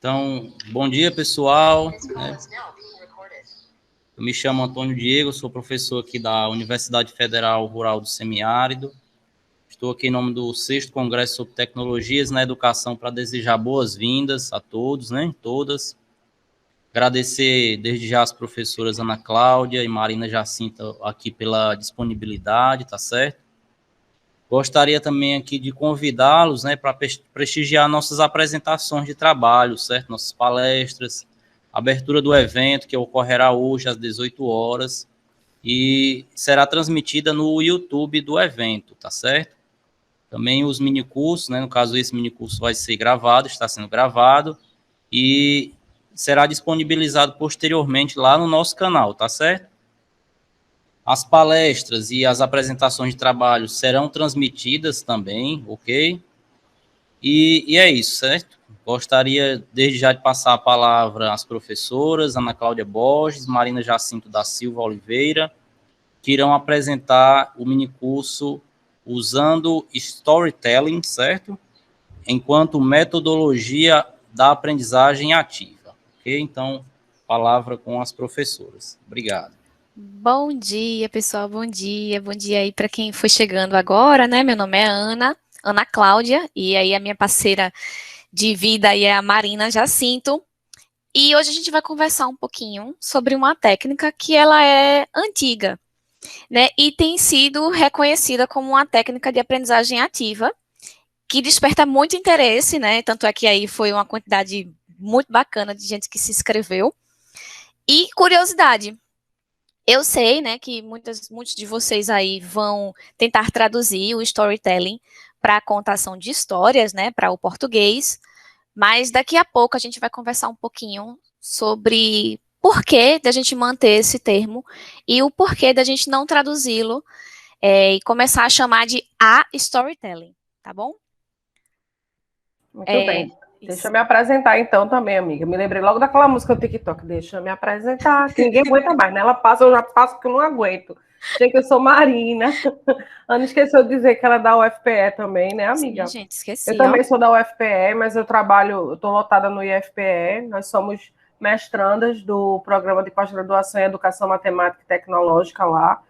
Então, bom dia, pessoal. Eu me chamo Antônio Diego, sou professor aqui da Universidade Federal Rural do Semiárido. Estou aqui em nome do 6º Congresso sobre Tecnologias na Educação para desejar boas-vindas a todos, todas. Agradecer desde já as professoras Ana Cláudia e Marina Jacinta aqui pela disponibilidade, tá certo? Gostaria também aqui de convidá-los, para prestigiar nossas apresentações de trabalho, certo? Nossas palestras, abertura do evento, que ocorrerá hoje às 18 horas, e será transmitida no YouTube do evento, tá certo? Também os minicursos, no caso esse minicurso vai ser gravado, está sendo gravado, e será disponibilizado posteriormente lá no nosso canal, tá certo? As palestras e as apresentações de trabalho serão transmitidas também, ok? E é isso, certo? Gostaria desde já de passar a palavra às professoras Ana Cláudia Borges, Marina Jacinto da Silva Oliveira, que irão apresentar o minicurso usando storytelling, certo? Enquanto metodologia da aprendizagem ativa, ok? Então, palavra com as professoras. Obrigado. Bom dia, pessoal, bom dia aí para quem foi chegando agora, Meu nome é Ana Cláudia, e aí a minha parceira de vida aí é a Marina Jacinto, e hoje a gente vai conversar um pouquinho sobre uma técnica que ela é antiga, e tem sido reconhecida como uma técnica de aprendizagem ativa, que desperta muito interesse, tanto é que aí foi uma quantidade muito bacana de gente que se inscreveu, e curiosidade, eu sei, que muitos de vocês aí vão tentar traduzir o storytelling para a contação de histórias, para o português, mas daqui a pouco a gente vai conversar um pouquinho sobre por que da gente manter esse termo e o porquê da gente não traduzi-lo e começar a chamar de storytelling, tá bom? Muito bem. Deixa eu me apresentar então também, amiga. Me lembrei logo daquela música do TikTok. Deixa eu me apresentar, que ninguém aguenta mais, né? Ela passa, eu já passo porque eu não aguento. Sei que eu sou Marina. Ana esqueceu de dizer que ela é da UFPE também, né, amiga? Sim, gente, esqueci. Eu também sou da UFPE, mas eu estou lotada no IFPE. Nós somos mestrandas do programa de pós-graduação em Educação Matemática e Tecnológica lá.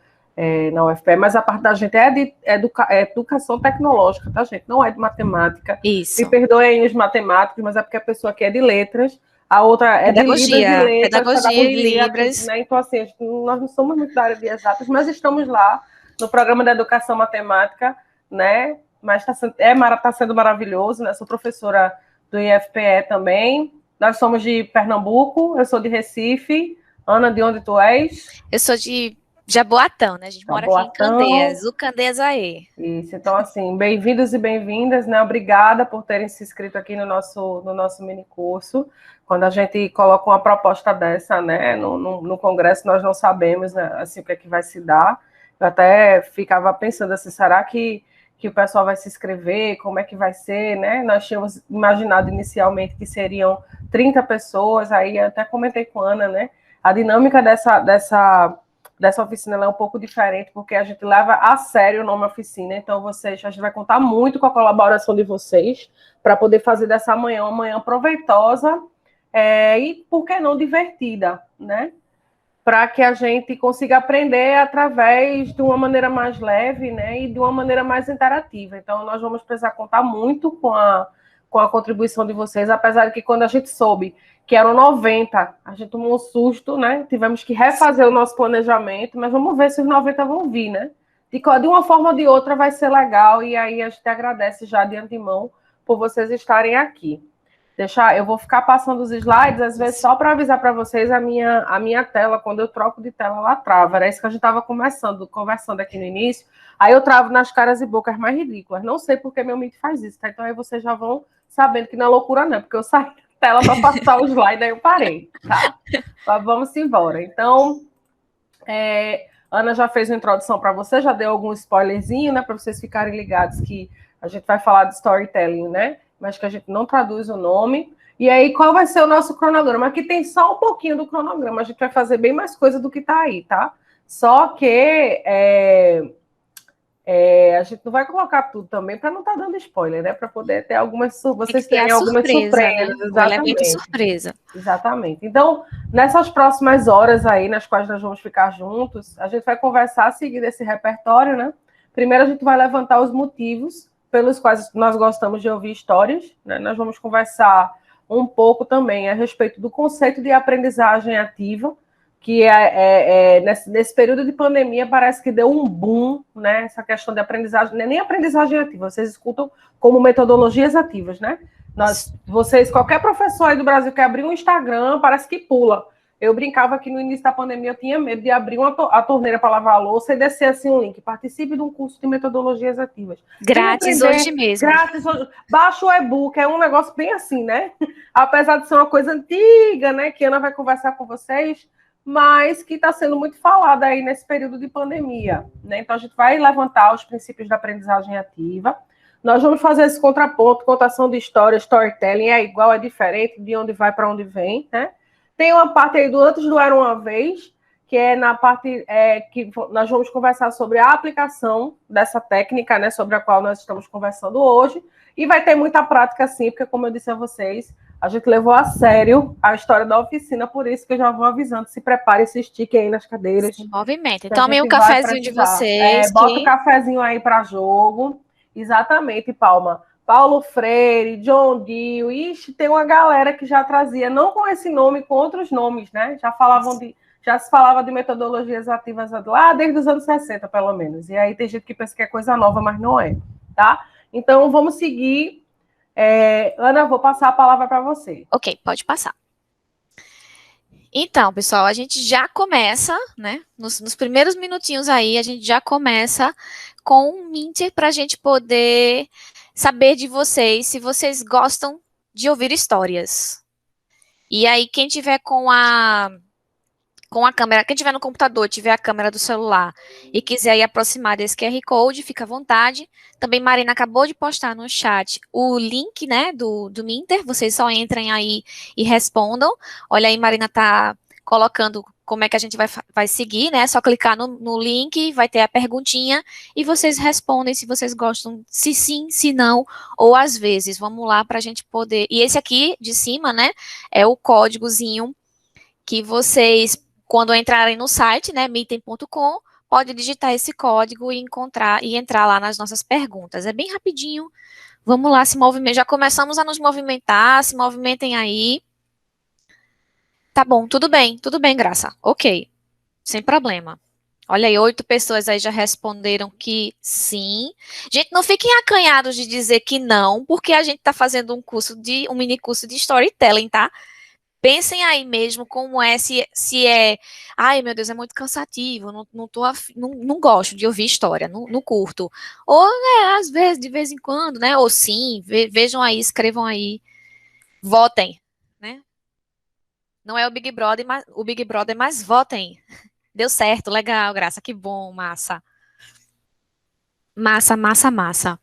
Na UFPE, mas a parte da gente é de educação tecnológica, tá, gente? Não é de matemática. Isso. Me perdoem os matemáticos, mas é porque a pessoa aqui é de letras, a outra é pedagogia, de Libras e letras. Pedagogia e Libras. Então, assim, nós não somos muito da área de exatas, mas estamos lá no programa da educação matemática, Mas tá sendo maravilhoso, Sou professora do IFPE também. Nós somos de Pernambuco, eu sou de Recife. Ana, de onde tu és? Eu sou de Jaboatão, A gente mora aqui em Candeias, o Candeias aí. Isso, então, assim, bem-vindos e bem-vindas, Obrigada por terem se inscrito aqui no nosso mini curso. Quando a gente coloca uma proposta dessa, no congresso, nós não sabemos, assim, o que é que vai se dar. Eu até ficava pensando assim, será que o pessoal vai se inscrever? Como é que vai ser, Nós tínhamos imaginado inicialmente que seriam 30 pessoas, aí eu até comentei com a Ana, A dinâmica dessa oficina é um pouco diferente, porque a gente leva a sério o nome oficina, então a gente vai contar muito com a colaboração de vocês para poder fazer dessa manhã uma manhã proveitosa e, por que não, divertida, Para que a gente consiga aprender através de uma maneira mais leve, e de uma maneira mais interativa. Então, nós vamos precisar contar muito com a contribuição de vocês, apesar de que quando a gente soube que eram 90, a gente tomou um susto, Tivemos que refazer o nosso planejamento, mas vamos ver se os 90 vão vir, De uma forma ou de outra vai ser legal, e aí a gente agradece já de antemão por vocês estarem aqui. Eu vou ficar passando os slides, às vezes só para avisar para vocês, a minha tela, quando eu troco de tela, ela trava. Era isso que a gente estava conversando aqui no início. Aí eu travo nas caras e bocas mais ridículas. Não sei por que meu Meet faz isso, tá? Então aí vocês já vão sabendo que não é loucura não, porque eu saí da tela para passar o slide, aí eu parei, tá? Mas vamos embora. Então, Ana já fez uma introdução para vocês, já deu algum spoilerzinho, para vocês ficarem ligados que a gente vai falar de storytelling, Mas que a gente não traduz o nome. E aí, qual vai ser o nosso cronograma? Aqui tem só um pouquinho do cronograma, a gente vai fazer bem mais coisa do que está aí, tá? Só que A gente não vai colocar tudo também para não estar dando spoiler, né? Para poder ter vocês ter terem a algumas surpresa, né? surpresas, O elemento exatamente. surpresa. Exatamente. Então, nessas próximas horas aí, nas quais nós vamos ficar juntos, a gente vai conversar seguindo esse repertório, né? Primeiro a gente vai levantar os motivos pelos quais nós gostamos de ouvir histórias, né? Nós vamos conversar um pouco também a respeito do conceito de aprendizagem ativa, que nesse período de pandemia parece que deu um boom, né? Essa questão de aprendizagem, não é nem aprendizagem ativa, vocês escutam como metodologias ativas, né? Qualquer professor aí do Brasil que abrir um Instagram, parece que pula. Eu brincava que no início da pandemia eu tinha medo de abrir a torneira para lavar a louça e descer assim um link. Participe de um curso de metodologias ativas. Grátis hoje mesmo. Grátis hoje. Baixa o e-book, é um negócio bem assim, né? Apesar de ser uma coisa antiga, né? Que a Ana vai conversar com vocês, mas que está sendo muito falada aí nesse período de pandemia, né? Então a gente vai levantar os princípios da aprendizagem ativa. Nós vamos fazer esse contraponto, contação de história, storytelling, é igual, é diferente, de onde vai para onde vem, né? Tem uma parte aí do Antes do Era Uma Vez, que é na parte que nós vamos conversar sobre a aplicação dessa técnica, né, sobre a qual nós estamos conversando hoje, e vai ter muita prática sim, porque como eu disse a vocês, a gente levou a sério a história da oficina, por isso que eu já vou avisando, se prepare, se estique aí nas cadeiras. Se movimento. Tomem um cafezinho de vocês. Bota o cafezinho aí para jogo. Exatamente, Palma. Paulo Freire, John Dewey, tem uma galera que já trazia, não com esse nome, com outros nomes, né? Já se falava de metodologias ativas lá desde os anos 60, pelo menos. E aí tem gente que pensa que é coisa nova, mas não é, tá? Então, vamos seguir. Ana, vou passar a palavra para você. Ok, pode passar. Então, pessoal, a gente já começa, né? Nos primeiros minutinhos aí, a gente já começa com um Minter para a gente poder saber de vocês se vocês gostam de ouvir histórias. E aí, quem tiver com a câmera, quem tiver no computador, tiver a câmera do celular e quiser ir aproximar desse QR Code, fica à vontade. Também Marina acabou de postar no chat o link, né, do Minter, vocês só entrem aí e respondam. Olha aí, Marina tá colocando como é que a gente vai seguir, né, só clicar no link, vai ter a perguntinha e vocês respondem se vocês gostam, se sim, se não, ou às vezes. Vamos lá para a gente poder... E esse aqui, de cima, né, é o códigozinho que vocês... Quando entrarem no site, né, mitem.com, pode digitar esse código e entrar lá nas nossas perguntas. É bem rapidinho. Vamos lá, se movimentar. Já começamos a nos movimentar, se movimentem aí. Tá bom, tudo bem, Graça. Ok, sem problema. Olha aí, 8 pessoas aí já responderam que sim. Gente, não fiquem acanhados de dizer que não, porque a gente está fazendo um mini curso de storytelling, tá? Pensem aí mesmo como é, se é, ai meu Deus, é muito cansativo, não gosto de ouvir história, não curto. Ou, né, às vezes, de vez em quando, né, ou sim, vejam aí, escrevam aí, votem, né. Não é o Big Brother, mas votem. Deu certo, legal, Graça, que bom, massa. Massa, massa, massa.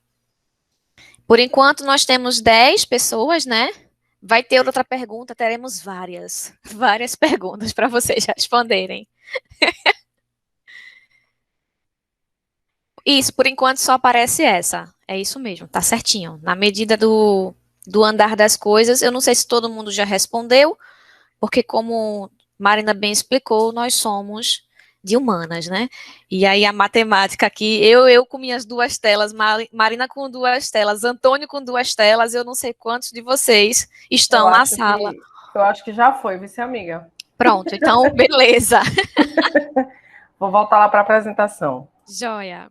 Por enquanto, nós temos 10 pessoas, né? Vai ter outra pergunta, teremos várias perguntas para vocês responderem. Isso, por enquanto só aparece essa. É isso mesmo, tá certinho. Na medida do andar das coisas, eu não sei se todo mundo já respondeu, porque como Marina bem explicou, nós somos de humanas, né? E aí a matemática aqui, eu com minhas 2 telas, Marina com 2 telas, Antônio com 2 telas, eu não sei quantos de vocês estão na sala. Eu acho que já foi, vice-amiga. Pronto, então beleza. Vou voltar lá para a apresentação. Joia.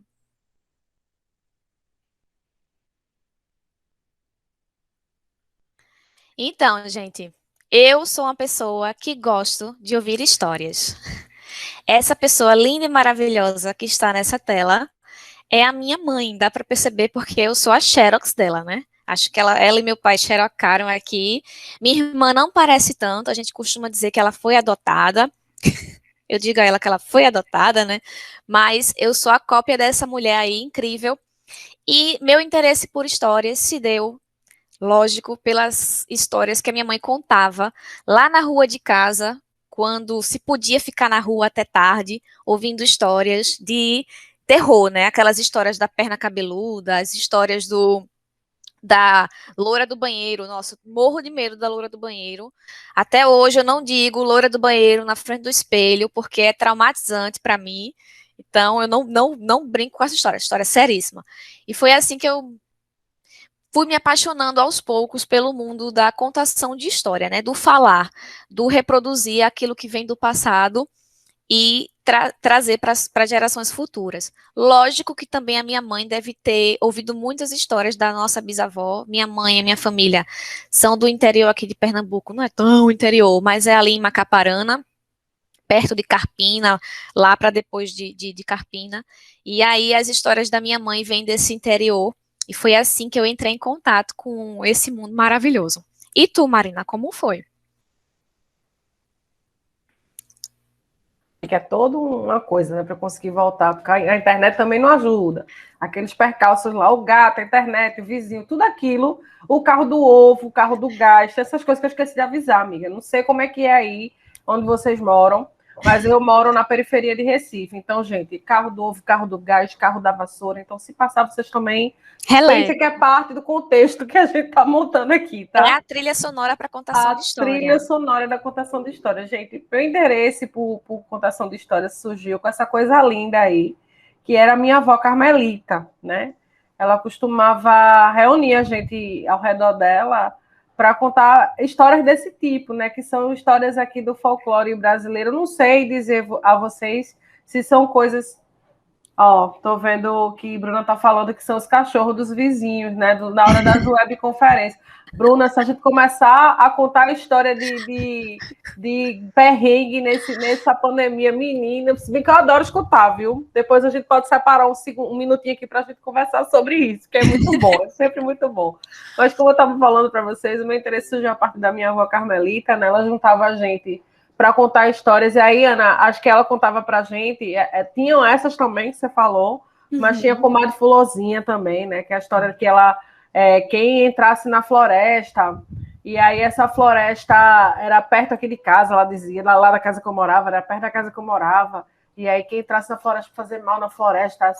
Então, gente, eu sou uma pessoa que gosto de ouvir histórias. Essa pessoa linda e maravilhosa que está nessa tela é a minha mãe, dá para perceber porque eu sou a Xerox dela, né? Acho que ela e meu pai xerocaram aqui. Minha irmã não parece tanto, a gente costuma dizer que ela foi adotada. Eu digo a ela que ela foi adotada, né? Mas eu sou a cópia dessa mulher aí, incrível. E meu interesse por histórias se deu, lógico, pelas histórias que a minha mãe contava lá na rua de casa, quando se podia ficar na rua até tarde, ouvindo histórias de terror, né? Aquelas histórias da perna cabeluda, as histórias da loura do banheiro. Nossa, morro de medo da loura do banheiro. Até hoje eu não digo loura do banheiro na frente do espelho, porque é traumatizante para mim. Então eu não brinco com essa história é seríssima. E foi assim que eu fui me apaixonando aos poucos pelo mundo da contação de história, né? Do falar, do reproduzir aquilo que vem do passado e trazer para gerações futuras. Lógico que também a minha mãe deve ter ouvido muitas histórias da nossa bisavó. Minha mãe e minha família são do interior aqui de Pernambuco, não é tão interior, mas é ali em Macaparana, perto de Carpina, lá para depois de Carpina. E aí as histórias da minha mãe vêm desse interior, e foi assim que eu entrei em contato com esse mundo maravilhoso. E tu, Marina, como foi? Que é toda uma coisa, né, para conseguir voltar, porque a internet também não ajuda. Aqueles percalços lá, o gato, a internet, o vizinho, tudo aquilo, o carro do ovo, o carro do gás, essas coisas que eu esqueci de avisar, amiga. Não sei como é que é aí, onde vocês moram, mas eu moro na periferia de Recife. Então, gente, carro do ovo, carro do gás, carro da vassoura. Então, se passar, vocês também pensem que é parte do contexto que a gente está montando aqui, tá? É a trilha sonora para contação de história. A trilha sonora da contação de história. Gente, meu interesse por contação de história surgiu com essa coisa linda aí, que era a minha avó Carmelita, né? Ela costumava reunir a gente ao redor dela para contar histórias desse tipo, né? Que são histórias aqui do folclore brasileiro. Eu não sei dizer a vocês se são coisas... Ó, tô vendo que Bruna tá falando que são os cachorros dos vizinhos, né? Na hora das webconferências. Bruna, se a gente começar a contar a história de perrengue nessa pandemia, menina, se bem que eu adoro escutar, viu? Depois a gente pode separar um minutinho aqui para a gente conversar sobre isso, que é muito bom, é sempre muito bom. Mas como eu estava falando para vocês, o meu interesse surgiu a partir da minha avó Carmelita, né? Ela juntava a gente para contar histórias. E aí, Ana, acho que ela contava para a gente, tinham essas também que você falou, mas tinha Comadre Fulozinha também, né? Que é a história que ela... quem entrasse na floresta, e aí essa floresta era perto aqui de casa, ela dizia, lá da casa que eu morava, era perto da casa que eu morava, e aí quem entrasse na floresta para fazer mal na floresta,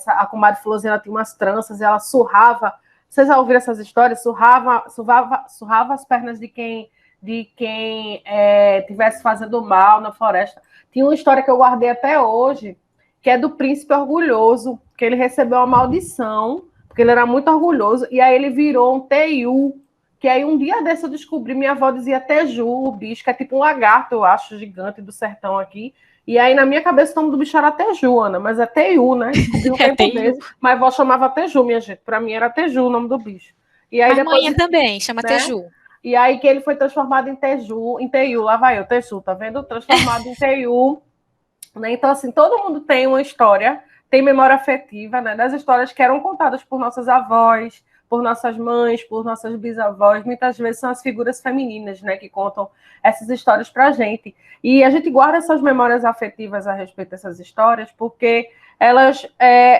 a comadre Fulozinha, ela tinha umas tranças, e ela surrava, vocês já ouviram essas histórias? Surrava as pernas de quem tivesse fazendo mal na floresta. Tinha uma história que eu guardei até hoje, que é do príncipe orgulhoso, que ele recebeu uma maldição, porque ele era muito orgulhoso, e aí ele virou um teiu, que aí um dia desse eu descobri, minha avó dizia teju, o bicho, que é tipo um lagarto, eu acho, gigante do sertão aqui, e aí na minha cabeça o nome do bicho era teju, Ana, mas é teiu, né? Descobri um tempo desse, mas a avó chamava teju, minha gente, pra mim era teju o nome do bicho. E aí a depois, mãe também chama, né? Teju. E aí que ele foi transformado em teiu, lá vai eu, teju, tá vendo? Transformado em teiu, né? Então assim, todo mundo tem uma história, tem memória afetiva, né, das histórias que eram contadas por nossas avós, por nossas mães, por nossas bisavós. Muitas vezes são as figuras femininas, né, que contam essas histórias para a gente. E a gente guarda essas memórias afetivas a respeito dessas histórias, porque elas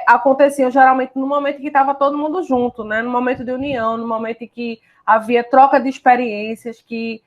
aconteciam geralmente no momento que estava todo mundo junto, né, no momento de união, no momento em que havia troca de experiências, que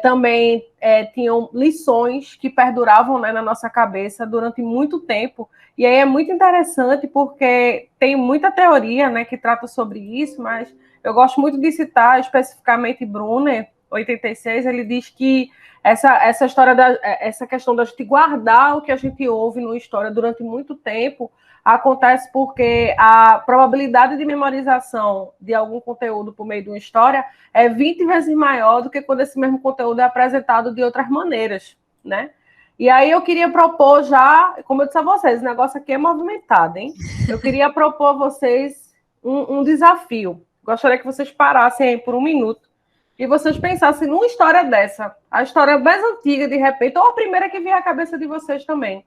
também tinham lições que perduravam, né, na nossa cabeça durante muito tempo. E aí é muito interessante porque tem muita teoria, né, que trata sobre isso, mas eu gosto muito de citar especificamente Brunner, 86, ele diz que essa história, essa questão da gente guardar o que a gente ouve numa história durante muito tempo acontece porque a probabilidade de memorização de algum conteúdo por meio de uma história é 20 vezes maior do que quando esse mesmo conteúdo é apresentado de outras maneiras, né? E aí eu queria propor já, como eu disse a vocês, o negócio aqui é movimentado, hein? Eu queria propor a vocês um desafio. Gostaria que vocês parassem aí por um minuto e vocês pensassem numa história dessa, a história mais antiga, de repente, ou a primeira que vier à cabeça de vocês também.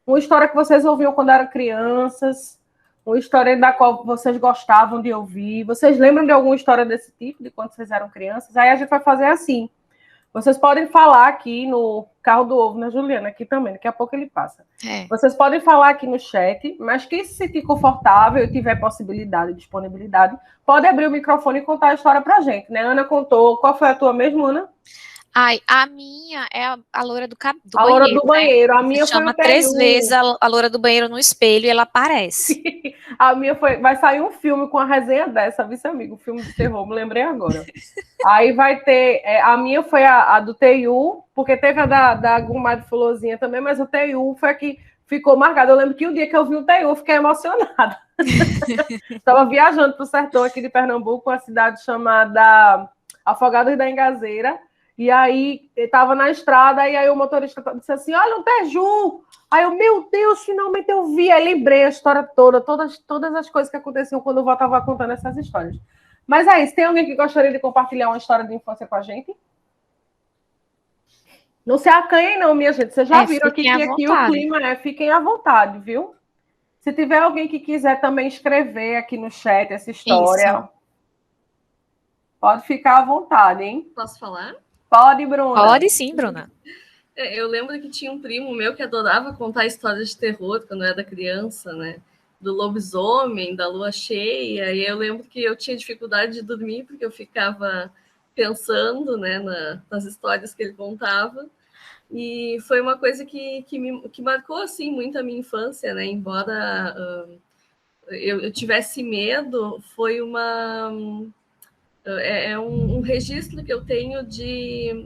Uma história que vocês ouviam quando eram crianças, uma história da qual vocês gostavam de ouvir. Vocês lembram de alguma história desse tipo, de quando vocês eram crianças? Aí a gente vai fazer assim. Vocês podem falar aqui no carro do ovo, né, Juliana? Aqui também, daqui a pouco ele passa. Vocês podem falar aqui no chat, mas quem se sentir confortável e tiver possibilidade, disponibilidade, pode abrir o microfone e contar a história pra gente, né? Ana contou. Qual foi a tua mesmo, Ana? Ai, a minha é a loura do A banheiro, loura do né? banheiro. A Você minha foi chama o 3 vezes TU. a loura do banheiro no espelho e ela aparece. A minha foi. Vai sair um filme com a resenha dessa, vice amigo. Um filme de terror, me lembrei agora. Aí vai ter. A minha foi a do TU, porque teve a da Gumad Fulozinha também, mas o TU foi a que ficou marcada. Eu lembro que o dia que eu vi o TU, eu fiquei emocionada. Estava viajando para o sertão aqui de Pernambuco, uma cidade chamada Afogados da Engazeira. E aí estava na estrada, e aí o motorista disse assim: Olha, um Teju! Aí eu, meu Deus, finalmente eu vi. Aí lembrei a história toda, todas as coisas que aconteciam quando eu estava contando essas histórias. Mas é isso, tem alguém que gostaria de compartilhar uma história de infância com a gente? Não se acanhem, não, minha gente. Vocês já viram aqui Fiquem à que aqui o vontade. clima fiquem à vontade, viu? Se tiver alguém que quiser também escrever aqui no chat essa história, Isso. pode ficar à vontade, hein? Posso falar? Pode, Bruna. Pode sim, Bruna. Eu lembro que tinha um primo meu que adorava contar histórias de terror quando eu era criança, né? Do lobisomem, da lua cheia. E eu lembro que eu tinha dificuldade de dormir porque eu ficava pensando, né, nas histórias que ele contava. E foi uma coisa que marcou assim muito a minha infância, né? Embora eu tivesse medo, foi um registro que eu tenho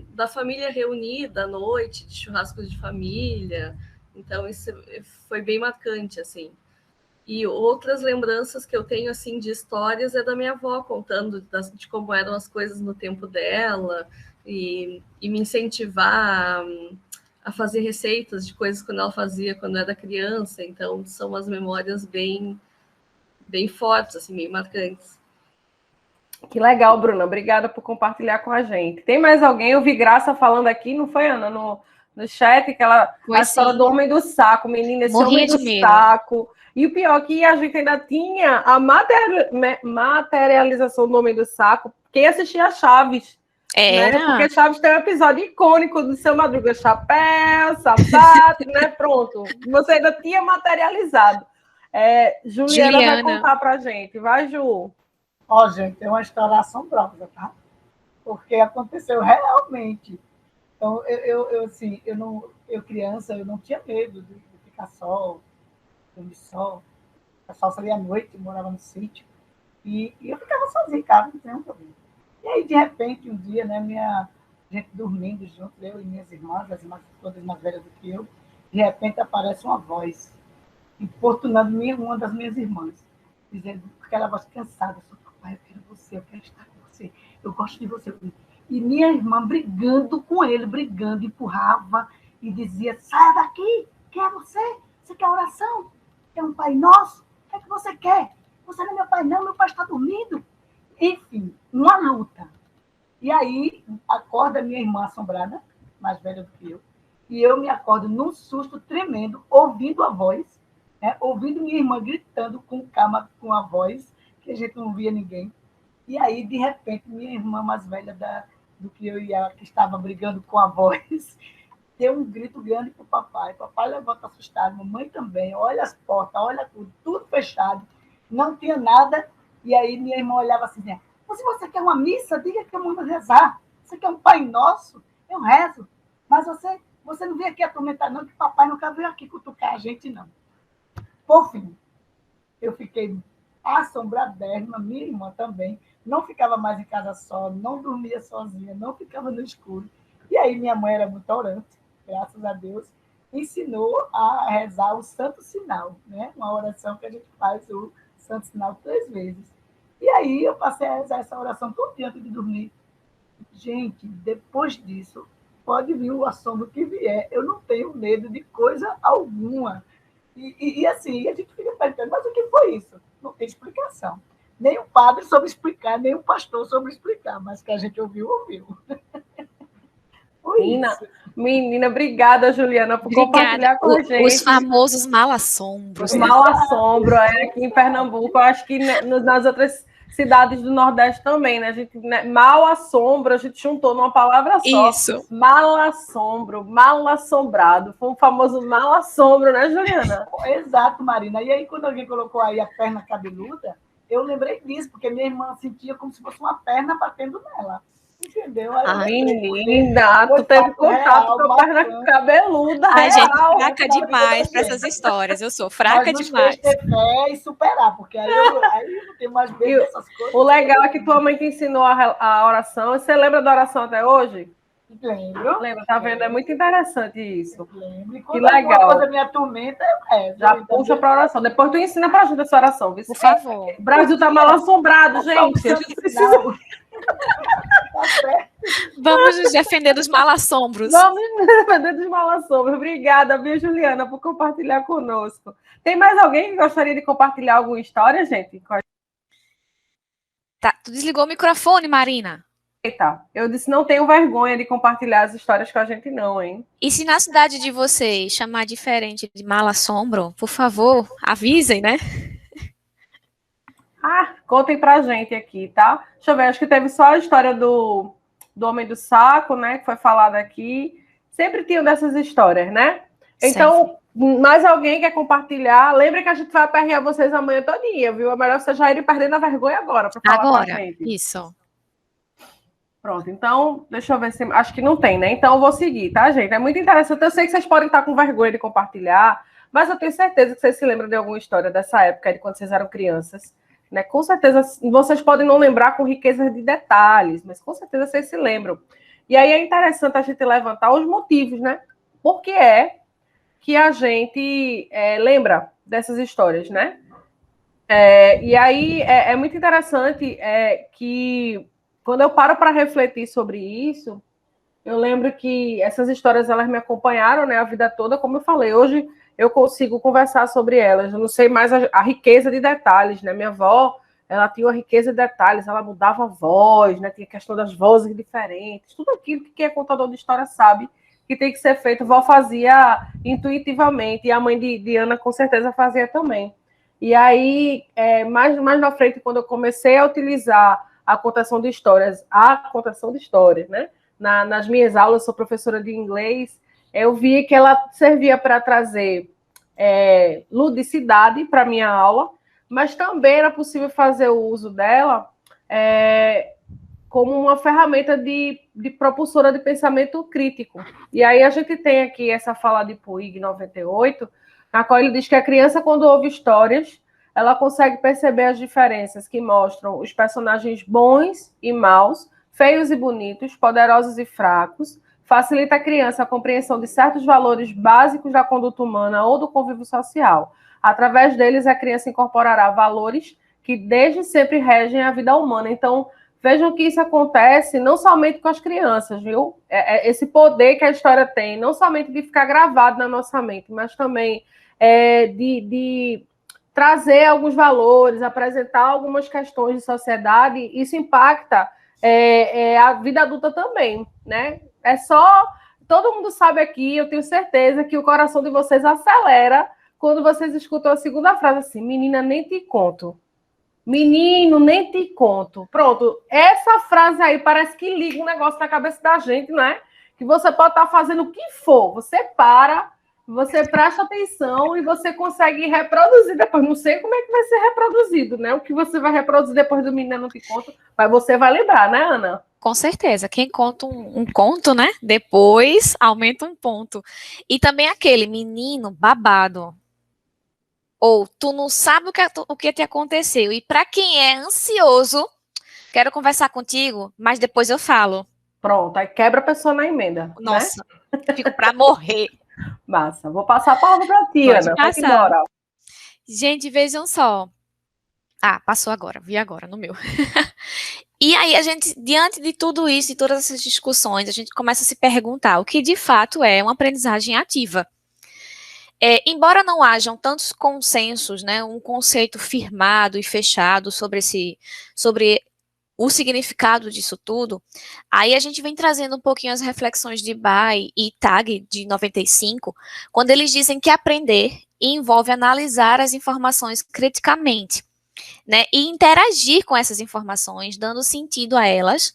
da família reunida à noite, de churrascos de família. Então, isso foi bem marcante, assim. E outras lembranças que eu tenho, assim, de histórias é da minha avó, contando de como eram as coisas no tempo dela e me incentivar a fazer receitas de coisas quando ela fazia quando era criança. Então, são umas memórias bem, bem fortes, assim, bem marcantes. Que legal, Bruna. Obrigada por compartilhar com a gente. Tem mais alguém? Eu vi Graça falando aqui, não foi, Ana? No chat, que a história do homem do saco, menina, esse Morria homem do de medo. saco. E o pior é que a gente ainda tinha a materialização do homem do saco. Quem assistia Chaves? Né? Era. Porque Chaves tem um episódio icônico do Seu Madruga, chapéu, sapato, né? Pronto. Você ainda tinha materializado. Juliana vai contar pra gente. Vai, Ju. Ó, gente, é uma história assombrosa, tá? Porque aconteceu realmente. Então, assim, eu criança, eu não tinha medo de ficar só, dormir só. Eu só saía à noite, morava no sítio. E eu ficava sozinha em casa, não tinha um problema. E aí, de repente, um dia, né, gente dormindo junto, eu e minhas irmãs, as irmãs todas mais velhas do que eu, de repente aparece uma voz, importunando uma das minhas irmãs, dizendo, aquela voz cansada, papai, eu quero você, eu quero estar com você, eu gosto de você. E minha irmã brigando com ele, brigando, empurrava e dizia, saia daqui, quem é você? Você quer oração? Quer um Pai Nosso? O que você quer? Você não é meu pai, não, meu pai está dormindo. Enfim, uma luta. E aí, acorda minha irmã assombrada, mais velha do que eu, e eu me acordo num susto tremendo, ouvindo a voz, né? Ouvindo minha irmã gritando com calma, com a voz, que a gente não via ninguém. E aí, de repente, minha irmã mais velha do que eu e ela, que estava brigando com a voz, deu um grito grande para o papai. Papai levanta assustado, mamãe também, olha as portas, olha tudo fechado, não tinha nada. E aí minha irmã olhava assim, né? Se você quer uma missa, diga que eu mando rezar. Você quer um Pai Nosso? Eu rezo. Mas você não vem aqui atormentar, não, que papai nunca veio aqui cutucar a gente, não. Por fim, eu fiquei assombradérrima, minha irmã também. Não ficava mais em casa só, não dormia sozinha, não ficava no escuro. E aí minha mãe era muito orante, graças a Deus, ensinou a rezar o Santo Sinal, né? Uma oração que a gente faz o Santo Sinal 3 vezes. E aí eu passei a rezar essa oração todo dia antes de dormir. Gente, depois disso, pode vir o assombro que vier. Eu não tenho medo de coisa alguma. E assim, a gente fica perguntando, mas o que foi isso? Não tem explicação. Nem o padre soube explicar, nem o pastor soube explicar, mas que a gente ouviu. Menina, obrigada, Juliana, por compartilhar com a gente. Os famosos mal-assombros. Os mal-assombro, aqui em Pernambuco, eu acho que nas outras cidades do Nordeste também, né? A gente, mal-assombro, a gente juntou numa palavra só. Isso. Mal-assombro, mal-assombrado. Foi um famoso mal-assombro, né, Juliana? Exato, Marina. E aí, quando alguém colocou aí a perna cabeluda, eu lembrei disso, porque minha irmã sentia como se fosse uma perna batendo nela. Entendeu? Aí eu Menina, tu teve contato com a perna cabeluda. Ai, gente, real. fraca demais para essas histórias. Eu sou fraca Mas demais. ter fé e superar, porque aí eu não tenho mais medo dessas coisas. O legal é que tua mãe te ensinou a oração. Você lembra da oração até hoje? Lembro. Lembra, tá vendo? É muito interessante isso. Lembro. E Que quando legal. alguma coisa me atormenta, eu rezo. Já puxa pra oração. Depois tu ensina pra gente essa oração. Viu? Por favor. O Brasil tá mal assombrado, gente. A gente precisa... Tá certo. Vamos nos defender dos malassombros. Vamos defender dos malassombros. Obrigada, viu, Juliana, por compartilhar conosco. Tem mais alguém que gostaria de compartilhar alguma história, gente? Tá, tu desligou o microfone, Marina. Eita, eu disse, não tenho vergonha de compartilhar as histórias com a gente não, hein? E se na cidade de vocês chamar diferente de malassombro, por favor, avisem, né? Contem pra gente aqui, tá? Deixa eu ver, acho que teve só a história do Homem do Saco, né? Que foi falada aqui. Sempre tinham dessas histórias, né? Então, mais alguém quer compartilhar? Lembra que a gente vai aperrear vocês amanhã todinha, viu? É melhor vocês já irem perdendo a vergonha agora pra falar com a gente. Isso. Pronto, então, deixa eu ver se... Acho que não tem, né? Então, eu vou seguir, tá, gente? É muito interessante. Eu sei que vocês podem estar com vergonha de compartilhar, mas eu tenho certeza que vocês se lembram de alguma história dessa época, de quando vocês eram crianças, né? Com certeza, vocês podem não lembrar com riqueza de detalhes, mas com certeza vocês se lembram. E aí é interessante a gente levantar os motivos, né? Por que é que a gente lembra dessas histórias, né? E aí é muito interessante que quando eu paro para refletir sobre isso, eu lembro que essas histórias elas me acompanharam, né, a vida toda, como eu falei. Hoje eu consigo conversar sobre elas. Eu não sei mais a riqueza de detalhes, né? Minha avó, ela tinha uma riqueza de detalhes, ela mudava a voz, né? Tinha a questão das vozes diferentes, tudo aquilo que quem é contador de história sabe que tem que ser feito. A avó fazia intuitivamente, e a mãe de Ana com certeza fazia também. E aí, mais na frente, quando eu comecei a utilizar a contação de histórias, né? Nas minhas aulas, eu sou professora de inglês, eu vi que ela servia para trazer ludicidade para a minha aula, mas também era possível fazer o uso dela como uma ferramenta de propulsora de pensamento crítico. E aí a gente tem aqui essa fala de Puig, 98, na qual ele diz que a criança, quando ouve histórias, ela consegue perceber as diferenças que mostram os personagens bons e maus, feios e bonitos, poderosos e fracos, facilita a criança a compreensão de certos valores básicos da conduta humana ou do convívio social. Através deles, a criança incorporará valores que desde sempre regem a vida humana. Então, vejam que isso acontece não somente com as crianças, viu? Esse poder que a história tem, não somente de ficar gravado na nossa mente, mas também de trazer alguns valores, apresentar algumas questões de sociedade. Isso impacta a vida adulta também, né? Todo mundo sabe aqui, eu tenho certeza que o coração de vocês acelera quando vocês escutam a segunda frase assim: menina, nem te conto. Menino, nem te conto. Pronto, essa frase aí parece que liga um negócio na cabeça da gente, né? Que você pode estar fazendo o que for, você para, você presta atenção e você consegue reproduzir depois. Não sei como é que vai ser reproduzido, né? O que você vai reproduzir depois do menino, não te conto, mas você vai lembrar, né, Ana? Com certeza. Quem conta um conto, né? Depois aumenta um ponto. E também aquele menino babado. Ou tu não sabe o que te aconteceu. E para quem é ansioso, quero conversar contigo, mas depois eu falo. Pronto, aí quebra a pessoa na emenda. Nossa, né? Fico para morrer. Massa. Vou passar a palavra para ti, Pode Ana. passar. Gente, vejam só. Passou agora, vi agora no meu. E aí a gente, diante de tudo isso e todas essas discussões, a gente começa a se perguntar o que de fato é uma aprendizagem ativa. Embora não hajam tantos consensos, né, um conceito firmado e fechado sobre o significado disso tudo, aí a gente vem trazendo um pouquinho as reflexões de Bay e Tag, de 95, quando eles dizem que aprender envolve analisar as informações criticamente, né, e interagir com essas informações, dando sentido a elas,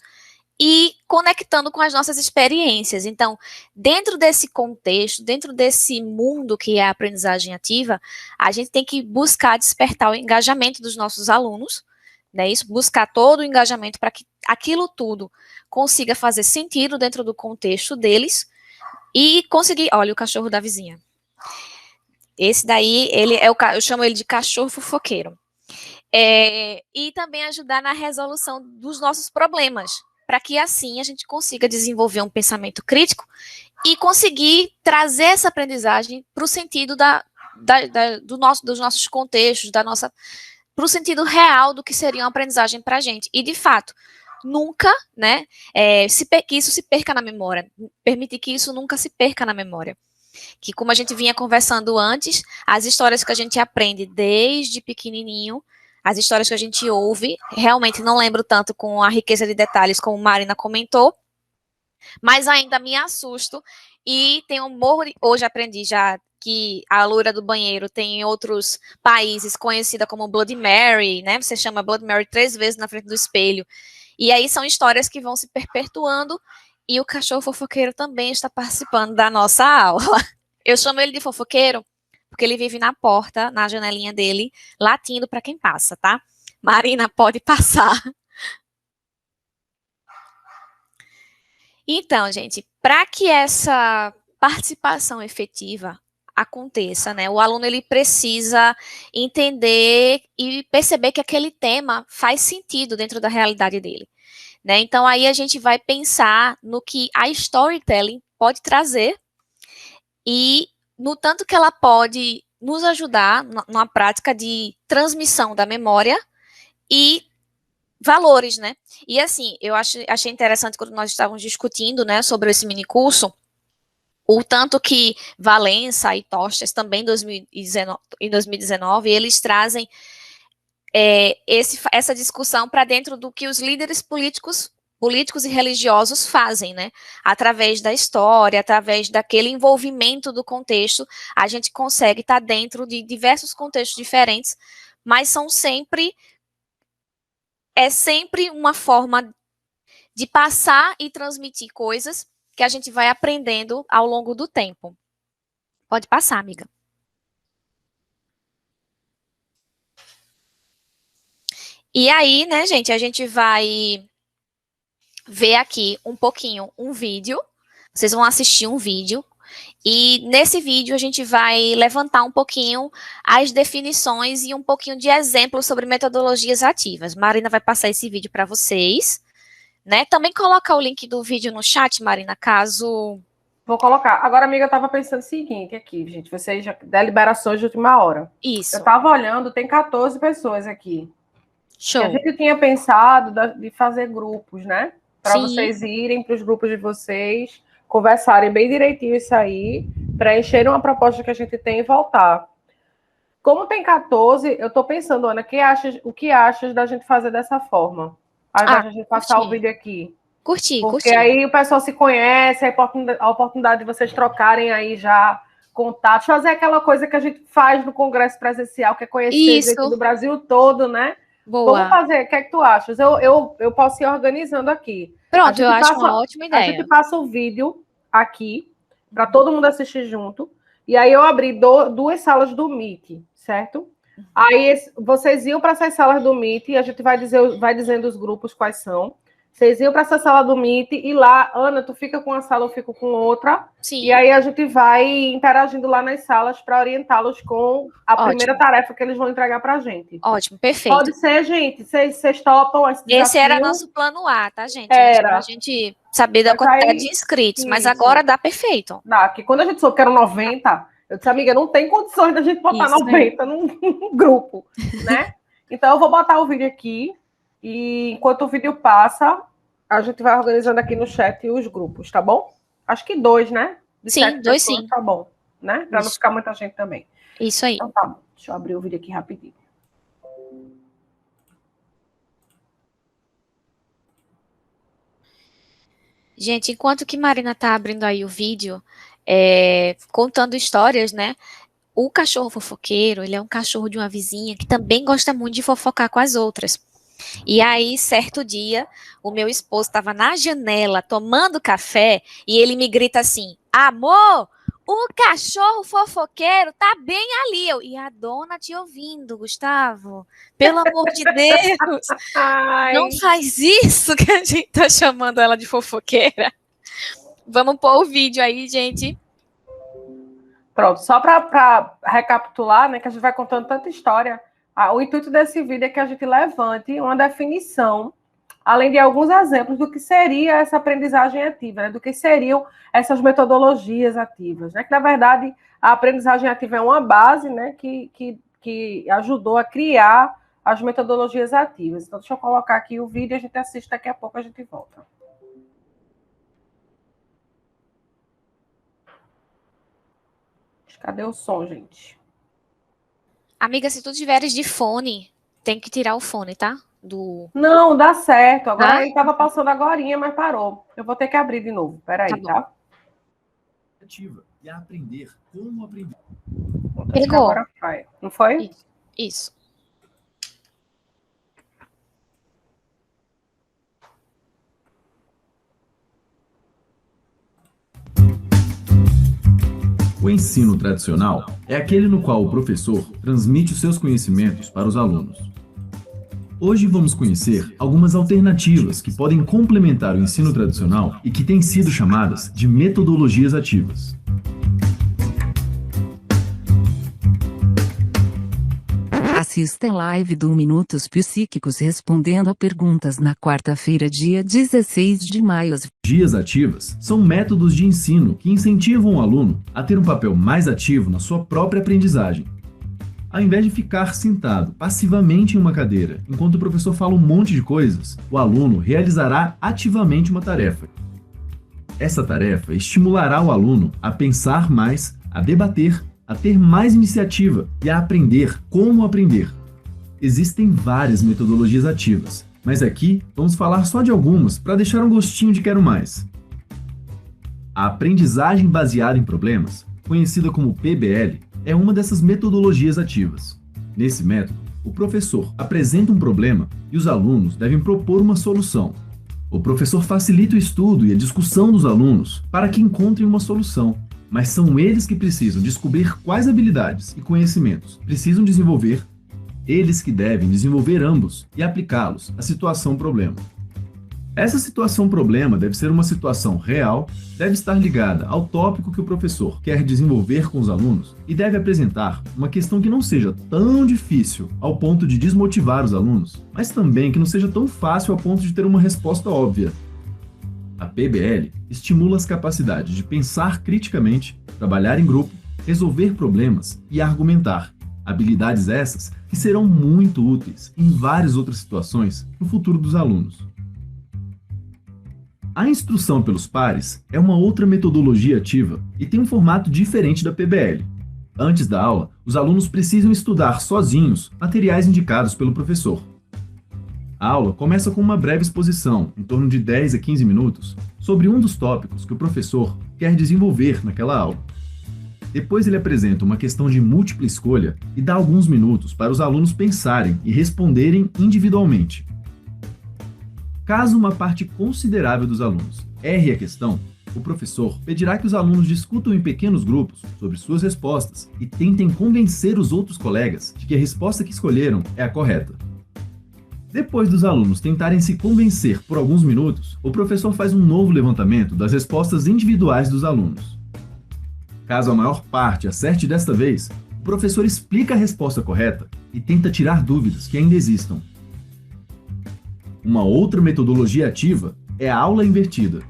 e conectando com as nossas experiências. Então, dentro desse contexto, dentro desse mundo que é a aprendizagem ativa, a gente tem que buscar despertar o engajamento dos nossos alunos, né? Isso, buscar todo o engajamento para que aquilo tudo consiga fazer sentido dentro do contexto deles e conseguir, olha o cachorro da vizinha. Esse daí, ele é eu chamo ele de cachorro fofoqueiro. E também ajudar na resolução dos nossos problemas, para que assim a gente consiga desenvolver um pensamento crítico e conseguir trazer essa aprendizagem para o sentido dos nossos contextos, para o sentido real do que seria uma aprendizagem para a gente. E, de fato, nunca, né, que isso se perca na memória, permitir que isso nunca se perca na memória. Que, como a gente vinha conversando antes, as histórias que a gente aprende desde pequenininho, as histórias que a gente ouve, realmente não lembro tanto com a riqueza de detalhes como Marina comentou, mas ainda me assusto e hoje aprendi já que a loira do banheiro tem em outros países conhecida como Bloody Mary, né? Você chama Bloody Mary 3 vezes na frente do espelho. E aí são histórias que vão se perpetuando e o cachorro fofoqueiro também está participando da nossa aula. Eu chamo ele de fofoqueiro porque ele vive na porta, na janelinha dele, latindo para quem passa, tá? Marina, pode passar. Então, gente, para que essa participação efetiva aconteça, né, o aluno ele precisa entender e perceber que aquele tema faz sentido dentro da realidade dele, né? Então, aí a gente vai pensar no que a storytelling pode trazer e no tanto que ela pode nos ajudar numa prática de transmissão da memória e valores, né? E assim, eu achei interessante quando nós estávamos discutindo, né, sobre esse minicurso, o tanto que Valença e Tostes também em 2019, eles trazem essa discussão para dentro do que os líderes políticos e religiosos fazem, né? Através da história, através daquele envolvimento do contexto, a gente consegue estar dentro de diversos contextos diferentes, mas é sempre uma forma de passar e transmitir coisas que a gente vai aprendendo ao longo do tempo. Pode passar, amiga. E aí, né, gente, a gente vai ver aqui um pouquinho um vídeo. Vocês vão assistir um vídeo. E nesse vídeo a gente vai levantar um pouquinho as definições e um pouquinho de exemplos sobre metodologias ativas. Marina vai passar esse vídeo para vocês, né? Também coloca o link do vídeo no chat, Marina, caso... Vou colocar. Agora, amiga, eu estava pensando o seguinte aqui, gente, vocês já deliberações de última hora. Isso. Eu estava olhando, tem 14 pessoas aqui. Show. E a gente tinha pensado de fazer grupos, né? Para vocês irem para os grupos de vocês, conversarem bem direitinho isso aí, preencherem uma proposta que a gente tem e voltar. Como tem 14, eu estou pensando, Ana, o que achas da gente fazer dessa forma? Ao invés de a gente passar o vídeo aqui. Curti. Porque aí o pessoal se conhece, a oportunidade de vocês trocarem aí já contatos, fazer aquela coisa que a gente faz no congresso presencial, que é conhecer gente do Brasil todo, né? Boa. Vamos fazer, o que é que tu achas? Eu posso ir organizando aqui. Pronto, eu acho uma ótima ideia. A gente passa o vídeo aqui, para todo mundo assistir junto, e aí eu abri 2 salas do Meet, certo? Aí vocês iam para essas salas do Meet, e a gente vai dizendo os grupos quais são. Vocês iam para essa sala do Meet, e lá, Ana, tu fica com uma sala, eu fico com outra. Sim. E aí a gente vai interagindo lá nas salas para orientá-los com a primeira tarefa que eles vão entregar para a gente. Ótimo, perfeito. Pode ser, gente. Vocês topam esse desafio? Esse era nosso plano A, tá, gente? Era. A gente saber da quantidade de inscritos, mas agora dá perfeito. Dá, que quando a gente soube que eram 90, eu disse, amiga, não tem condições da gente botar 90 num grupo, né? Então eu vou botar o vídeo aqui e enquanto o vídeo passa, a gente vai organizando aqui no chat os grupos, tá bom? Acho que 2, né? Sim, 2 sim. Tá bom, né? Para não ficar muita gente também. Isso aí. Então tá bom. Deixa eu abrir o vídeo aqui rapidinho. Gente, enquanto que Marina tá abrindo aí o vídeo, contando histórias, né? O cachorro fofoqueiro, ele é um cachorro de uma vizinha que também gosta muito de fofocar com as outras. E aí, certo dia, o meu esposo estava na janela tomando café e ele me grita assim: amor, o cachorro fofoqueiro tá bem ali. E a dona te ouvindo, Gustavo. Pelo amor de Deus. Ai. Não faz isso que a gente tá chamando ela de fofoqueira. Vamos pôr o vídeo aí, gente. Pronto, só para recapitular, né, que a gente vai contando tanta história, o intuito desse vídeo é que a gente levante uma definição, além de alguns exemplos do que seria essa aprendizagem ativa, né, do que seriam essas metodologias ativas, né, que na verdade a aprendizagem ativa é uma base, né, que ajudou a criar as metodologias ativas. Então, deixa eu colocar aqui o vídeo e a gente assiste, daqui a pouco a gente volta. Cadê o som, gente? Amiga, se tu tiveres de fone, tem que tirar o fone, tá? Não, dá certo. Agora ele estava passando agorinha, mas parou. Eu vou ter que abrir de novo. Peraí, tá? Ativa e a aprender como aprender. Pegou. Agora vai. Não foi? Isso. O ensino tradicional é aquele no qual o professor transmite os seus conhecimentos para os alunos. Hoje vamos conhecer algumas alternativas que podem complementar o ensino tradicional e que têm sido chamadas de metodologias ativas. Assista a live do Minutos Psíquicos respondendo a perguntas na quarta-feira, dia 16 de maio. Metodologias ativas são métodos de ensino que incentivam o aluno a ter um papel mais ativo na sua própria aprendizagem. Ao invés de ficar sentado passivamente em uma cadeira enquanto o professor fala um monte de coisas, o aluno realizará ativamente uma tarefa. Essa tarefa estimulará o aluno a pensar mais, a debater, a ter mais iniciativa e a aprender como aprender. Existem várias metodologias ativas, mas aqui vamos falar só de algumas para deixar um gostinho de quero mais. A aprendizagem baseada em problemas, conhecida como PBL, é uma dessas metodologias ativas. Nesse método, o professor apresenta um problema e os alunos devem propor uma solução. O professor facilita o estudo e a discussão dos alunos para que encontrem uma solução, mas são eles que precisam descobrir quais habilidades e conhecimentos precisam desenvolver, eles que devem desenvolver ambos e aplicá-los à situação problema. Essa situação problema deve ser uma situação real, deve estar ligada ao tópico que o professor quer desenvolver com os alunos e deve apresentar uma questão que não seja tão difícil ao ponto de desmotivar os alunos, mas também que não seja tão fácil ao ponto de ter uma resposta óbvia. A PBL estimula as capacidades de pensar criticamente, trabalhar em grupo, resolver problemas e argumentar. Habilidades essas que serão muito úteis em várias outras situações no futuro dos alunos. A instrução pelos pares é uma outra metodologia ativa e tem um formato diferente da PBL. Antes da aula, os alunos precisam estudar sozinhos materiais indicados pelo professor. A aula começa com uma breve exposição, em torno de 10 a 15 minutos, sobre um dos tópicos que o professor quer desenvolver naquela aula. Depois ele apresenta uma questão de múltipla escolha e dá alguns minutos para os alunos pensarem e responderem individualmente. Caso uma parte considerável dos alunos erre a questão, o professor pedirá que os alunos discutam em pequenos grupos sobre suas respostas e tentem convencer os outros colegas de que a resposta que escolheram é a correta. Depois dos alunos tentarem se convencer por alguns minutos, o professor faz um novo levantamento das respostas individuais dos alunos. Caso a maior parte acerte desta vez, o professor explica a resposta correta e tenta tirar dúvidas que ainda existam. Uma outra metodologia ativa é a aula invertida.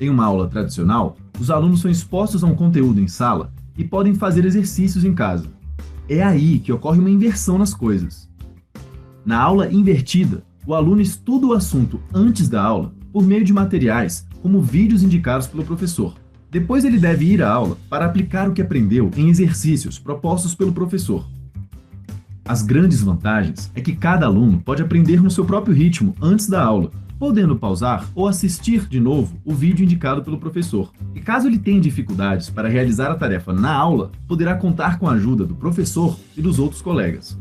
Em uma aula tradicional, os alunos são expostos a um conteúdo em sala e podem fazer exercícios em casa. É aí que ocorre uma inversão nas coisas. Na aula invertida, o aluno estuda o assunto antes da aula por meio de materiais, como vídeos indicados pelo professor. Depois ele deve ir à aula para aplicar o que aprendeu em exercícios propostos pelo professor. As grandes vantagens é que cada aluno pode aprender no seu próprio ritmo antes da aula, podendo pausar ou assistir de novo o vídeo indicado pelo professor. E caso ele tenha dificuldades para realizar a tarefa na aula, poderá contar com a ajuda do professor e dos outros colegas.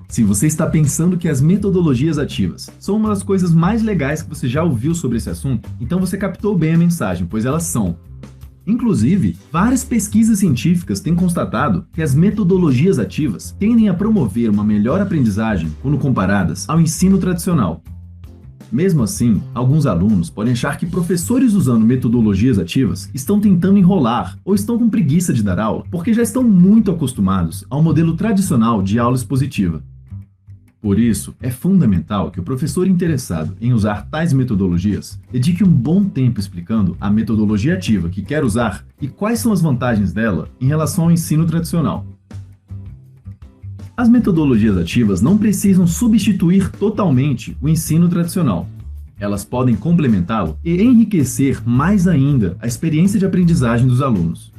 Se você está pensando que as metodologias ativas são uma das coisas mais legais que você já ouviu sobre esse assunto, então você captou bem a mensagem, pois elas são. Inclusive, várias pesquisas científicas têm constatado que as metodologias ativas tendem a promover uma melhor aprendizagem quando comparadas ao ensino tradicional. Mesmo assim, alguns alunos podem achar que professores usando metodologias ativas estão tentando enrolar ou estão com preguiça de dar aula porque já estão muito acostumados ao modelo tradicional de aula expositiva. Por isso, é fundamental que o professor interessado em usar tais metodologias dedique um bom tempo explicando a metodologia ativa que quer usar e quais são as vantagens dela em relação ao ensino tradicional. As metodologias ativas não precisam substituir totalmente o ensino tradicional. Elas podem complementá-lo e enriquecer mais ainda a experiência de aprendizagem dos alunos.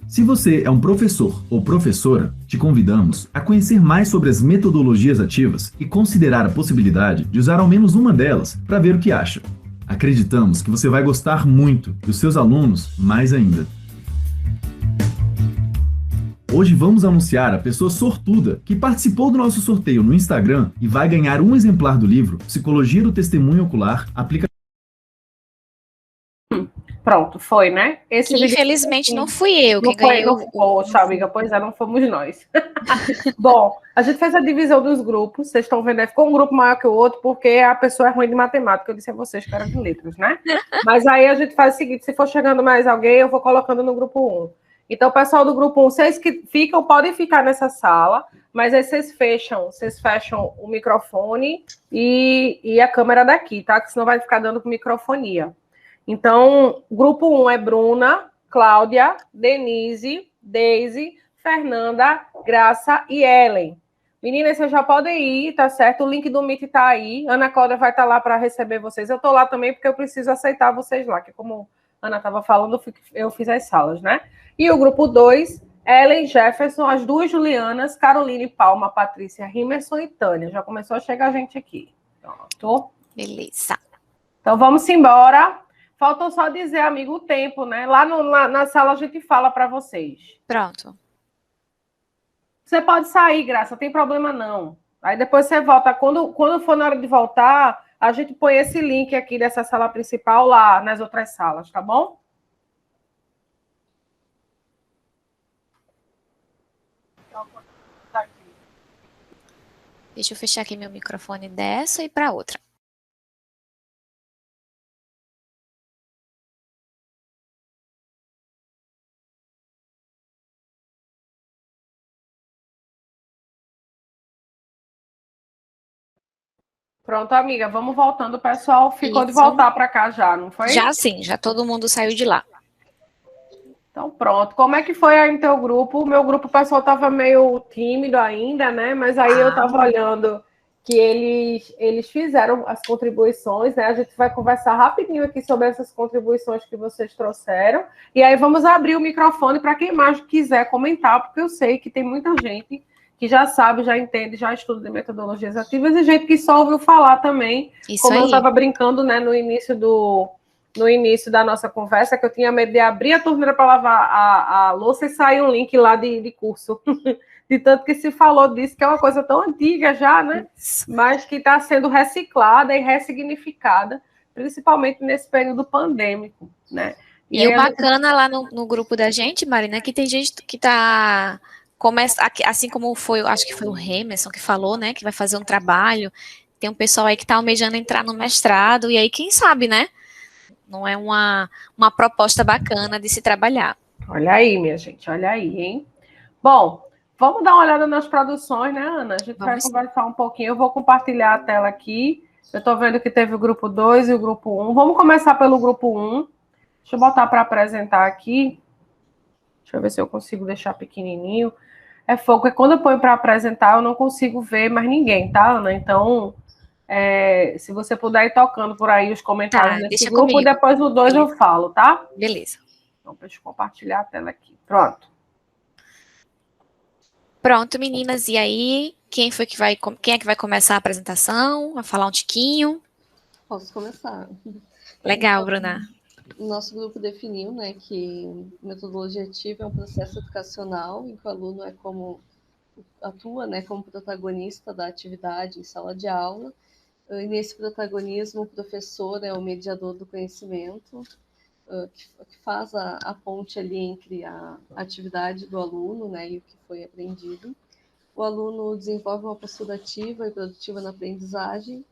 Se você é um professor ou professora, te convidamos a conhecer mais sobre as metodologias ativas e considerar a possibilidade de usar ao menos uma delas para ver o que acha. Acreditamos que você vai gostar muito e os seus alunos mais ainda. Hoje vamos anunciar a pessoa sortuda que participou do nosso sorteio no Instagram e vai ganhar um exemplar do livro Psicologia do Testemunho Ocular, aplica. Pronto, foi, né? Infelizmente não fui eu quem ganhou. Poxa, amiga, pois é, não fomos nós. Bom, a gente fez a divisão dos grupos, vocês estão vendo, ficou um grupo maior que o outro, porque a pessoa é ruim de matemática, eu disse a vocês que era de letras, né? Mas aí a gente faz o seguinte, se for chegando mais alguém, eu vou colocando no grupo 1. Então, o pessoal do grupo 1, vocês que ficam, podem ficar nessa sala, mas aí vocês fecham o microfone e a câmera daqui, tá? Que senão vai ficar dando com microfonia. Então, grupo 1 é Bruna, Cláudia, Denise, Deise, Fernanda, Graça e Ellen. Meninas, vocês já podem ir, tá certo? O link do Meet tá aí. Ana Cláudia vai estar lá para receber vocês. Eu tô lá também porque eu preciso aceitar vocês lá, que como a Ana estava falando, eu fiz as salas, né? E o grupo 2, Ellen, Jefferson, as duas Julianas, Caroline, Palma, Patrícia, Rimerson e Tânia. Já começou a chegar gente aqui. Pronto. Beleza. Então, vamos embora. Faltou só dizer, amigo, o tempo, né? Lá na sala a gente fala para vocês. Pronto. Você pode sair, Graça, não tem problema não. Aí depois você volta. Quando for na hora de voltar, a gente põe esse link aqui dessa sala principal lá nas outras salas, tá bom? Deixa eu fechar aqui meu microfone dessa e para outra. Pronto, amiga, vamos voltando. O pessoal ficou de Isso. voltar para cá já, não foi? Já sim, já todo mundo saiu de lá. Então, pronto. Como é que foi aí no teu grupo? O meu grupo, o pessoal estava meio tímido ainda, né? Mas aí eu estava olhando que eles fizeram as contribuições, né? A gente vai conversar rapidinho aqui sobre essas contribuições que vocês trouxeram. E aí vamos abrir o microfone para quem mais quiser comentar, porque eu sei que tem muita gente que já sabe, já entende, já estuda de metodologias ativas e gente que só ouviu falar também. Isso como aí. Eu estava brincando, né, no início da nossa conversa, que eu tinha medo de abrir a torneira para lavar a louça e sair um link lá de curso. De tanto que se falou disso, que é uma coisa tão antiga já, né? Mas que está sendo reciclada e ressignificada, principalmente nesse período pandêmico, né? E o bacana lá no grupo da gente, Marina, é que tem gente que está... assim como foi, acho que foi o Remerson que falou, né? Que vai fazer um trabalho. Tem um pessoal aí que está almejando entrar no mestrado, e aí, quem sabe, né? Não é uma proposta bacana de se trabalhar. Olha aí, minha gente, olha aí, hein? Bom, vamos dar uma olhada nas produções, né, Ana? A gente vai conversar um pouquinho. Eu vou compartilhar a tela aqui. Eu estou vendo que teve o grupo 2 e o grupo 1. Vamos começar pelo grupo 1. Deixa eu botar para apresentar aqui. Deixa eu ver se eu consigo deixar pequenininho. É fogo, porque quando eu ponho para apresentar, eu não consigo ver mais ninguém, tá, Ana? Então, se você puder ir tocando por aí os comentários desse grupo, comigo. E depois no 2 eu falo, tá? Beleza. Então, deixa eu compartilhar a tela aqui. Pronto. Pronto, meninas. E aí, quem é que vai começar a apresentação? Vai falar um tiquinho? Posso começar. Legal, Bruna. O nosso grupo definiu, né, que metodologia ativa é um processo educacional em que o aluno atua, né, como protagonista da atividade em sala de aula. E nesse protagonismo, o professor é o mediador do conhecimento. que faz a ponte ali entre a atividade do aluno, né, e o que foi aprendido. O aluno desenvolve uma postura ativa e produtiva na aprendizagem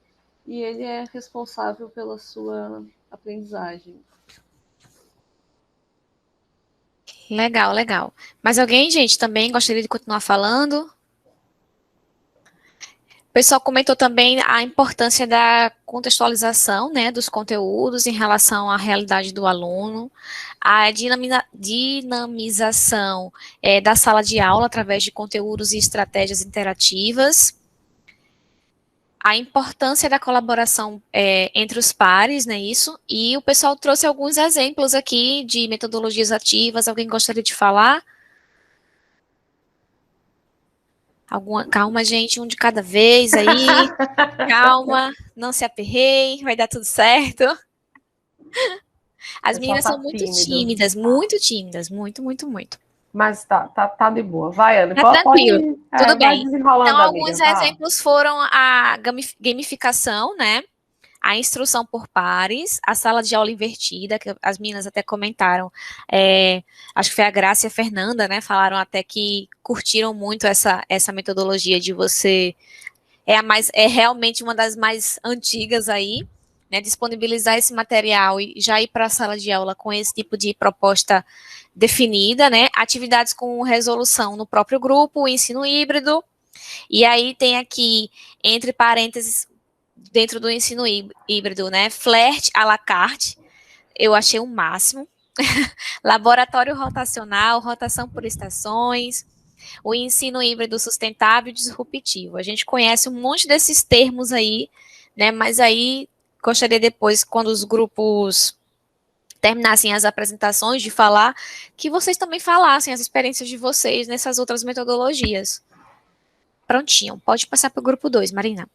e ele é responsável pela sua aprendizagem. Legal, legal. Mas alguém, gente, também gostaria de continuar falando? O pessoal comentou também a importância da contextualização, né, dos conteúdos em relação à realidade do aluno, a dinamização da sala de aula através de conteúdos e estratégias interativas, a importância da colaboração entre os pares, né, isso, e o pessoal trouxe alguns exemplos aqui de metodologias ativas. Alguém gostaria de falar? Calma, gente, um de cada vez aí. Calma, não se aperreie, vai dar tudo certo. As meninas são muito tímidas, muito, muito, muito. Mas tá de boa. Vai, Ana. Tá tranquilo, tudo bem. Então, alguns exemplos foram a gamificação, né? A instrução por pares, a sala de aula invertida, que as meninas até comentaram, acho que foi a Graça e a Fernanda, né, falaram até que curtiram muito essa metodologia de você, é realmente uma das mais antigas aí, né, disponibilizar esse material e já ir para a sala de aula com esse tipo de proposta definida, né, atividades com resolução no próprio grupo, o ensino híbrido, e aí tem aqui, entre parênteses, dentro do ensino híbrido, né, flerte à la carte, eu achei o máximo, laboratório rotacional, rotação por estações, o ensino híbrido sustentável e disruptivo. A gente conhece um monte desses termos aí, né, mas aí gostaria depois, quando os grupos terminassem as apresentações, de falar, que vocês também falassem as experiências de vocês nessas outras metodologias. Prontinho, pode passar para o grupo 2, Marina.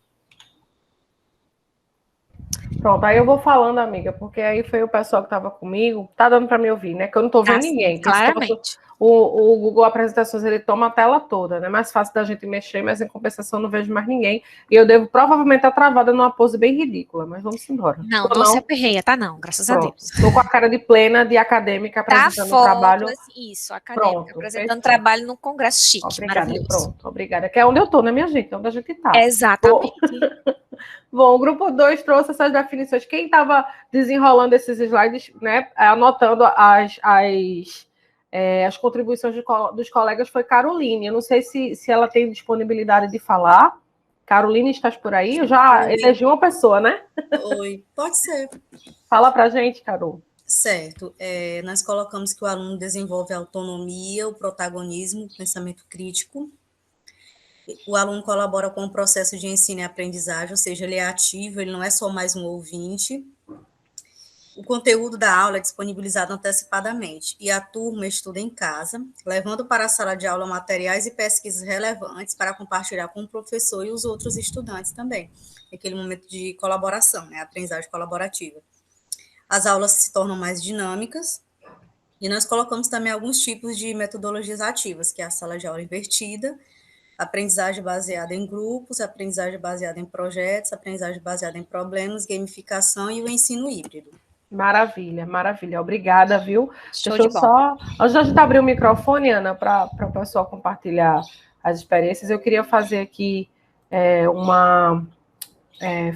Pronto, aí eu vou falando, amiga, porque aí foi o pessoal que estava comigo, tá dando para me ouvir, né? Que eu não estou vendo ninguém. Claramente. O Google Apresentações, ele toma a tela toda, né? Mais fácil da gente mexer, mas em compensação não vejo mais ninguém. E eu devo provavelmente estar travada numa pose bem ridícula, mas vamos embora. Não se aperreia, tá não, graças a Deus. Estou com a cara de plena, de acadêmica, apresentando trabalho. Isso, acadêmica, apresentando trabalho no congresso chique, obrigada, maravilhoso. Pronto, obrigada. Que é onde eu estou, né, minha gente? É onde a gente está. Exatamente. Bom, o grupo 2 trouxe essas definições. Quem estava desenrolando esses slides, né, anotando as contribuições dos colegas foi Caroline. Eu não sei se ela tem disponibilidade de falar. Caroline, estás por aí? Eu já elegi uma pessoa, né? Oi, pode ser. Fala para a gente, Carol. Certo. Nós colocamos que o aluno desenvolve a autonomia, o protagonismo, o pensamento crítico. O aluno colabora com o processo de ensino e aprendizagem, ou seja, ele é ativo, ele não é só mais um ouvinte. O conteúdo da aula é disponibilizado antecipadamente e a turma estuda em casa, levando para a sala de aula materiais e pesquisas relevantes para compartilhar com o professor e os outros estudantes também. Aquele momento de colaboração, né, aprendizagem colaborativa. As aulas se tornam mais dinâmicas e nós colocamos também alguns tipos de metodologias ativas, que é a sala de aula invertida, aprendizagem baseada em grupos, aprendizagem baseada em projetos, aprendizagem baseada em problemas, gamificação e o ensino híbrido. Maravilha, maravilha. Obrigada, viu? Show Deixa eu de bola. Antes da gente abrir o microfone, Ana, para o pessoal compartilhar as experiências, eu queria fazer aqui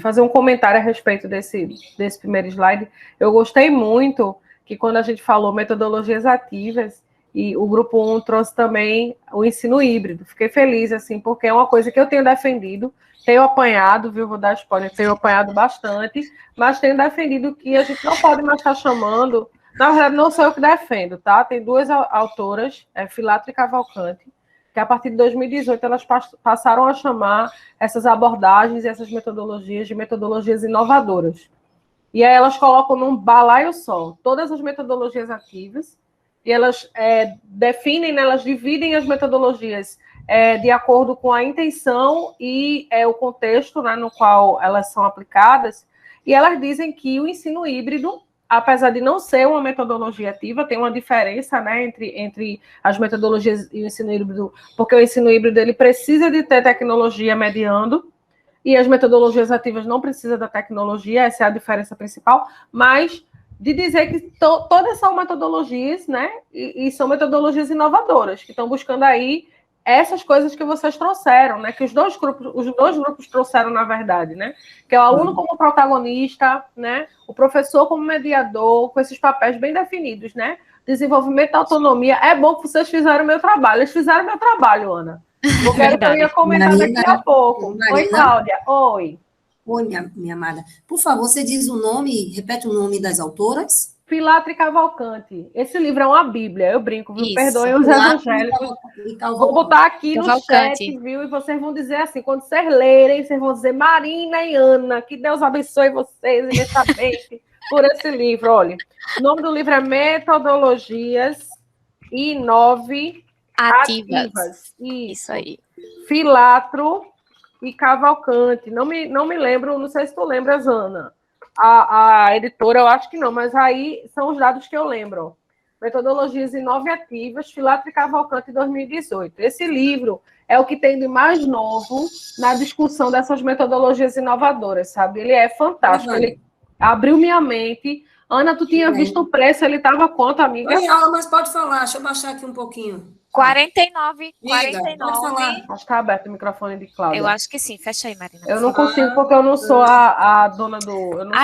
fazer um comentário a respeito desse primeiro slide. Eu gostei muito que quando a gente falou metodologias ativas, e o grupo 1 trouxe também o ensino híbrido. Fiquei feliz, assim, porque é uma coisa que eu tenho defendido, tenho apanhado, viu? Vou dar spoiler, tenho apanhado bastante, mas tenho defendido que a gente não pode mais estar chamando. Na verdade, não sou eu que defendo, tá? Tem duas autoras, Filatra e Cavalcante, que a partir de 2018 elas passaram a chamar essas abordagens e essas metodologias de metodologias inovadoras. E aí elas colocam num balaio só todas as metodologias ativas, e elas definem, né, elas dividem as metodologias de acordo com a intenção e o contexto, né, no qual elas são aplicadas, e elas dizem que o ensino híbrido, apesar de não ser uma metodologia ativa, tem uma diferença, né, entre as metodologias e o ensino híbrido, porque o ensino híbrido ele precisa de ter tecnologia mediando, e as metodologias ativas não precisam da tecnologia, essa é a diferença principal, mas de dizer que todas são metodologias, né? E são metodologias inovadoras, que estão buscando aí essas coisas que vocês trouxeram, né? Que os dois grupos trouxeram, na verdade, né? Que é o aluno como protagonista, né? O professor como mediador, com esses papéis bem definidos, né? Desenvolvimento da autonomia. É bom que vocês fizeram o meu trabalho. Eles fizeram o meu trabalho, Ana. Porque eu ia comentar daqui a pouco. Marina. Oi, Cláudia. Oi. Oi, minha amada. Por favor, você diz o nome, repete o nome das autoras? Pilatre Cavalcante. Esse livro é uma bíblia, eu brinco, viu? Isso. Perdoem os evangélicos. Vou botar aqui no chat, viu? E vocês vão dizer assim, quando vocês lerem, vocês vão dizer Marina e Ana, que Deus abençoe vocês imensamente por esse livro. Olha, o nome do livro é Metodologias Ativas. Isso aí. Filatro e Cavalcante. Não me lembro, não sei se tu lembras, Ana. A editora, eu acho que não, mas aí são os dados que eu lembro. Metodologias Inovativas, Filatro e Cavalcante, 2018. Esse livro é o que tem de mais novo na discussão dessas metodologias inovadoras, sabe? Ele é fantástico, ele abriu minha mente. Ana, tu tinha visto o preço, ele estava quanto, amiga? Oi, mas pode falar, deixa eu baixar aqui um pouquinho. 49. Pode falar. Acho que está aberto o microfone de Cláudia. Eu acho que sim, fecha aí, Marina. Eu não consigo, porque eu não sou a dona do... Eu não sou...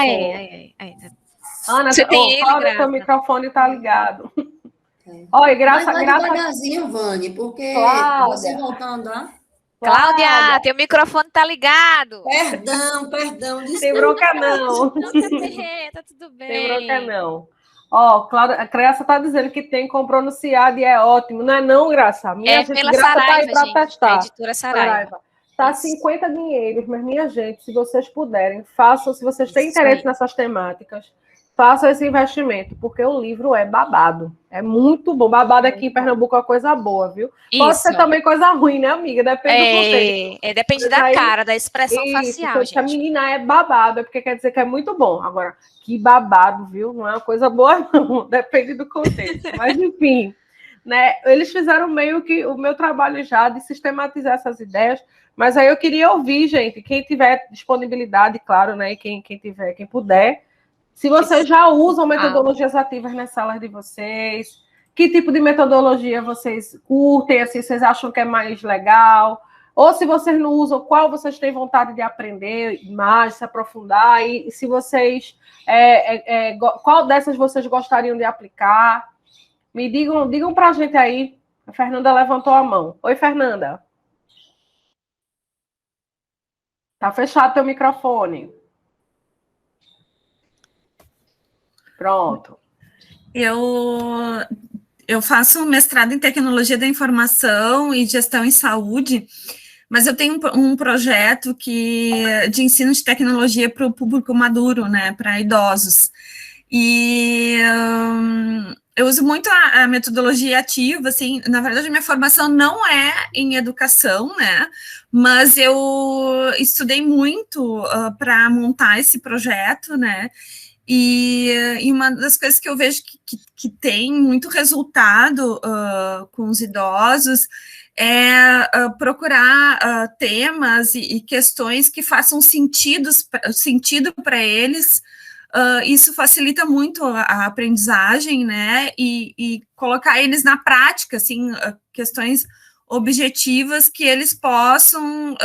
Ana, Cláudia, seu microfone está ligado. Olha, graça... devagarzinho, Vani, porque você voltar a andar... Cláudia, teu microfone tá ligado. Perdão. Tem bronca não. Tá tudo bem. Tem bronca não. Cláudia, a Graça tá dizendo que comprou no CIAD e é ótimo. Não é não, Graça? Pela Saraiva, tá aí pra testar. A editora Saraiva. Tá 50 dinheiros, mas minha gente, se vocês puderem, façam, se vocês têm interesse nessas temáticas, façam esse investimento, porque o livro é babado. É muito bom. Babado aqui em Pernambuco é uma coisa boa, viu? Pode ser também coisa ruim, né, amiga? Depende do contexto. Depende da cara, da expressão facial, gente. Se a menina é babado, é porque quer dizer que é muito bom. Agora, que babado, viu? Não é uma coisa boa, não. Depende do contexto. Mas, enfim, né? Eles fizeram meio que o meu trabalho já de sistematizar essas ideias. Mas aí eu queria ouvir, gente, quem tiver disponibilidade, claro, né? E quem puder. Se vocês já usam metodologias ativas nas salas de vocês, que tipo de metodologia vocês curtem, assim, vocês acham que é mais legal? Ou se vocês não usam, qual vocês têm vontade de aprender mais, se aprofundar? E se vocês... qual dessas vocês gostariam de aplicar? Me digam para a gente aí. A Fernanda levantou a mão. Oi, Fernanda. Tá fechado teu microfone. Pronto. Eu faço mestrado em Tecnologia da Informação e Gestão em Saúde, mas eu tenho um projeto de ensino de tecnologia para o público maduro, né, para idosos. E eu uso muito a metodologia ativa, assim, na verdade, minha formação não é em educação, né, mas eu estudei muito para montar esse projeto, né, e uma das coisas que eu vejo que tem muito resultado com os idosos é procurar temas e questões que façam sentido para eles. Isso facilita muito a aprendizagem, né? E colocar eles na prática, assim, questões objetivas que eles possam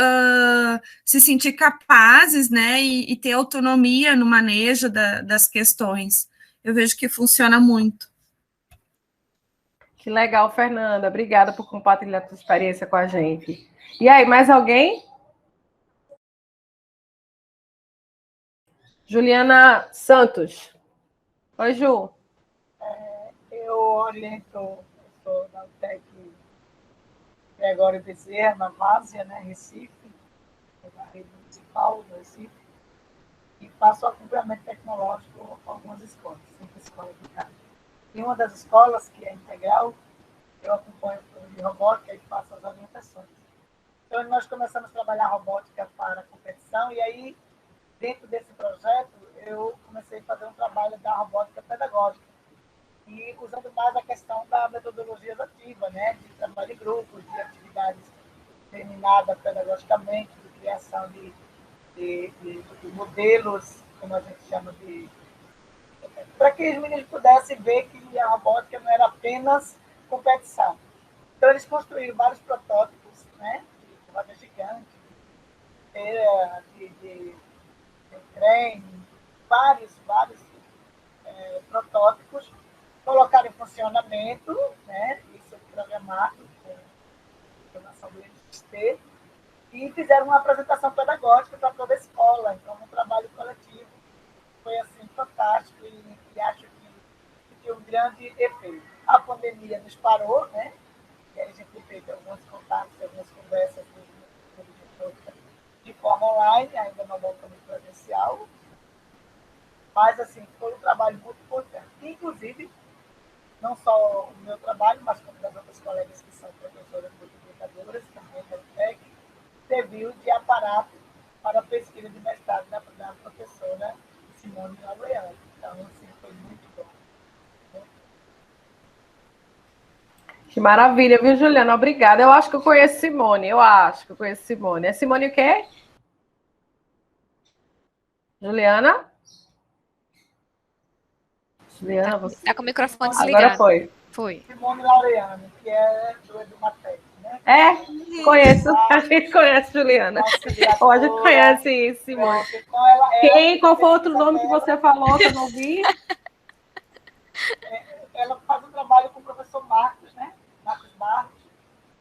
se sentir capazes, né, e ter autonomia no manejo das questões. Eu vejo que funciona muito. Que legal, Fernanda. Obrigada por compartilhar a sua experiência com a gente. E aí, mais alguém? Juliana Santos. Oi, Ju. Eu oriento, eu sou da UTEC Gregório Bezerra, na Várzea, né, Recife, na rede municipal do Recife, e faço acompanhamento tecnológico com algumas escolas, 5 escolas de casa. E uma das escolas, que é integral, eu acompanho o plano de robótica e faço as orientações. Então, nós começamos a trabalhar robótica para a competição, e aí, dentro desse projeto, eu comecei a fazer um trabalho da robótica pedagógica, e usando mais a questão da metodologia ativa, né, de trabalho de grupos, de atividades terminadas pedagogicamente, de criação de modelos, como a gente chama de para que os meninos pudessem ver que a robótica não era apenas competição. Então, eles construíram vários protótipos, né, de roda gigante, de trem, vários protótipos, colocaram em funcionamento, né, isso programado com programação do INST, e fizeram uma apresentação pedagógica para toda a escola, então um trabalho coletivo foi assim fantástico e acho que teve um grande efeito. A pandemia nos parou, né? E aí a gente fez alguns contatos, algumas conversas de forma online, ainda não voltamos presencial, mas assim foi um trabalho muito importante. Inclusive, não só o meu trabalho, mas como das outras colegas que são professoras multiplicadoras, também da UTEC, serviu de aparato para a pesquisa de mestrado da professora Simone Laureano. Então, assim, foi muito bom. Que maravilha, viu, Juliana? Obrigada. Eu acho que eu conheço Simone. É Simone o quê? Juliana? Juliana, você... Tá com o microfone desligado. Agora foi. Foi. Simone Laureano, que é do Edumatec, né? Conheço. A gente conhece Juliana. Ou a gente conhece Simone. Qual foi outro nome que você falou que eu não vi? Ela faz um trabalho com o professor Marcos, né? Marcos Barros,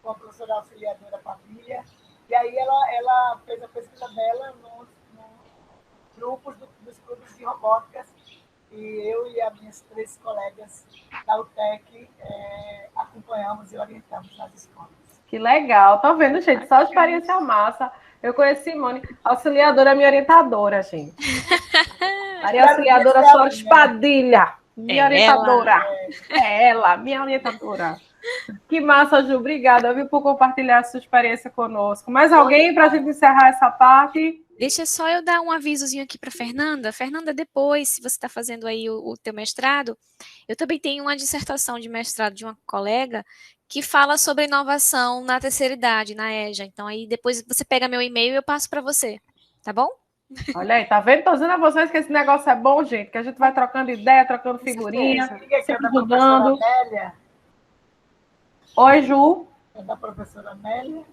com a professora auxiliadora Família. E aí ela fez a pesquisa dela nos grupos dos clubes de robótica. E eu e as minhas 3 colegas da UTEC acompanhamos e orientamos nas escolas. Que legal. Tá vendo, gente? Só experiência massa. Eu conheci Simone. Auxiliadora é minha orientadora, gente. Maria Auxiliadora Soares Padilha. Minha orientadora. É ela, minha orientadora. Que massa, Ju. Obrigada, viu, por compartilhar a sua experiência conosco. Mais alguém para a gente encerrar essa parte? Deixa só eu dar um avisozinho aqui para Fernanda. Fernanda, depois, se você está fazendo aí o teu mestrado, eu também tenho uma dissertação de mestrado de uma colega que fala sobre inovação na terceira idade, na EJA. Então, aí depois você pega meu e-mail e eu passo para você, tá bom? Olha aí, tá vendo? Estou dizendo a vocês que esse negócio é bom, gente, que a gente vai trocando ideia, trocando figurinha, sempre ajudando. Oi, Ju. É da professora Amélia?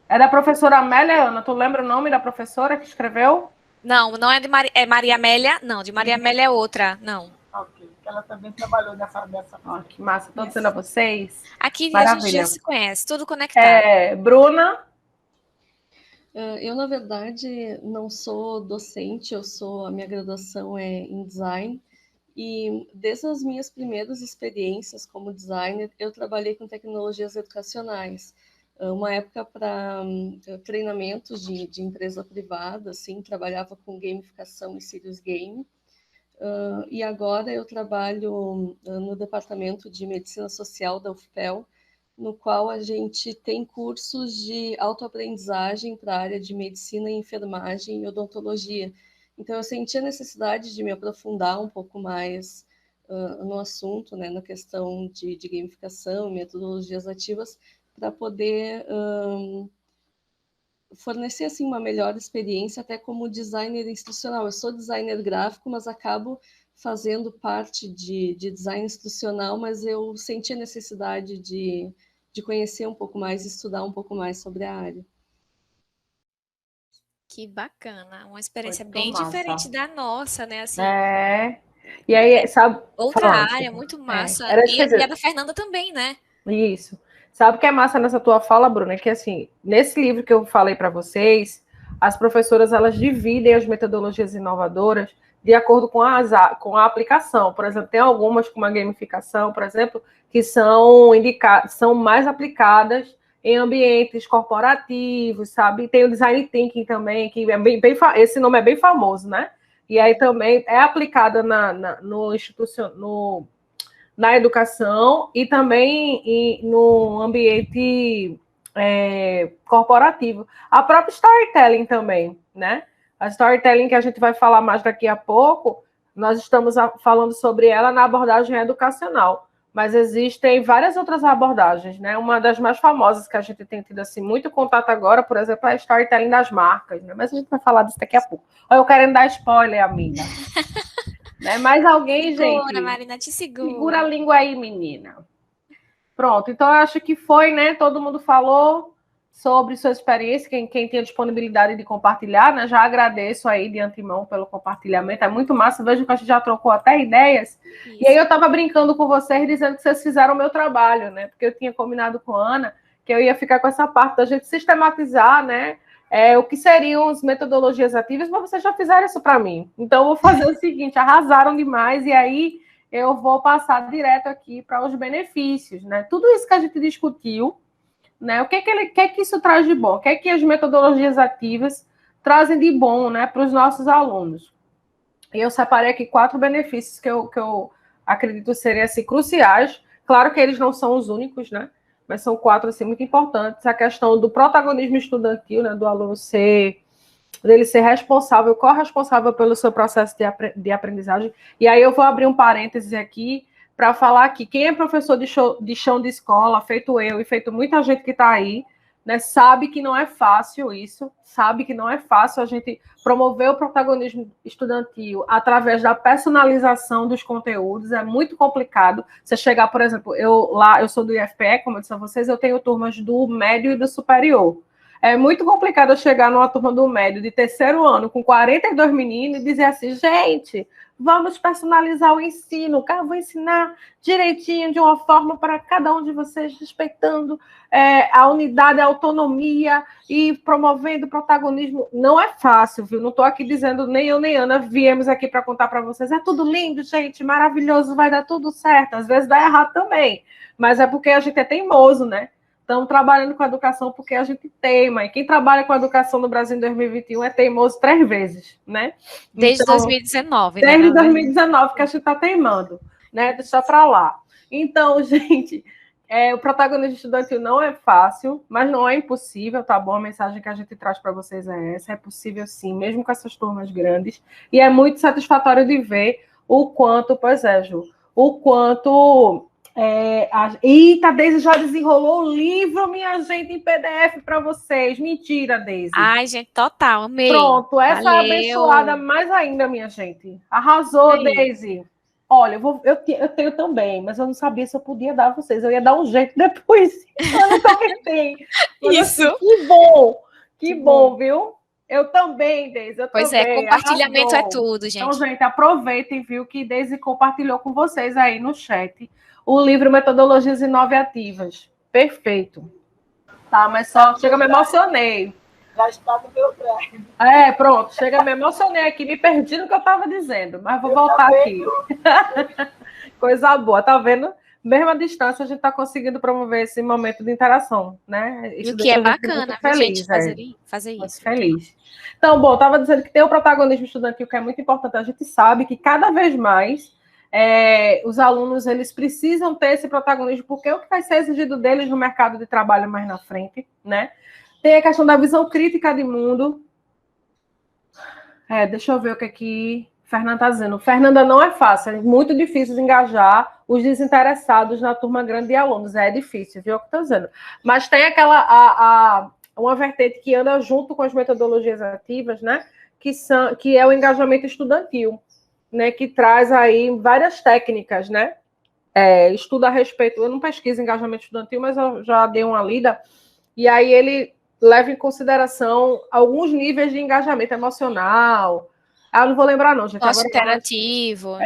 É da professora Amélia, Ana? Tu lembra o nome da professora que escreveu? Não, não é de Maria Amélia, não. De Maria Amélia é outra, não. Ok, ela também trabalhou nessa que massa, estou dizendo a vocês. Aqui maravilha. A gente já se conhece, tudo conectado. Bruna? Eu, na verdade, não sou docente, a minha graduação é em design, e desde as minhas primeiras experiências como designer, eu trabalhei com tecnologias educacionais. Uma época para treinamentos de empresa privada, assim, trabalhava com gamificação e serious game, e agora eu trabalho no departamento de medicina social da UFPEL, no qual a gente tem cursos de autoaprendizagem para a área de medicina, enfermagem e odontologia. Então, eu senti a necessidade de me aprofundar um pouco mais no assunto, né, na questão de gamificação, metodologias ativas, para poder fornecer assim, uma melhor experiência, até como designer institucional. Eu sou designer gráfico, mas acabo fazendo parte de design institucional, mas eu senti a necessidade de conhecer um pouco mais, estudar um pouco mais sobre a área. Que bacana, uma experiência bem diferente da nossa, né? Assim, e aí, sabe... Outra área, muito massa. E a da Fernanda também, né? Isso. Sabe o que é massa nessa tua fala, Bruna? Que, assim, nesse livro que eu falei para vocês, as professoras, elas dividem as metodologias inovadoras de acordo com a aplicação. Por exemplo, tem algumas, como a gamificação, por exemplo, que são mais aplicadas em ambientes corporativos, sabe? Tem o design thinking também, que é esse nome é bem famoso, né? E aí também é aplicada na educação e também no ambiente corporativo. A própria storytelling também, né? A storytelling, que a gente vai falar mais daqui a pouco, nós estamos falando sobre ela na abordagem educacional, mas existem várias outras abordagens, né? Uma das mais famosas que a gente tem tido assim, muito contato agora, por exemplo, é a storytelling das marcas, né? Mas a gente vai falar disso daqui a pouco. Olha, eu querendo dar spoiler, amiga. Né? Mais alguém, Segura, gente? Marina, te segura. Segura a língua aí, menina. Pronto, então eu acho que foi, né? Todo mundo falou sobre sua experiência, quem tem a disponibilidade de compartilhar, né? Já agradeço aí de antemão pelo compartilhamento, é muito massa, vejo que a gente já trocou até ideias. Isso. E aí eu estava brincando com vocês, dizendo que vocês fizeram o meu trabalho, né? Porque eu tinha combinado com a Ana que eu ia ficar com essa parte da gente sistematizar, né? O que seriam as metodologias ativas, mas vocês já fizeram isso para mim. Então eu vou fazer o seguinte, arrasaram demais, e aí eu vou passar direto aqui para os benefícios, né? Tudo isso que a gente discutiu, né? O que que isso traz de bom? O que é que as metodologias ativas trazem de bom, né, para os nossos alunos? E eu separei aqui 4 benefícios que eu acredito serem assim, cruciais. Claro que eles não são os únicos, né? Mas são 4 assim, muito importantes. A questão do protagonismo estudantil, né, do aluno dele ser responsável, corresponsável pelo seu processo de aprendizagem. E aí eu vou abrir um parênteses aqui para falar que quem é professor de chão de escola, feito eu e feito muita gente que está aí, né, sabe que não é fácil isso, sabe que não é fácil a gente promover o protagonismo estudantil através da personalização dos conteúdos, é muito complicado. Você chegar, por exemplo, eu sou do IFPE, como eu disse a vocês, eu tenho turmas do médio e do superior. É muito complicado eu chegar numa turma do médio de terceiro ano com 42 meninos e dizer assim, gente, vamos personalizar o ensino, cara, vou ensinar direitinho, de uma forma para cada um de vocês, respeitando a unidade, a autonomia e promovendo o protagonismo. Não é fácil, viu? Não estou aqui dizendo, nem eu nem Ana viemos aqui para contar para vocês, é tudo lindo, gente, maravilhoso, vai dar tudo certo. Às vezes dá errado também, mas é porque a gente é teimoso, né? Estamos trabalhando com a educação porque a gente teima. E quem trabalha com a educação no Brasil em 2021 é teimoso 3 vezes, né? Desde então, 2019, né? Desde 2019 verdade? que a gente está teimando, né? Deixa para lá. Então, gente, o protagonismo estudantil não é fácil, mas não é impossível, tá bom? A mensagem que a gente traz para vocês é essa. É possível sim, mesmo com essas turmas grandes. E é muito satisfatório de ver o quanto, pois é, Ju, o quanto... Eita, Deise já desenrolou o livro, minha gente, em PDF para vocês. Mentira, Deise. Ai, gente, total, amei. Pronto, essa Valeu. é abençoada mais ainda, minha gente. Arrasou, Deise. Olha, eu tenho também, mas eu não sabia se eu podia dar a vocês. Eu ia dar um jeito depois. Eu não também. Isso. Que bom, que bom, viu? Eu também, Deise. Pois também, compartilhamento arrasou. é tudo, gente. Então, gente, aproveitem, viu, que Deise compartilhou com vocês aí no chat o livro Metodologias Inovativas. Perfeito. Tá, mas só chega, me emocionei. Já está no meu prédio. Pronto, chega, me emocionei aqui, me perdi no que eu estava dizendo, mas vou voltar aqui. Coisa boa, tá vendo? Mesmo à distância, a gente está conseguindo promover esse momento de interação, né? Isso o que é bacana, feliz, gente, fazer isso. Muito feliz. Então, bom, estava dizendo que tem o protagonismo estudantil, que é muito importante. A gente sabe que cada vez mais os alunos eles precisam ter esse protagonismo, porque é o que vai ser exigido deles no mercado de trabalho mais na frente, né? Tem a questão da visão crítica de mundo. Deixa eu ver o que aqui Fernanda está dizendo. Fernanda, não é fácil, é muito difícil de engajar os desinteressados na turma grande de alunos. É difícil, viu o que estou dizendo. Mas tem uma vertente que anda junto com as metodologias ativas, né? Que é o engajamento estudantil, né, que traz aí várias técnicas, né? Estuda a respeito, eu não pesquiso engajamento estudantil, mas eu já dei uma lida, e aí ele leva em consideração alguns níveis de engajamento emocional. Eu não vou lembrar, não, gente. Interativo.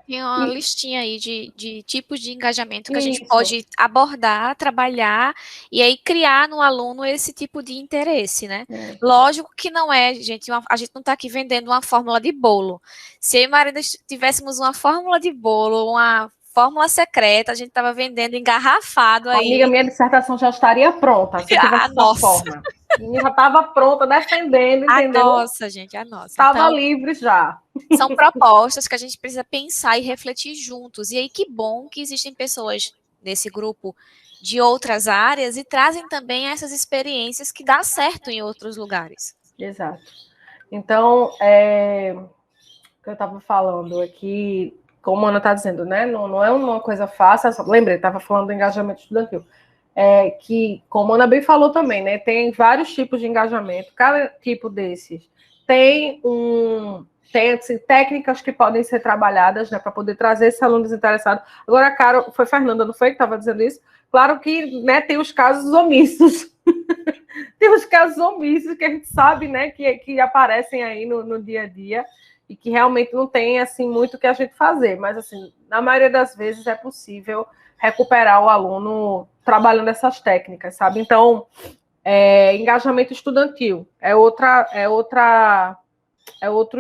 Tem uma listinha aí de tipos de engajamento que a gente pode abordar, trabalhar e aí criar no aluno esse tipo de interesse, né? Lógico que não é, gente, a gente não está aqui vendendo uma fórmula de bolo. Se eu e Marina tivéssemos uma fórmula de bolo, uma fórmula secreta, a gente estava vendendo engarrafado aí. Amiga, minha dissertação já estaria pronta, se tivesse essa forma. Já estava pronta, defendendo, entendeu? A nossa, gente, a nossa. Estava livre já. São propostas que a gente precisa pensar e refletir juntos. E aí, que bom que existem pessoas nesse grupo de outras áreas e trazem também essas experiências que dá certo em outros lugares. Exato. Então, o que eu estava falando aqui, como a Ana está dizendo, né? Não é uma coisa fácil. Lembrei, estava falando do engajamento estudantil. Que, como a Ana bem falou também, né? Tem vários tipos de engajamento. Cada tipo desses tem tem assim, técnicas que podem ser trabalhadas, né, para poder trazer esses alunos interessados. Agora, Caro, foi Fernanda, não foi que estava dizendo isso? Claro que, né, tem os casos omissos. Tem os casos omissos que a gente sabe, né, que aparecem aí no dia a dia e que realmente não tem, assim, muito o que a gente fazer. Mas, assim, na maioria das vezes é possível recuperar o aluno trabalhando essas técnicas, sabe? Então, engajamento estudantil é outro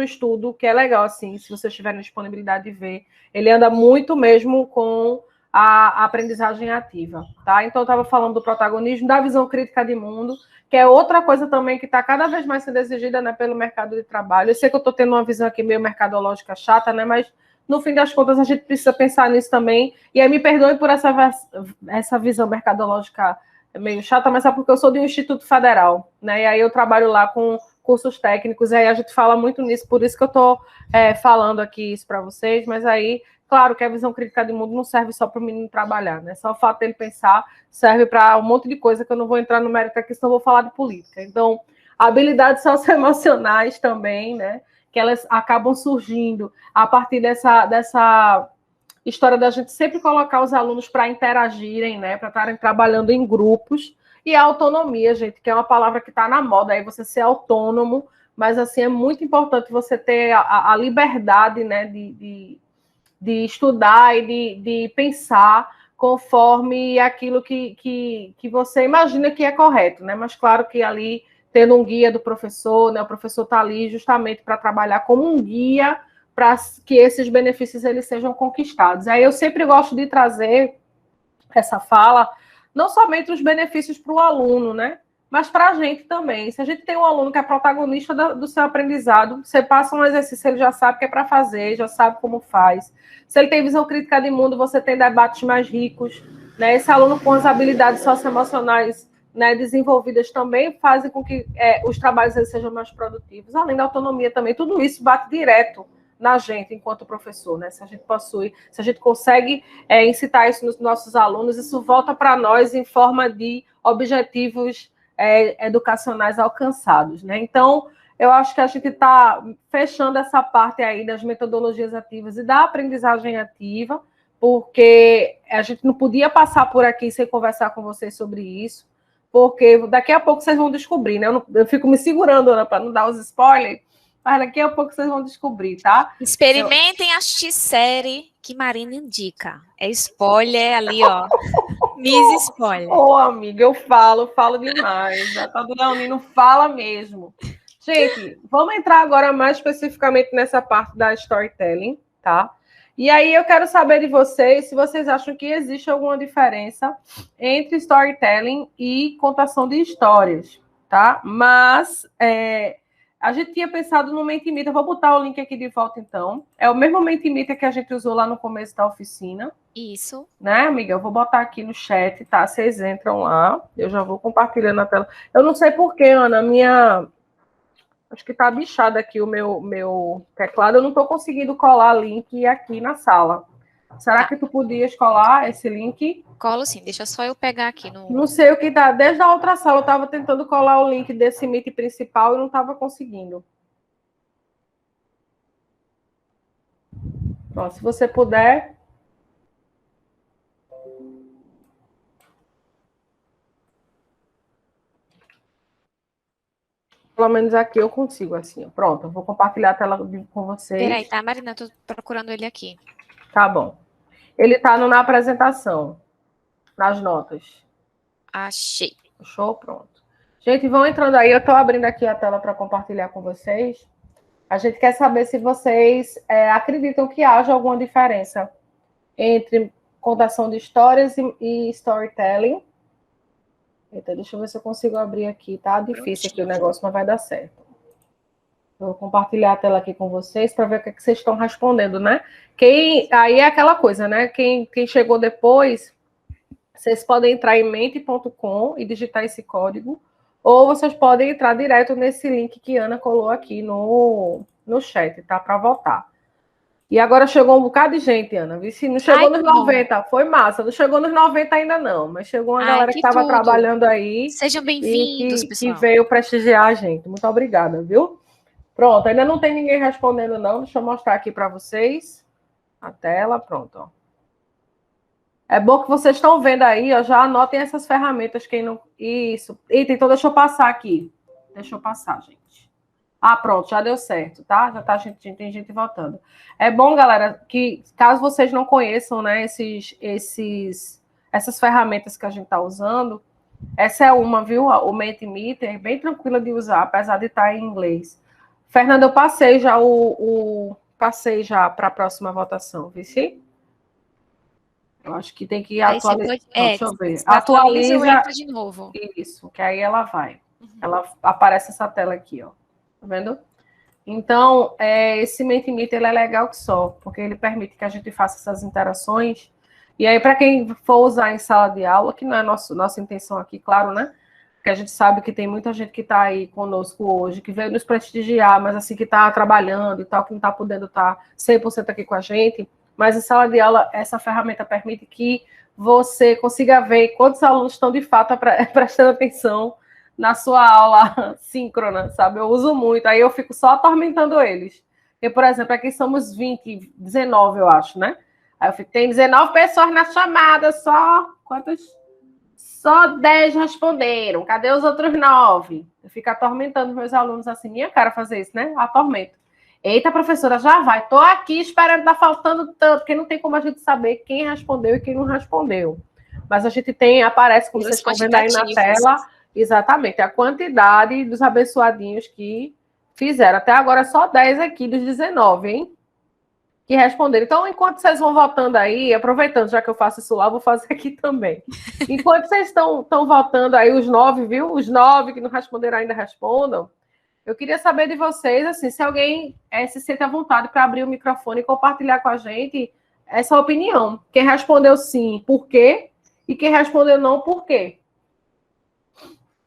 estudo que é legal, assim, se vocês tiverem disponibilidade de ver. Ele anda muito mesmo com a aprendizagem ativa, tá? Então, eu estava falando do protagonismo, da visão crítica de mundo, que é outra coisa também que está cada vez mais sendo exigida, né, pelo mercado de trabalho. Eu sei que eu estou tendo uma visão aqui meio mercadológica chata, né, mas, no fim das contas, a gente precisa pensar nisso também. E aí, me perdoe por essa visão mercadológica meio chata, mas é porque eu sou de um Instituto Federal, né, e aí eu trabalho lá com cursos técnicos, e aí a gente fala muito nisso, por isso que eu estou falando aqui isso para vocês, mas aí, claro que a visão crítica de mundo não serve só para o menino trabalhar, né? Só o fato dele pensar serve para um monte de coisa que eu não vou entrar no mérito aqui, senão eu vou falar de política. Então, habilidades socioemocionais também, né? Que elas acabam surgindo a partir dessa história da gente sempre colocar os alunos para interagirem, né? Para estarem trabalhando em grupos. E a autonomia, gente, que é uma palavra que está na moda, aí você ser autônomo, mas, assim, é muito importante você ter a liberdade, né, de estudar e de pensar conforme aquilo que você imagina que é correto, né? Mas, claro que ali, tendo um guia do professor, né, o professor está ali justamente para trabalhar como um guia para que esses benefícios eles sejam conquistados. Aí eu sempre gosto de trazer essa fala, não somente os benefícios para o aluno, né? Mas para a gente também. Se a gente tem um aluno que é protagonista do seu aprendizado, você passa um exercício, ele já sabe o que é para fazer, já sabe como faz. Se ele tem visão crítica de mundo, você tem debates mais ricos, né? Esse aluno com as habilidades socioemocionais, né, desenvolvidas também fazem com que os trabalhos eles sejam mais produtivos. Além da autonomia também, tudo isso bate direto na gente, enquanto professor, né? Se a gente possui, se a gente consegue incitar isso nos nossos alunos, isso volta para nós em forma de objetivos educacionais alcançados, né? Então, eu acho que a gente está fechando essa parte aí das metodologias ativas e da aprendizagem ativa, porque a gente não podia passar por aqui sem conversar com vocês sobre isso, porque daqui a pouco vocês vão descobrir, né? Eu fico me segurando, Ana, para não dar os spoilers, mas daqui a pouco vocês vão descobrir, tá? Experimentem a X-série que Marina indica. É spoiler ali, ó. Miss spoiler. Ô, amiga, eu falo demais. A tal do Leonino fala mesmo. Gente, vamos entrar agora mais especificamente nessa parte da storytelling, tá? E aí eu quero saber de vocês se vocês acham que existe alguma diferença entre storytelling e contação de histórias, tá? Mas a gente tinha pensado no Mentimeter, vou botar o link aqui de volta então. É o mesmo Mentimeter que a gente usou lá no começo da oficina. Isso. Né, amiga? Eu vou botar aqui no chat, tá? Vocês entram lá, eu já vou compartilhando a tela. Eu não sei porquê, Ana, acho que tá bichado aqui o meu teclado, eu não tô conseguindo colar link aqui na sala. Será que tu podias colar esse link? Colo sim, deixa só eu pegar aqui no... Não sei o que dá. Desde a outra sala eu estava tentando colar o link desse Meet principal e não estava conseguindo. Bom, se você puder... Pelo menos aqui eu consigo, assim. Pronto, eu vou compartilhar a tela com vocês. Peraí, tá, Marina? Eu tô procurando ele aqui. Tá bom. Ele tá na apresentação, nas notas. Achei. Show, pronto. Gente, vão entrando aí. Eu tô abrindo aqui a tela para compartilhar com vocês. A gente quer saber se vocês acreditam que haja alguma diferença entre contação de histórias e storytelling. Eita, deixa eu ver se eu consigo abrir aqui. Tá difícil aqui o negócio, mas vai dar certo. Vou compartilhar a tela aqui com vocês para ver o que vocês estão respondendo, né? Aí é aquela coisa, né? Quem chegou depois, vocês podem entrar em mente.com e digitar esse código, ou vocês podem entrar direto nesse link que a Ana colou aqui no chat, tá? Para votar. E agora chegou um bocado de gente, Ana. Se não chegou nos 90, foi massa. Não chegou nos 90 ainda não, mas chegou uma galera que estava trabalhando aí. Sejam bem-vindos, pessoal. Que veio prestigiar a gente. Muito obrigada, viu? Pronto, ainda não tem ninguém respondendo, não. Deixa eu mostrar aqui para vocês a tela. Pronto, ó. É bom que vocês estão vendo aí, ó, já anotem essas ferramentas, quem não... Isso. Eita, então deixa eu passar aqui. Deixa eu passar, gente. Ah, pronto, já deu certo, tá? Já tá, tem gente voltando. É bom, galera, que caso vocês não conheçam, né, essas ferramentas que a gente tá usando, essa é uma, viu? O Mentimeter, bem tranquila de usar, apesar de estar em inglês. Fernanda, eu passei já passei já para a próxima votação, viu? Sim? Eu acho que tem que atualizar. Deixa eu ver. Atualiza de novo. Isso, que aí ela vai. Ela aparece essa tela aqui, ó. Tá vendo? Então, esse Mentimeter ele é legal que só, porque ele permite que a gente faça essas interações. E aí, para quem for usar em sala de aula, que não é nossa intenção aqui, claro, né? Porque a gente sabe que tem muita gente que está aí conosco hoje, que veio nos prestigiar, mas assim, que está trabalhando e tal, que não está podendo estar 100% aqui com a gente. Mas em sala de aula, essa ferramenta permite que você consiga ver quantos alunos estão, de fato, prestando atenção na sua aula síncrona, sabe? Eu uso muito, aí eu fico só atormentando eles. Porque, por exemplo, aqui somos 19, eu acho, né? Aí eu fico, tem 19 pessoas na chamada, só... Quantos? Só 10 responderam. Cadê os outros 9? Eu fico atormentando meus alunos assim, minha cara fazer isso, né? Atormento. Eita, professora, já vai. Tô aqui esperando, tá faltando tanto, porque não tem como a gente saber quem respondeu e quem não respondeu. Mas a gente tem, aparece, como vocês estão vendo aí na tela, exatamente, a quantidade dos abençoadinhos que fizeram. Até agora, só 10 aqui dos 19, hein? Que responderam. Então, enquanto vocês vão votando aí, aproveitando, já que eu faço isso lá, vou fazer aqui também. Enquanto vocês estão votando aí, os 9, viu? Os 9 que não responderam ainda respondam. Eu queria saber de vocês, assim, se alguém se sente à vontade para abrir o microfone e compartilhar com a gente essa opinião. Quem respondeu sim, por quê? E quem respondeu não, por quê?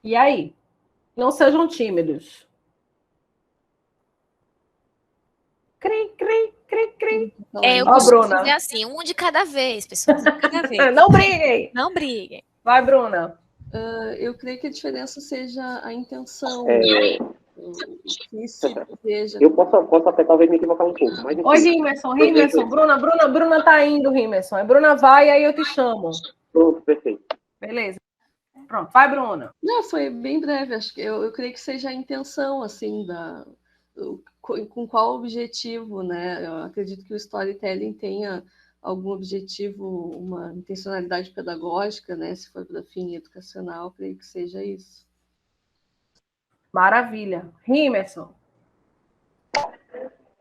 E aí? Não sejam tímidos. Cri, cri, cri, cri. Eu costumo dizer assim, um de cada vez, pessoal. Um de cada vez. Não briguem. Não briguem. Vai, Bruna. Eu creio que a diferença seja a intenção. Eu posso até talvez me equivocar um pouco. Mas, oi, Rimerson. Bruna tá indo, Rimerson. A Bruna vai e aí eu te chamo. Pronto, perfeito. Beleza. Pronto, vai, Bruna. Não, foi bem breve. Acho que eu creio que seja a intenção, assim, com qual objetivo, né? Eu acredito que o storytelling tenha algum objetivo, uma intencionalidade pedagógica, né? Se for para fim educacional, creio que seja isso. Maravilha. Rimerson.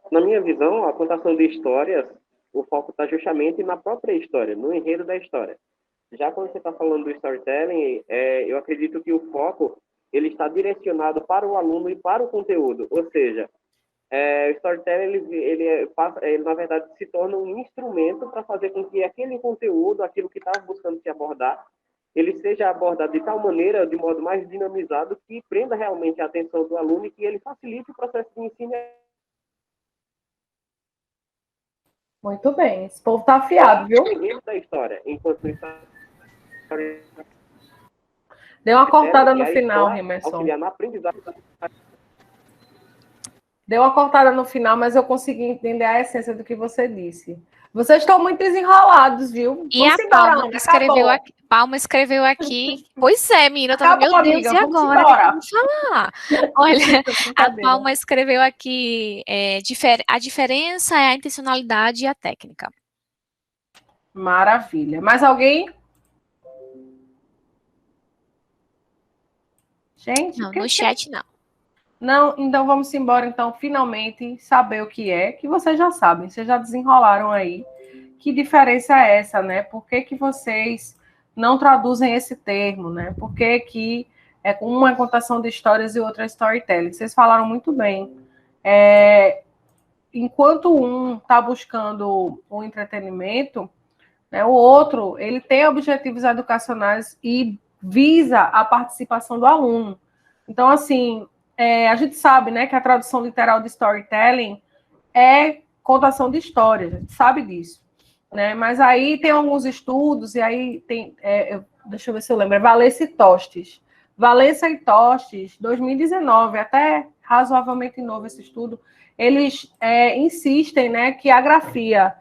Na minha visão, a contação de histórias, o foco está justamente na própria história, no enredo da história. Já quando você está falando do storytelling, eu acredito que o foco ele está direcionado para o aluno e para o conteúdo. Ou seja, o storytelling, ele, na verdade, se torna um instrumento para fazer com que aquele conteúdo, aquilo que está buscando se abordar, ele seja abordado de tal maneira, de modo mais dinamizado, que prenda realmente a atenção do aluno e que ele facilite o processo de ensino. Muito bem, esse povo está afiado, viu? Da história, enquanto deu uma cortada no final, Rimerson. Deu uma cortada no final, mas eu consegui entender a essência do que você disse. Vocês estão muito desenrolados, viu? E a Palma escreveu aqui. Pois é, menina, eu tava, meu Deus, e agora? Vamos falar. Olha, a Palma escreveu aqui, a diferença é a intencionalidade e a técnica. Maravilha. Mais alguém? Gente? Não, no chat não. Não, então vamos embora, então, finalmente saber o que é, que vocês já sabem, vocês já desenrolaram aí. Que diferença é essa, né? Por que vocês não traduzem esse termo, né? Por que uma é contação de histórias e outra é storytelling? Vocês falaram muito bem. Enquanto um está buscando um entretenimento, né, o outro, ele tem objetivos educacionais e visa a participação do aluno. Então, assim, a gente sabe, né, que a tradução literal de storytelling é contação de histórias, a gente sabe disso, né? Mas aí tem alguns estudos, e aí tem, deixa eu ver se eu lembro, Valença e Tostes. Valença e Tostes, 2019, até razoavelmente novo esse estudo, eles insistem, né, que a grafia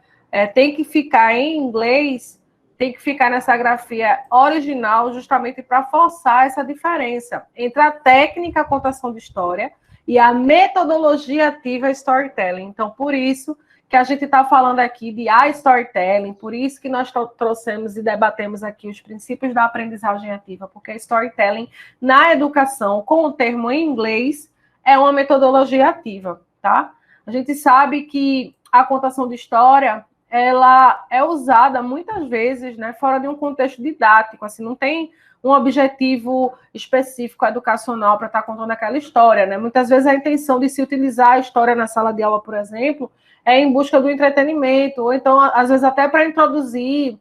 tem que ficar em inglês, tem que ficar nessa grafia original, justamente para forçar essa diferença entre a técnica contação de história e a metodologia ativa storytelling. Então, por isso que a gente está falando aqui de storytelling, por isso que nós trouxemos e debatemos aqui os princípios da aprendizagem ativa, porque storytelling na educação, com o termo em inglês, é uma metodologia ativa, tá? A gente sabe que a contação de história, ela é usada muitas vezes, né, fora de um contexto didático, assim, não tem um objetivo específico educacional para estar contando aquela história, né? Muitas vezes a intenção de se utilizar a história na sala de aula, por exemplo, é em busca do entretenimento, ou então, às vezes, até para introduzir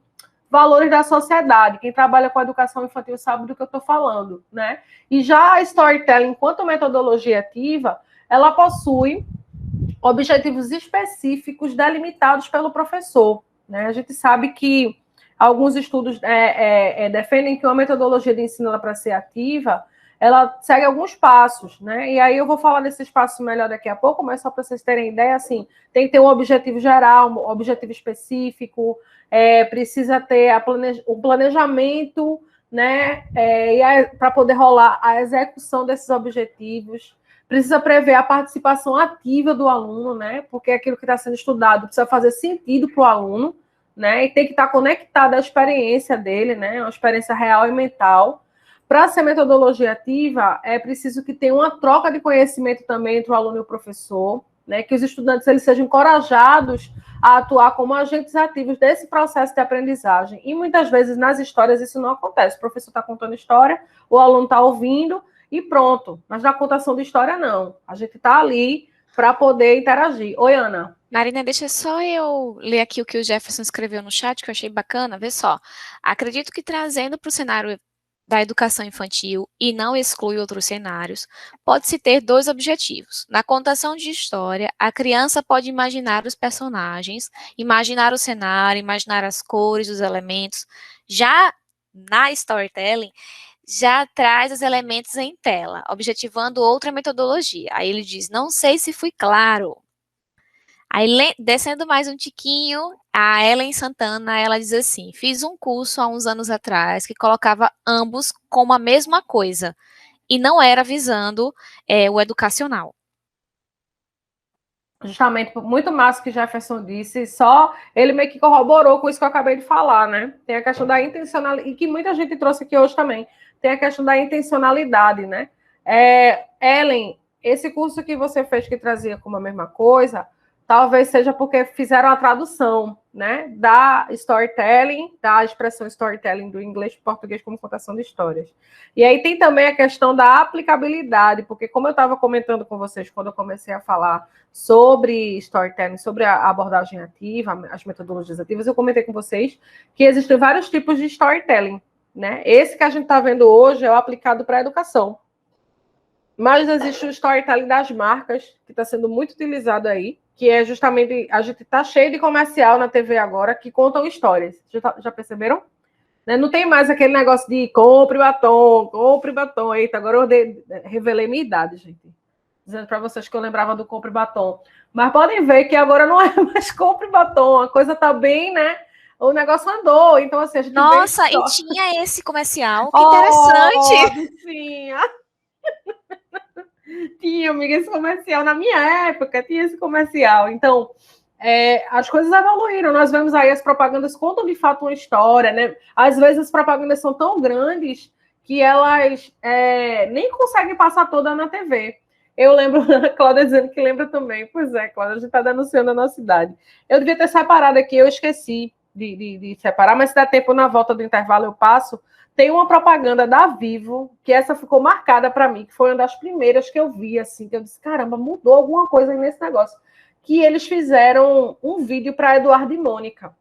valores da sociedade. Quem trabalha com educação infantil sabe do que eu estou falando, né? E já a storytelling, enquanto metodologia ativa, ela possui objetivos específicos delimitados pelo professor, né? A gente sabe que alguns estudos defendem que uma metodologia de ensino para ser ativa, ela segue alguns passos, né? E aí eu vou falar desses passos melhor daqui a pouco, mas só para vocês terem ideia, assim, tem que ter um objetivo geral, um objetivo específico, precisa ter um planejamento, né? Para poder rolar a execução desses objetivos, precisa prever a participação ativa do aluno, né? Porque aquilo que está sendo estudado precisa fazer sentido para o aluno, né? E tem que estar conectado à experiência dele, né? Uma experiência real e mental. Para ser metodologia ativa, é preciso que tenha uma troca de conhecimento também entre o aluno e o professor, né? Que os estudantes eles sejam encorajados a atuar como agentes ativos desse processo de aprendizagem. E muitas vezes nas histórias isso não acontece. O professor está contando história, o aluno está ouvindo e pronto. Mas na contação de história, não. A gente está ali para poder interagir. Oi, Ana. Marina, deixa só eu ler aqui o que o Jefferson escreveu no chat, que eu achei bacana. Vê só. Acredito que trazendo para o cenário da educação infantil e não exclui outros cenários, pode-se ter dois objetivos. Na contação de história, a criança pode imaginar os personagens, imaginar o cenário, imaginar as cores, os elementos. Já na storytelling, já traz os elementos em tela, objetivando outra metodologia. Aí ele diz, não sei se fui claro. Aí, descendo mais um tiquinho, a Ellen Santana, ela diz assim, fiz um curso há uns anos atrás que colocava ambos como a mesma coisa, e não era visando o educacional. Justamente, muito massa que Jefferson disse, só ele meio que corroborou com isso que eu acabei de falar, né? Tem a questão da intencionalidade, e que muita gente trouxe aqui hoje também, tem a questão da intencionalidade, né? Ellen, esse curso que você fez que trazia como a mesma coisa, talvez seja porque fizeram a tradução, né, da storytelling, da expressão storytelling do inglês para o português como contação de histórias. E aí tem também a questão da aplicabilidade, porque como eu estava comentando com vocês quando eu comecei a falar sobre storytelling, sobre a abordagem ativa, as metodologias ativas, eu comentei com vocês que existem vários tipos de storytelling, né? Esse que a gente está vendo hoje é o aplicado para a educação. Mas existe o storytelling das marcas, que está sendo muito utilizado aí, que é justamente, a gente está cheio de comercial na TV agora, que contam histórias. Já perceberam? Né? Não tem mais aquele negócio de compre batom. Eita, agora eu revelei minha idade, gente. Dizendo para vocês que eu lembrava do compre batom. Mas podem ver que agora não é mais compre batom, a coisa está bem, né? O negócio andou, então assim, a gente Nossa, e tinha esse comercial, que interessante! Sim. Tinha, amiga, esse comercial. Na minha época, tinha esse comercial. Então, as coisas evoluíram. Nós vemos aí as propagandas contam de fato uma história, né? Às vezes as propagandas são tão grandes que elas nem conseguem passar toda na TV. Eu lembro, a Cláudia dizendo que lembra também. Pois é, Cláudia, a gente está denunciando a nossa idade. Eu devia ter separado aqui, eu esqueci de separar, mas se dá tempo na volta do intervalo eu passo. Tem uma propaganda da Vivo, que essa ficou marcada para mim, que foi uma das primeiras que eu vi, assim, que eu disse, caramba, mudou alguma coisa aí nesse negócio. Que eles fizeram um vídeo para Eduardo e Mônica.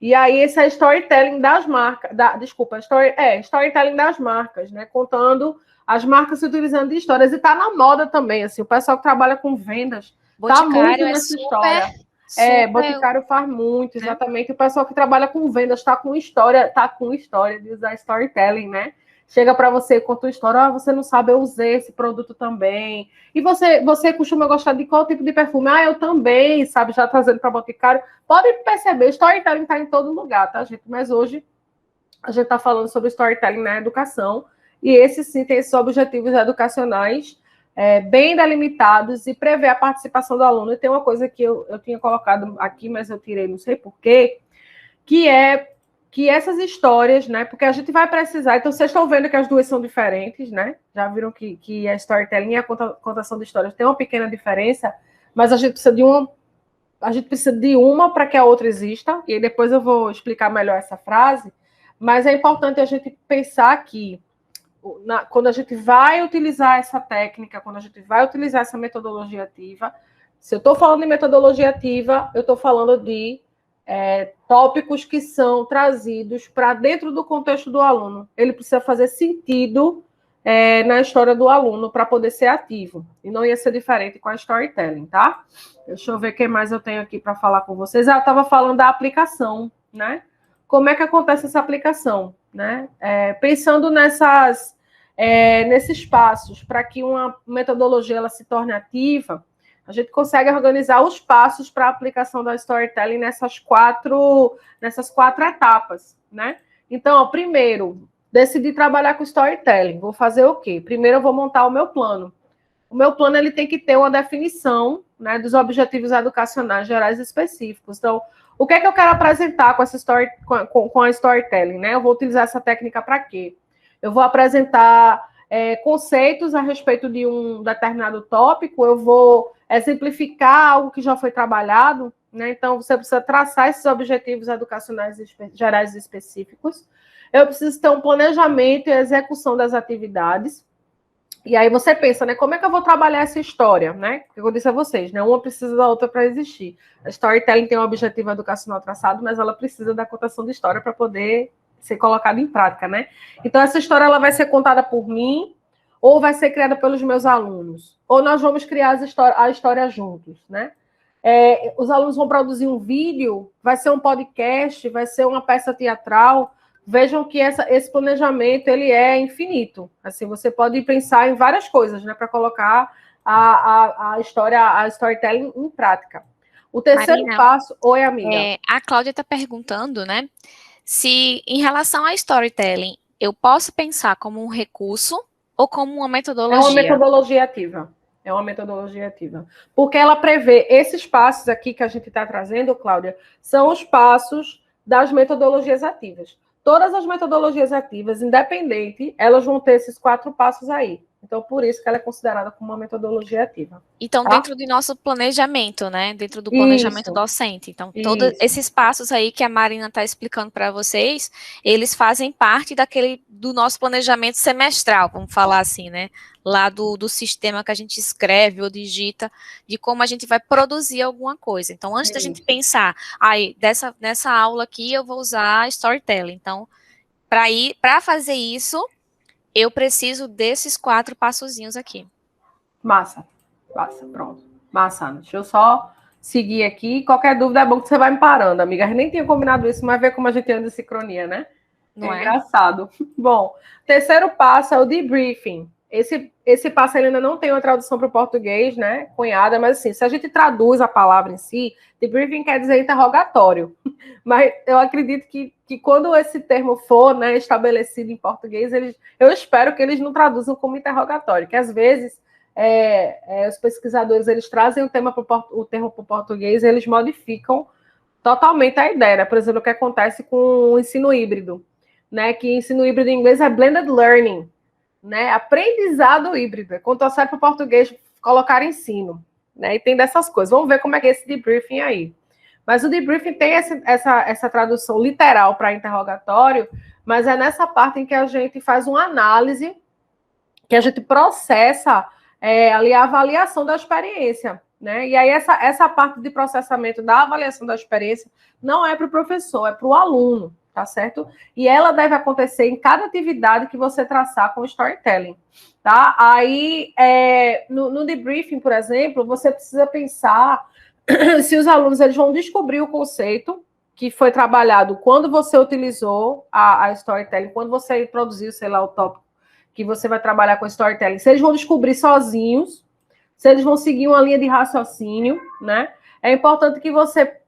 E aí esse é storytelling das marcas, storytelling das marcas, né? Contando as marcas se utilizando de histórias. E tá na moda também, assim, o pessoal que trabalha com vendas tá muito nessa história. Boticário faz muito, exatamente. O pessoal que trabalha com vendas está com história de usar storytelling, né? chega para você e conta uma história, você não sabe, eu usei esse produto também. E você costuma gostar de qual tipo de perfume? Eu também, sabe, já trazendo para Boticário. Pode perceber, storytelling está em todo lugar, tá, gente? Mas hoje a gente está falando sobre storytelling na educação, e esse sim tem esses objetivos educacionais bem delimitados e prevê a participação do aluno. E tem uma coisa que eu tinha colocado aqui, mas eu tirei, não sei porquê, que é que essas histórias, né, porque a gente vai precisar, então vocês estão vendo que as duas são diferentes, né, já viram que a storytelling e a contação de histórias tem uma pequena diferença, mas a gente precisa de uma para que a outra exista, e depois eu vou explicar melhor essa frase, mas é importante a gente pensar que quando a gente vai utilizar essa técnica, quando a gente vai utilizar essa metodologia ativa, se eu estou falando de metodologia ativa, eu estou falando de tópicos que são trazidos para dentro do contexto do aluno. Ele precisa fazer sentido na história do aluno para poder ser ativo. E não ia ser diferente com a storytelling, tá? Deixa eu ver o que mais eu tenho aqui para falar com vocês. Eu estava falando da aplicação, né? Como é que acontece essa aplicação, né? Pensando nesses passos para que uma metodologia ela se torne ativa, a gente consegue organizar os passos para a aplicação da storytelling nessas quatro etapas, né? Então, primeiro, decidi trabalhar com storytelling. Vou fazer o quê? Primeiro, eu vou montar o meu plano. O meu plano ele tem que ter uma definição, né, dos objetivos educacionais gerais específicos. Então, o que é que eu quero apresentar com a storytelling, né? Eu vou utilizar essa técnica para quê? Eu vou apresentar conceitos a respeito de um determinado tópico, eu vou exemplificar algo que já foi trabalhado, né? Então, você precisa traçar esses objetivos educacionais gerais específicos. Eu preciso ter um planejamento e execução das atividades. E aí você pensa, né? Como é que eu vou trabalhar essa história, né? Porque eu disse a vocês, né? Uma precisa da outra para existir. A storytelling tem um objetivo educacional traçado, mas ela precisa da contação de história para poder ser colocada em prática, né? Então, essa história ela vai ser contada por mim ou vai ser criada pelos meus alunos? Ou nós vamos criar a história juntos, né? Os alunos vão produzir um vídeo, vai ser um podcast, vai ser uma peça teatral. Vejam que esse planejamento ele é infinito. Assim, você pode pensar em várias coisas, né, para colocar a storytelling em prática. O terceiro Marina, passo... Oi, amiga. A Cláudia está perguntando, né, se em relação a storytelling, eu posso pensar como um recurso ou como uma metodologia? É uma metodologia ativa. É uma metodologia ativa. Porque ela prevê esses passos aqui que a gente está trazendo, Cláudia, são os passos das metodologias ativas. Todas as metodologias ativas, independente, elas vão ter esses 4 passos aí. Então, por isso que ela é considerada como uma metodologia ativa. Então, tá? dentro do nosso planejamento, né? Dentro do planejamento docente. Então, todos esses passos aí que a Marina está explicando para vocês, eles fazem parte do nosso planejamento semestral, vamos falar assim, né? Lá do sistema que a gente escreve ou digita, de como a gente vai produzir alguma coisa. Então, antes da gente pensar, nessa aula aqui eu vou usar storytelling. Então, para fazer isso, eu preciso desses 4 passozinhos aqui. Massa, pronto. Massa, deixa eu só seguir aqui. Qualquer dúvida é bom que você vai me parando, amiga. A gente nem tinha combinado isso, mas vê como a gente anda em sincronia, né? Não é? Engraçado. Bom, terceiro passo é o debriefing. Esse passo ainda não tem uma tradução para o português, né, cunhada, mas assim, se a gente traduz a palavra em si, debriefing quer dizer interrogatório. Mas eu acredito que quando esse termo for, né, estabelecido em português, eu espero que eles não traduzam como interrogatório, que às vezes os pesquisadores eles trazem o termo para o português e eles modificam totalmente a ideia, né? Por exemplo, o que acontece com o ensino híbrido, né? Que ensino híbrido em inglês é blended learning, né? Aprendizado híbrido. Quando eu saio para o português, colocar ensino, né? E tem dessas coisas. Vamos ver como é que é esse debriefing aí. Mas o debriefing tem essa tradução literal para interrogatório, mas é nessa parte em que a gente faz uma análise, que a gente processa ali a avaliação da experiência, né? E aí essa parte de processamento da avaliação da experiência não é para o professor, é para o aluno, tá certo? E ela deve acontecer em cada atividade que você traçar com o storytelling, tá? Aí, no debriefing, por exemplo, você precisa pensar se os alunos eles vão descobrir o conceito, que foi trabalhado quando você utilizou a storytelling, quando você introduziu, sei lá, o tópico que você vai trabalhar com storytelling, se eles vão descobrir sozinhos, se eles vão seguir uma linha de raciocínio, né? É importante que você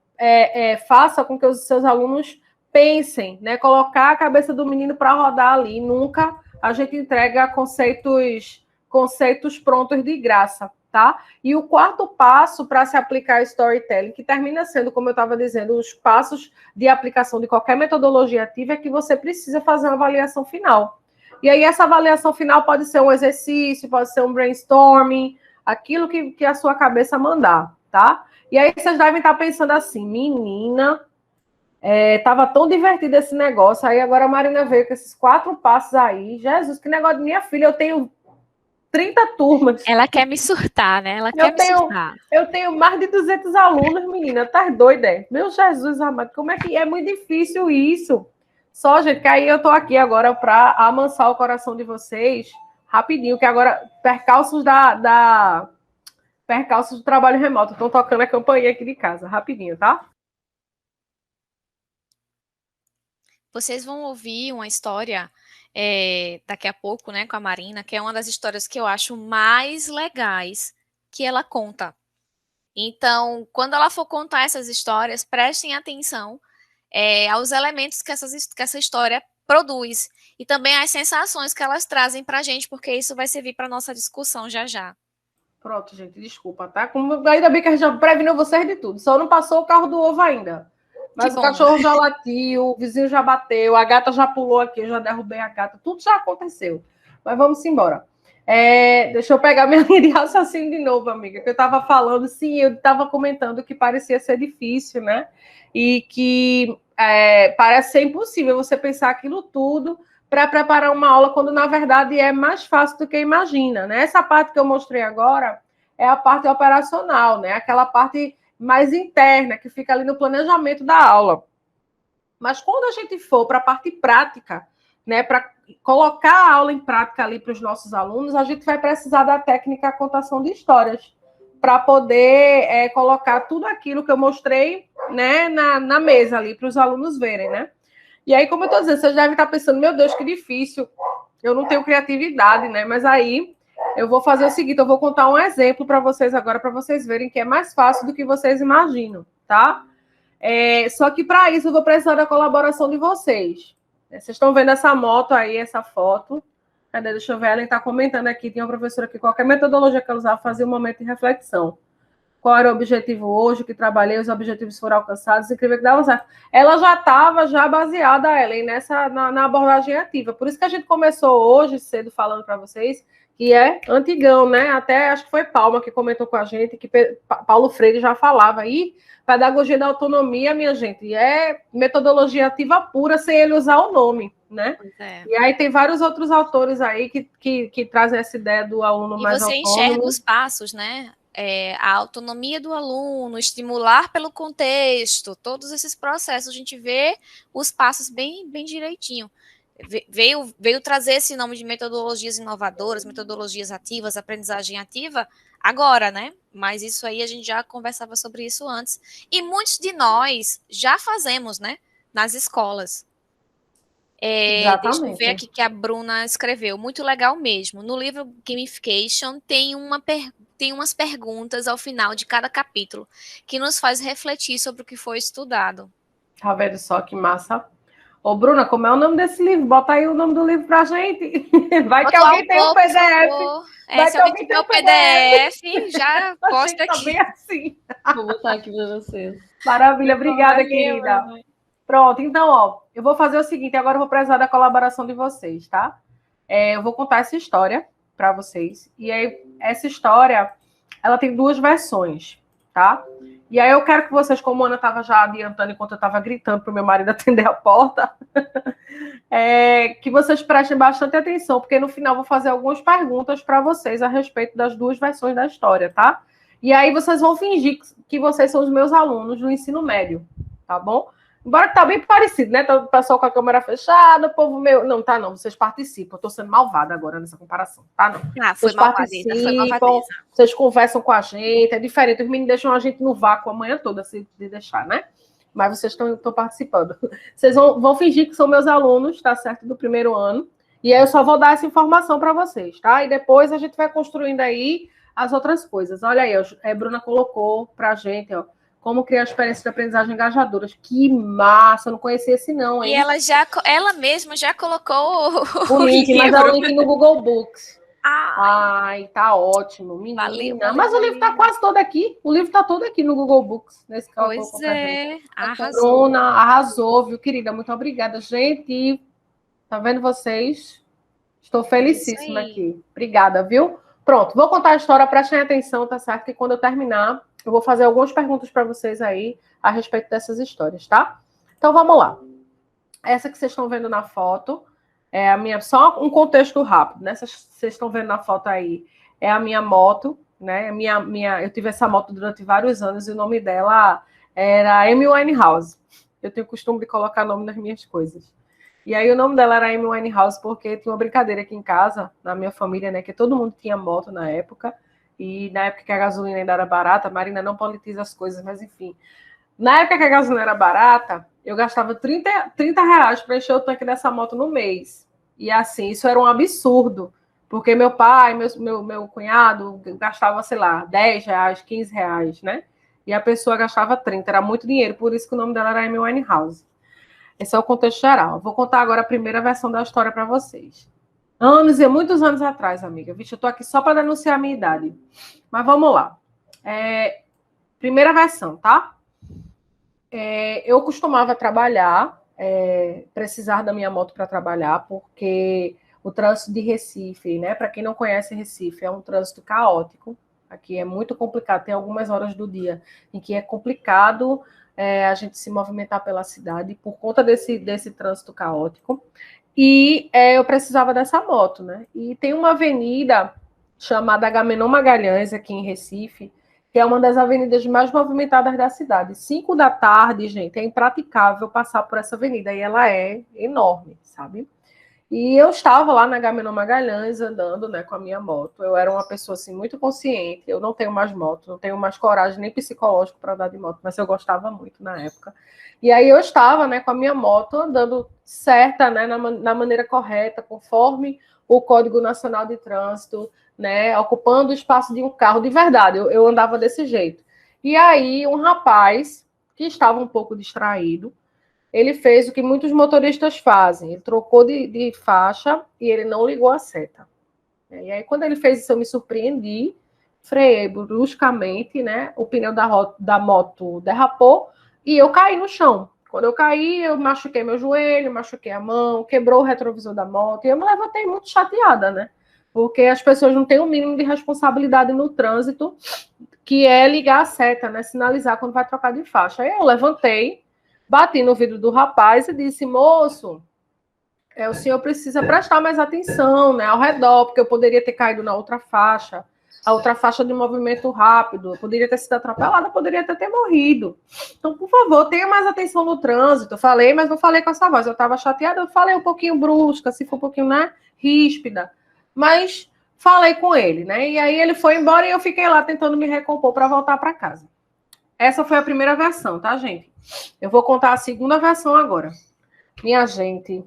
faça com que os seus alunos pensem, né? Colocar a cabeça do menino para rodar ali. Nunca a gente entrega conceitos prontos de graça, tá? E o quarto passo para se aplicar storytelling, que termina sendo, como eu estava dizendo, os passos de aplicação de qualquer metodologia ativa, é que você precisa fazer uma avaliação final. E aí essa avaliação final pode ser um exercício, pode ser um brainstorming, aquilo que a sua cabeça mandar, tá? E aí vocês devem estar pensando assim, menina, tava tão divertido esse negócio, aí agora a Marina veio com esses 4 passos aí, Jesus, que negócio de minha filha, eu tenho 30 turmas. Ela quer me surtar, né? Ela quer me surtar. Eu tenho mais de 200 alunos, menina, tá doida, é? Meu Jesus amado, como é que é muito difícil isso? Só, gente, que aí eu tô aqui agora para amansar o coração de vocês, rapidinho, que agora, percalços do trabalho remoto, estão tocando a campainha aqui de casa, rapidinho, tá? Vocês vão ouvir uma história daqui a pouco, né, com a Marina, que é uma das histórias que eu acho mais legais que ela conta. Então, quando ela for contar essas histórias, prestem atenção aos elementos que essa história produz e também às sensações que elas trazem para a gente, porque isso vai servir para a nossa discussão já já. Pronto, gente, desculpa, tá? Ainda bem que a gente já preveniu vocês de tudo, só não passou o carro do ovo ainda. Mas o cachorro já latiu, o vizinho já bateu, a gata já pulou aqui, eu já derrubei a gata, tudo já aconteceu. Mas vamos embora. Deixa eu pegar minha linha de raciocínio de novo, amiga, que eu estava falando, sim, eu estava comentando que parecia ser difícil, né? E que parece ser impossível você pensar aquilo tudo para preparar uma aula, quando na verdade é mais fácil do que imagina, né? Essa parte que eu mostrei agora é a parte operacional, né? Aquela parte mais interna, que fica ali no planejamento da aula. Mas quando a gente for para a parte prática, né, para colocar a aula em prática ali para os nossos alunos, a gente vai precisar da técnica contação de histórias, para poder colocar tudo aquilo que eu mostrei, né, na mesa ali, para os alunos verem, né? E aí, como eu estou dizendo, vocês devem estar pensando, meu Deus, que difícil, eu não tenho criatividade, né? Mas aí eu vou fazer o seguinte, eu vou contar um exemplo para vocês agora, para vocês verem que é mais fácil do que vocês imaginam, tá? Só que para isso eu vou precisar da colaboração de vocês. Vocês estão vendo essa moto aí, essa foto. Cadê? Deixa eu ver, ela está comentando aqui, tem uma professora que qualquer metodologia que ela usava fazia um momento de reflexão. Qual era o objetivo hoje, que trabalhei, os objetivos foram alcançados, incrível que dava certo. Ela já estava baseada, Ellen, na abordagem ativa. Por isso que a gente começou hoje cedo falando para vocês que é antigão, né? Até acho que foi Palma que comentou com a gente, que Paulo Freire já falava aí, pedagogia da autonomia, minha gente, é metodologia ativa pura, sem ele usar o nome, né? E aí tem vários outros autores aí que trazem essa ideia do aluno mais autônomo. E você enxerga os passos, né? A autonomia do aluno, estimular pelo contexto, todos esses processos, a gente vê os passos bem direitinho. Veio trazer esse nome de metodologias inovadoras, metodologias ativas, aprendizagem ativa, agora, né? Mas isso aí a gente já conversava sobre isso antes. E muitos de nós já fazemos, né? Nas escolas. Deixa eu ver aqui que a Bruna escreveu. Muito legal mesmo. No livro Gamification tem umas perguntas ao final de cada capítulo que nos faz refletir sobre o que foi estudado. Tá vendo só que massa? Ô, Bruna, como é o nome desse livro? Bota aí o nome do livro pra gente. Vai que alguém tem um PDF. Se alguém tiver o PDF, já posta aqui. Tá bem assim. Vou botar aqui para vocês. Maravilha, obrigada, querida. Pronto, então, ó, eu vou fazer o seguinte, agora eu vou precisar da colaboração de vocês, tá? Eu vou contar essa história para vocês. E aí, essa história, ela tem 2 versões, tá? E aí eu quero que vocês, como a Ana estava já adiantando enquanto eu estava gritando para o meu marido atender a porta, que vocês prestem bastante atenção, porque no final eu vou fazer algumas perguntas para vocês a respeito das 2 versões da história, tá? E aí vocês vão fingir que vocês são os meus alunos do ensino médio, tá bom? Embora que tá bem parecido, né? Tá o pessoal com a câmera fechada, o povo meu... Não, tá não, vocês participam. Eu tô sendo malvada agora nessa comparação, tá não? Foi malvadeza. Vocês conversam com a gente, é diferente. Os meninos deixam a gente no vácuo a manhã toda, se deixar, né? mas vocês estão participando. Vocês vão fingir que são meus alunos, tá certo, do primeiro ano, e aí eu só vou dar essa informação para vocês, tá? E depois a gente vai construindo aí as outras coisas. Olha aí, a Bruna colocou para a gente, ó, como criar experiências de aprendizagem engajadoras. Que massa, eu não conhecia esse não, hein? E ela mesma já colocou o link, mas é o link no Google Books. Ai, tá ótimo, menina. Valeu, mas o livro tá quase todo aqui. O livro tá todo aqui no Google Books. Nesse pois é, arrasou. Bruna, arrasou, viu, querida? Muito obrigada, gente. Tá vendo vocês? Estou felicíssima aqui. Obrigada, viu? Pronto, vou contar a história, prestem atenção, tá certo? Que quando eu terminar, eu vou fazer algumas perguntas para vocês aí a respeito dessas histórias, tá? Então, vamos lá. Essa que vocês estão vendo na foto é a minha... Só um contexto rápido, né? Vocês estão vendo na foto aí. É a minha moto, né? Eu tive essa moto durante vários anos e o nome dela era Amy Winehouse. Eu tenho o costume de colocar nome nas minhas coisas. E aí o nome dela era Amy Winehouse porque tinha uma brincadeira aqui em casa, na minha família, né? Que todo mundo tinha moto na época. E na época que a gasolina ainda era barata, a Marina não politiza as coisas, mas enfim. Na época que a gasolina era barata, eu gastava 30 reais para encher o tanque dessa moto no mês. E assim, isso era um absurdo. Porque meu pai, meu cunhado gastava, sei lá, 10 reais, 15 reais, né? E a pessoa gastava 30, era muito dinheiro. Por isso que o nome dela era Amy Winehouse. Esse é o contexto geral. Vou contar agora a primeira versão da história para vocês. Muitos anos atrás, amiga. Vixe, eu tô aqui só para denunciar a minha idade. Mas vamos lá. Primeira versão, tá? Eu costumava trabalhar, precisar da minha moto para trabalhar, porque o trânsito de Recife, né? Para quem não conhece Recife, é um trânsito caótico. Aqui é muito complicado. Tem algumas horas do dia em que é complicado a gente se movimentar pela cidade por conta desse trânsito caótico. E eu precisava dessa moto, né? E tem uma avenida chamada Agamenon Magalhães, aqui em Recife, que é uma das avenidas mais movimentadas da cidade. 5 da tarde, gente, é impraticável passar por essa avenida, e ela é enorme, sabe? E eu estava lá na Agamenon Magalhães, andando, né, com a minha moto. Eu era uma pessoa, assim, muito consciente. Eu não tenho mais moto, não tenho mais coragem nem psicológico para andar de moto, mas eu gostava muito na época. E aí eu estava, né, com a minha moto, andando certa, né, na maneira correta, conforme o Código Nacional de Trânsito, né, ocupando o espaço de um carro. De verdade, eu andava desse jeito. E aí um rapaz, que estava um pouco distraído, ele fez o que muitos motoristas fazem. Ele trocou de faixa e ele não ligou a seta. E aí, quando ele fez isso, eu me surpreendi, freiei bruscamente, né? O pneu da moto derrapou e eu caí no chão. Quando eu caí, eu machuquei meu joelho, machuquei a mão, quebrou o retrovisor da moto. E eu me levantei muito chateada, né? Porque as pessoas não têm o mínimo de responsabilidade no trânsito, que é ligar a seta, né? Sinalizar quando vai trocar de faixa. Aí eu levantei, bati no vidro do rapaz e disse: moço, o senhor precisa prestar mais atenção, né, ao redor, porque eu poderia ter caído na outra faixa, a outra faixa de movimento rápido, eu poderia ter sido atropelada, poderia ter morrido. Então, por favor, tenha mais atenção no trânsito. Eu falei, mas não falei com essa voz. Eu estava chateada, eu falei um pouquinho brusca, se for um pouquinho, né, ríspida, mas falei com ele, né, e aí ele foi embora e eu fiquei lá tentando me recompor para voltar para casa. Essa foi a primeira versão, tá, gente? Eu vou contar a segunda versão agora. Minha gente,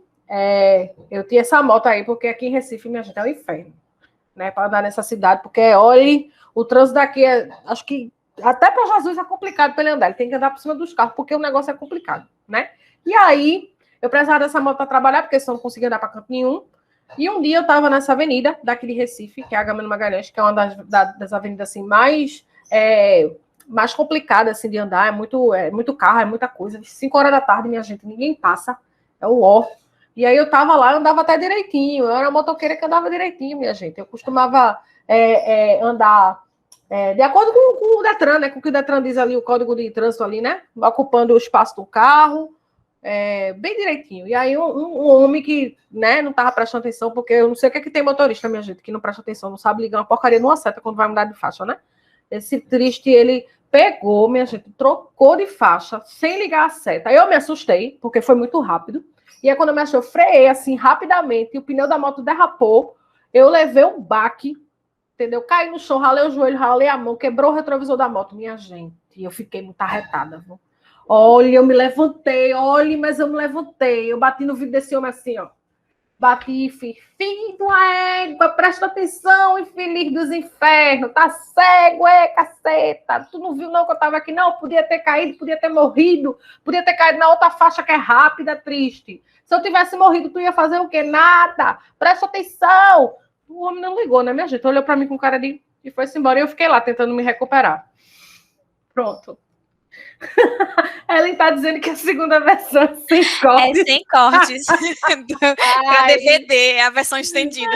eu tinha essa moto aí, porque aqui em Recife, minha gente, é um inferno, né? Para andar nessa cidade, porque, olha, o trânsito daqui acho que até para Jesus é complicado para ele andar. Ele tem que andar por cima dos carros, porque o negócio é complicado, né? E aí, eu precisava dessa moto para trabalhar, porque senão não conseguia andar para canto nenhum. E um dia eu estava nessa avenida daqui de Recife, que é a Agamenon Magalhães, que é uma das avenidas assim, mais complicada assim, de andar, é muito carro, é muita coisa. 5 horas da tarde, minha gente, ninguém passa, é o ó. E aí eu tava lá, eu andava até direitinho, eu era uma motoqueira que andava direitinho, minha gente. Eu costumava andar de acordo com o Detran, né? Com o que o Detran diz ali, o código de trânsito ali, né? Ocupando o espaço do carro, bem direitinho. E aí um homem que, né, não tava prestando atenção, porque eu não sei o que é que tem motorista, minha gente, que não presta atenção, não sabe ligar uma porcaria numa seta quando vai mudar de faixa, né? Esse triste, ele pegou, minha gente, trocou de faixa, sem ligar a seta. Aí eu me assustei, porque foi muito rápido. E aí, quando eu me achei, eu freiei assim, rapidamente, e o pneu da moto derrapou. Eu levei um baque, entendeu? Caí no chão, ralei o joelho, ralei a mão, quebrou o retrovisor da moto. Minha gente, eu fiquei muito arretada. Viu? Olha, eu me levantei, olha, mas eu me levantei. Eu bati no vidro desse homem assim, ó. Bati e fiz, filho da égua, presta atenção, infeliz dos infernos, tá cego, caceta. Tu não viu não que eu tava aqui? Não, podia ter caído, podia ter morrido, podia ter caído na outra faixa que é rápida, triste. Se eu tivesse morrido, tu ia fazer o quê? Nada. Presta atenção. O homem não ligou, né, minha gente? Olhou pra mim com cara de... e foi-se embora. E eu fiquei lá tentando me recuperar. Pronto. Ellen tá dizendo que a segunda versão é sem cortes. É sem cortes. Para DVD, é a versão estendida.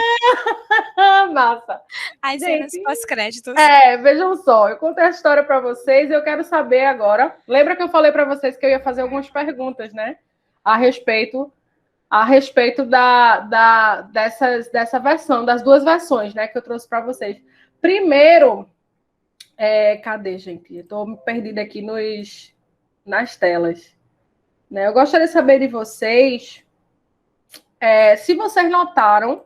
Massa. As cenas pós-créditos. Vejam só, eu contei a história para vocês e eu quero saber agora. Lembra que eu falei para vocês que eu ia fazer algumas perguntas, né? A respeito dessa versão, das duas versões, né? Que eu trouxe para vocês. Primeiro, cadê, gente? Eu tô perdida aqui nas telas. Né? Eu gostaria de saber de vocês se vocês notaram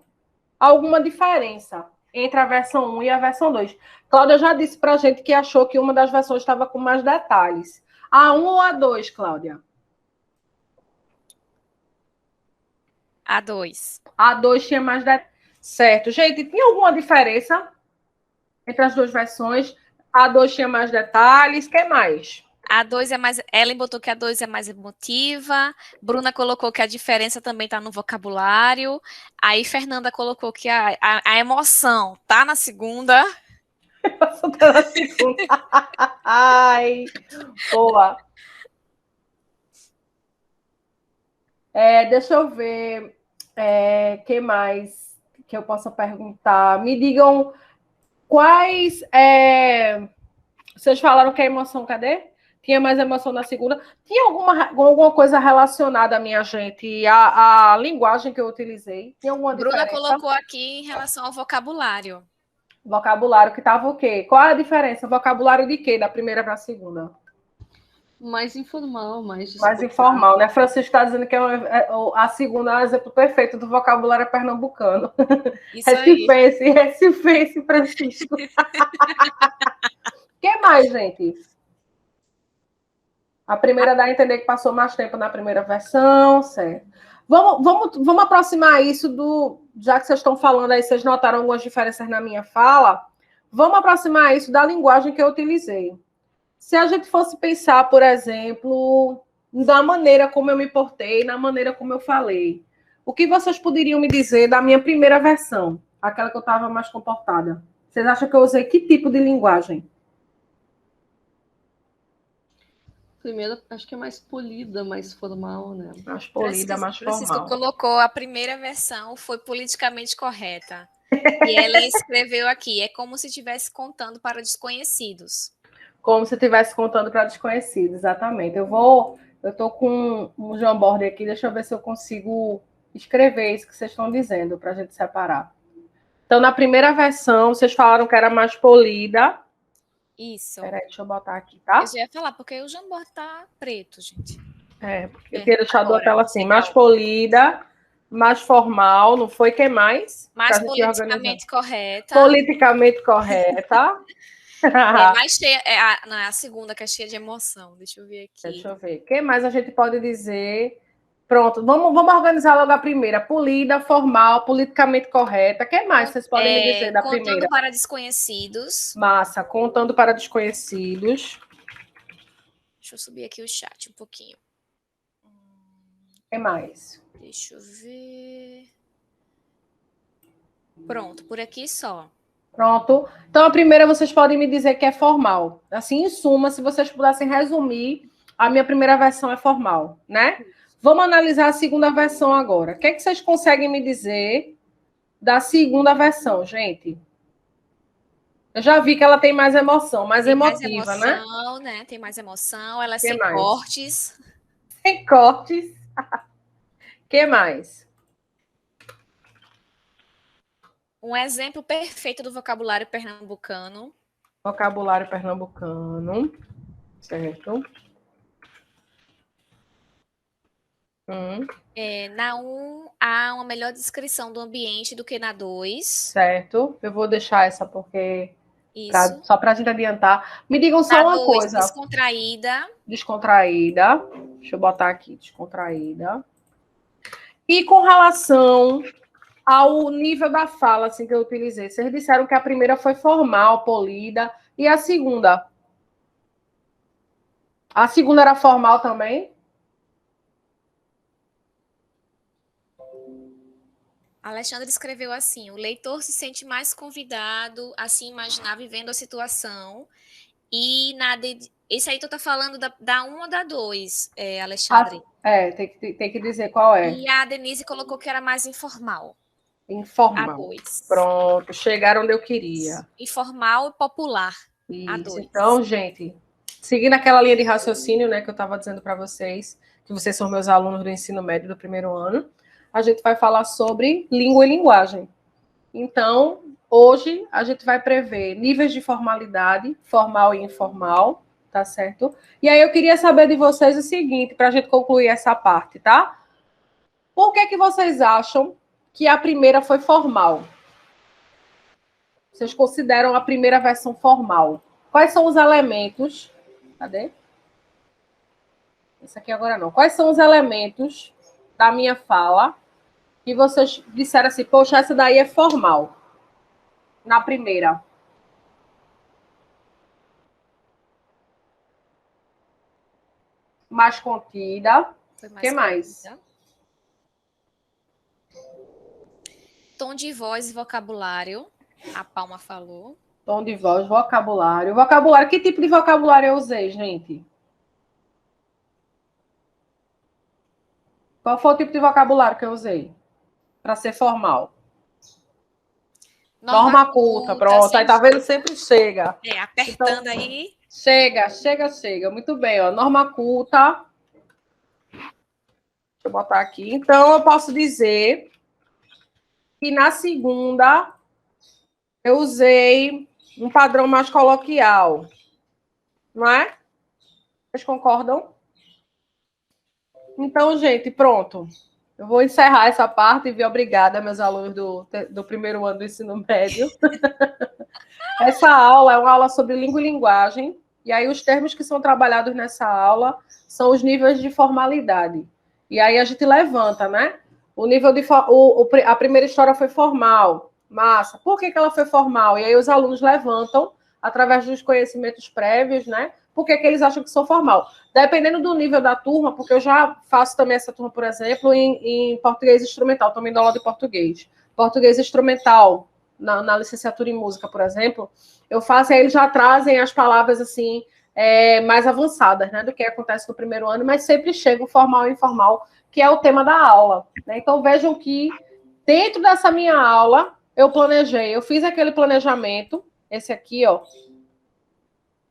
alguma diferença entre a versão 1 e a versão 2. Cláudia já disse para a gente que achou que uma das versões estava com mais detalhes. A 1 ou a 2, Cláudia? A 2. A 2 tinha mais detalhes. Certo. Gente, tinha alguma diferença entre as duas versões? A 2 tinha mais detalhes. O que mais? A 2 é mais... Ellen botou que a 2 é mais emotiva. Bruna colocou que a diferença também está no vocabulário. Aí Fernanda colocou que a emoção tá na segunda. A emoção tá na segunda. Ai, boa. Deixa eu ver. Que mais que eu possa perguntar? Me digam quais... Vocês falaram que a emoção, cadê? Tinha mais emoção na segunda. Tinha alguma coisa relacionada, minha gente, à linguagem que eu utilizei? Tinha alguma Bruna diferença? colocou aqui em relação ao vocabulário. Vocabulário que estava o quê? Qual é a diferença? Vocabulário de quê? Da primeira para a segunda? Mais informal, mais informal, né? Francisco está dizendo que a segunda é um exemplo perfeito do vocabulário pernambucano. Isso Recifense, Francisco. O que mais, gente? A primeira dá a entender que passou mais tempo na primeira versão, certo? Vamos aproximar isso já que vocês estão falando aí, vocês notaram algumas diferenças na minha fala, vamos aproximar isso da linguagem que eu utilizei. Se a gente fosse pensar, por exemplo, da maneira como eu me portei, na maneira como eu falei, o que vocês poderiam me dizer da minha primeira versão, aquela que eu estava mais comportada? Vocês acham que eu usei que tipo de linguagem? Primeiro, acho que é mais polida, mais formal, né? Mais polida, mais formal. Francisco colocou a primeira versão, foi politicamente correta. E ela escreveu aqui, é como se estivesse contando para desconhecidos. Como se estivesse contando para desconhecidos, exatamente. Eu estou com um Jamboard aqui, deixa eu ver se eu consigo escrever isso que vocês estão dizendo, para a gente separar. Então, na primeira versão, vocês falaram que era mais polida. Isso. Peraí, deixa eu botar aqui, tá? Eu já ia falar, porque o Jamboard tá preto, gente. Eu queria deixar a tela assim, mais polida, mais formal, não foi? Quem mais? Mais politicamente correta. Politicamente correta. Mais cheia, não, é a segunda que é cheia de emoção. Deixa eu ver aqui. Deixa eu ver. O que mais a gente pode dizer? Pronto, vamos organizar logo a primeira. Polida, formal, politicamente correta. O que mais vocês podem me dizer da primeira? Contando para desconhecidos. Massa, contando para desconhecidos. Deixa eu subir aqui o chat um pouquinho. O que mais? Deixa eu ver. Pronto, por aqui só. Pronto. Então, a primeira vocês podem me dizer que é formal. Assim, em suma, se vocês pudessem resumir, a minha primeira versão é formal, né? Vamos analisar a segunda versão agora. O que é que vocês conseguem me dizer da segunda versão, gente? Eu já vi que ela tem mais emoção, mais emotiva, mais emoção, né? Tem mais emoção, ela é sem cortes. Sem cortes. O que mais? Um exemplo perfeito do vocabulário pernambucano. Vocabulário pernambucano. Certo. Na 1, há uma melhor descrição do ambiente do que na 2. Certo. Eu vou deixar essa porque Isso. Só para a gente adiantar. Me digam só uma coisa. Descontraída. Descontraída. Deixa eu botar aqui, descontraída. E com relação ao nível da fala assim, que eu utilizei, vocês disseram que a primeira foi formal, polida, e a segunda? A segunda era formal também? Alexandre escreveu assim: o leitor se sente mais convidado a se imaginar vivendo a situação. E esse aí tu tá falando da 1 ou da 2, Alexandre? Tem que dizer qual é. E a Denise colocou que era mais informal. Informal. A 2. Pronto, chegaram onde eu queria. Informal e popular. Isso. A 2. Então, gente, seguindo aquela linha de raciocínio, né, que eu estava dizendo para vocês, que vocês são meus alunos do ensino médio do primeiro ano, a gente vai falar sobre língua e linguagem. Então, hoje a gente vai prever níveis de formalidade, formal e informal, tá certo? E aí eu queria saber de vocês o seguinte, para a gente concluir essa parte, tá? Por que vocês acham que a primeira foi formal? Vocês consideram a primeira versão formal? Quais são os elementos? Cadê? Esse aqui agora não. Quais são os elementos da minha fala que vocês disseram assim, poxa, essa daí é formal? Na primeira. Mais contida. O que mais? Tom de voz e vocabulário. A Palma falou. Tom de voz, vocabulário. Vocabulário, que tipo de vocabulário eu usei, gente? Qual foi o tipo de vocabulário que eu usei? Para ser formal. Norma culta, pronto. Sempre... Aí tá vendo? Sempre chega. Apertando então, aí. Chega. Muito bem, ó. Norma culta. Deixa eu botar aqui. Então, eu posso dizer que na segunda eu usei um padrão mais coloquial. Não é? Vocês concordam? Então, gente, pronto. Eu vou encerrar essa parte e vir obrigada, meus alunos do primeiro ano do ensino médio. Essa aula é uma aula sobre língua e linguagem. E aí os termos que são trabalhados nessa aula são os níveis de formalidade. E aí a gente levanta, né? O nível de a primeira história foi formal. Massa. Por que ela foi formal? E aí os alunos levantam, através dos conhecimentos prévios, né? Por que eles acham que são formal? Dependendo do nível da turma, porque eu já faço também essa turma, por exemplo, em português instrumental, também dou aula de português. Português instrumental, na licenciatura em música, por exemplo, eu faço, aí eles já trazem as palavras, assim, mais avançadas, né, do que acontece no primeiro ano, mas sempre chega o formal e informal, que é o tema da aula, né? Então, vejam que dentro dessa minha aula, eu fiz aquele planejamento, esse aqui, ó,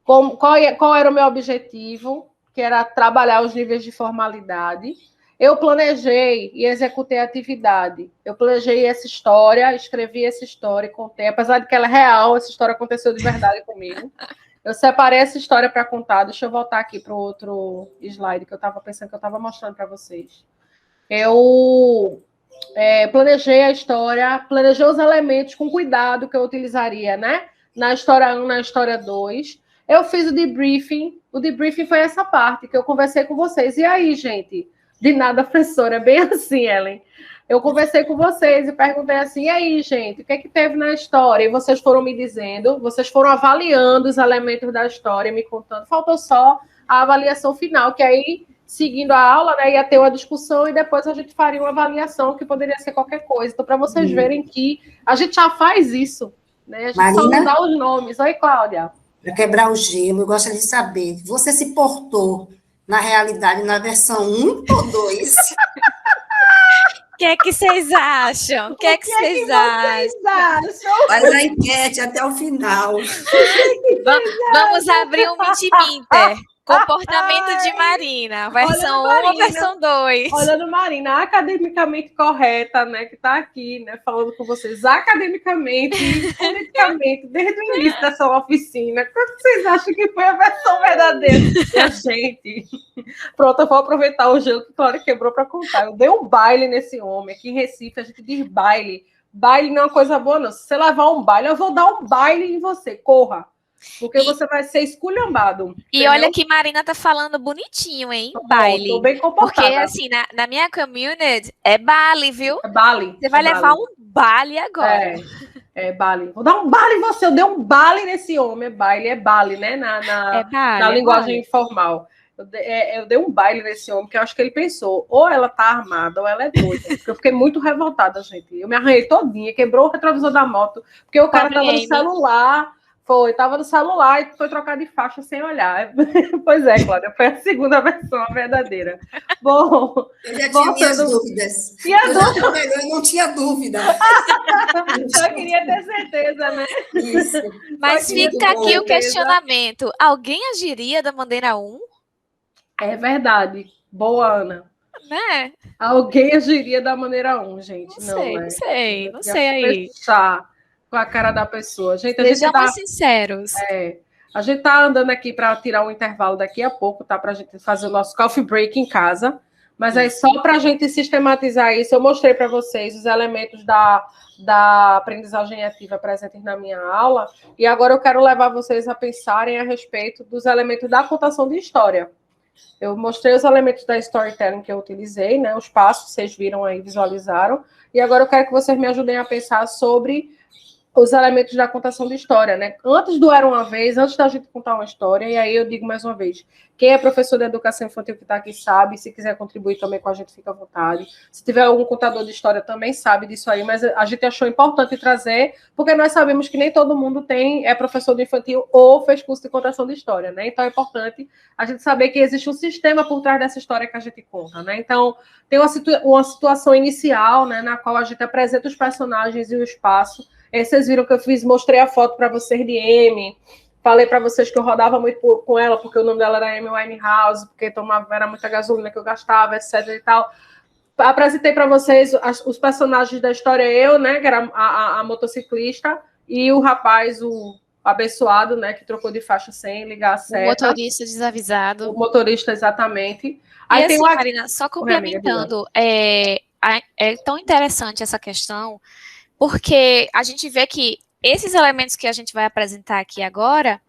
qual era o meu objetivo, que era trabalhar os níveis de formalidade. Eu planejei e executei a atividade. Eu planejei essa história, escrevi essa história e contei. Apesar de que ela é real, essa história aconteceu de verdade comigo. Eu separei essa história para contar. Deixa eu voltar aqui para o outro slide que eu estava pensando, que eu estava mostrando para vocês. Eu planejei a história, planejei os elementos com cuidado que eu utilizaria, né? Na história 1, na história 2. Eu fiz o debriefing. O debriefing foi essa parte que eu conversei com vocês. E aí, gente? De nada, professora. É bem assim, Ellen. Eu conversei com vocês e perguntei assim, e aí, gente? O que é que teve na história? E vocês foram me dizendo, vocês foram avaliando os elementos da história, me contando. Faltou só a avaliação final, que aí, seguindo a aula, né, ia ter uma discussão e depois a gente faria uma avaliação que poderia ser qualquer coisa. Então, para vocês verem que a gente já faz isso, né? A gente só não dá os nomes. Oi, Cláudia. Para quebrar o gelo, eu gostaria de saber, você se portou na realidade na versão 1 ou 2? O que é que vocês acham? O que é que vocês acham? Faz a enquete até o final. Vamos abrir um Mentiminter. Comportamento de Marina, versão 1 ou versão 2? Olhando Marina, academicamente correta, né, que está aqui, né, falando com vocês academicamente, politicamente, desde o início dessa oficina. Qual que vocês acham que foi a versão verdadeira? Gente, pronto, eu vou aproveitar o gelo que a Cláudia quebrou para contar. Eu dei um baile nesse homem. Aqui em Recife, a gente diz baile. baile não é uma coisa boa, não. Se você levar um baile, eu vou dar um baile em você, corra. Porque você vai ser esculhambado. E entendeu? olha que Marina tá falando bonitinho, hein? Tô Baile. bem comportada. Porque, assim, na minha community, é baile, viu? É baile. Você vai levar um baile agora. É baile. Vou dar um baile em você. Eu dei um baile nesse homem. É baile, né? Na linguagem informal. Eu dei um baile nesse homem, que eu acho que ele pensou, ou ela tá armada, ou ela é doida. Porque eu fiquei muito revoltada, gente. Eu me arranhei todinha, quebrou o retrovisor da moto, porque o cara tava no celular. Tava no celular e foi trocar de faixa sem olhar. Pois é, Cláudia, foi a segunda versão, a verdadeira. Bom, eu já tinha minhas dúvidas. Eu não tinha dúvida. Só queria ter certeza, né? Isso. Mas fica aqui o questionamento. Alguém agiria da maneira 1? É verdade. Boa, Ana. Né? Alguém agiria da maneira 1, gente. Não sei aí. Fechar com a cara da pessoa. Gente, Sejamos sinceros. A gente tá andando aqui para tirar um intervalo daqui a pouco, tá? Para a gente fazer o nosso coffee break em casa. Mas aí, só para a gente sistematizar isso, eu mostrei para vocês os elementos da aprendizagem ativa presentes na minha aula. E agora eu quero levar vocês a pensarem a respeito dos elementos da contação de história. Eu mostrei os elementos da storytelling que eu utilizei, né? Os passos, vocês viram aí, visualizaram. E agora eu quero que vocês me ajudem a pensar sobre os elementos da contação de história, né? Antes do Era Uma Vez, antes da gente contar uma história, e aí eu digo mais uma vez, quem é professor de educação infantil que está aqui sabe, se quiser contribuir também com a gente, fica à vontade. Se tiver algum contador de história também sabe disso aí, mas a gente achou importante trazer, porque nós sabemos que nem todo mundo é professor de infantil ou fez curso de contação de história, né? Então é importante a gente saber que existe um sistema por trás dessa história que a gente conta, né? Então tem uma situação inicial, né, na qual a gente apresenta os personagens e o espaço. Vocês viram que eu mostrei a foto para vocês de Amy. Falei para vocês que eu rodava muito com ela, porque o nome dela era Amy Winehouse, porque era muita gasolina que eu gastava, etc. e tal. Apresentei para vocês os personagens da história, eu, né, que era a motociclista, e o rapaz, o abençoado, né, que trocou de faixa sem ligar a seta. O motorista desavisado. O motorista, exatamente. Aí assim, tem Marina, só complementando, é tão interessante essa questão, porque a gente vê que esses elementos que a gente vai apresentar aqui agora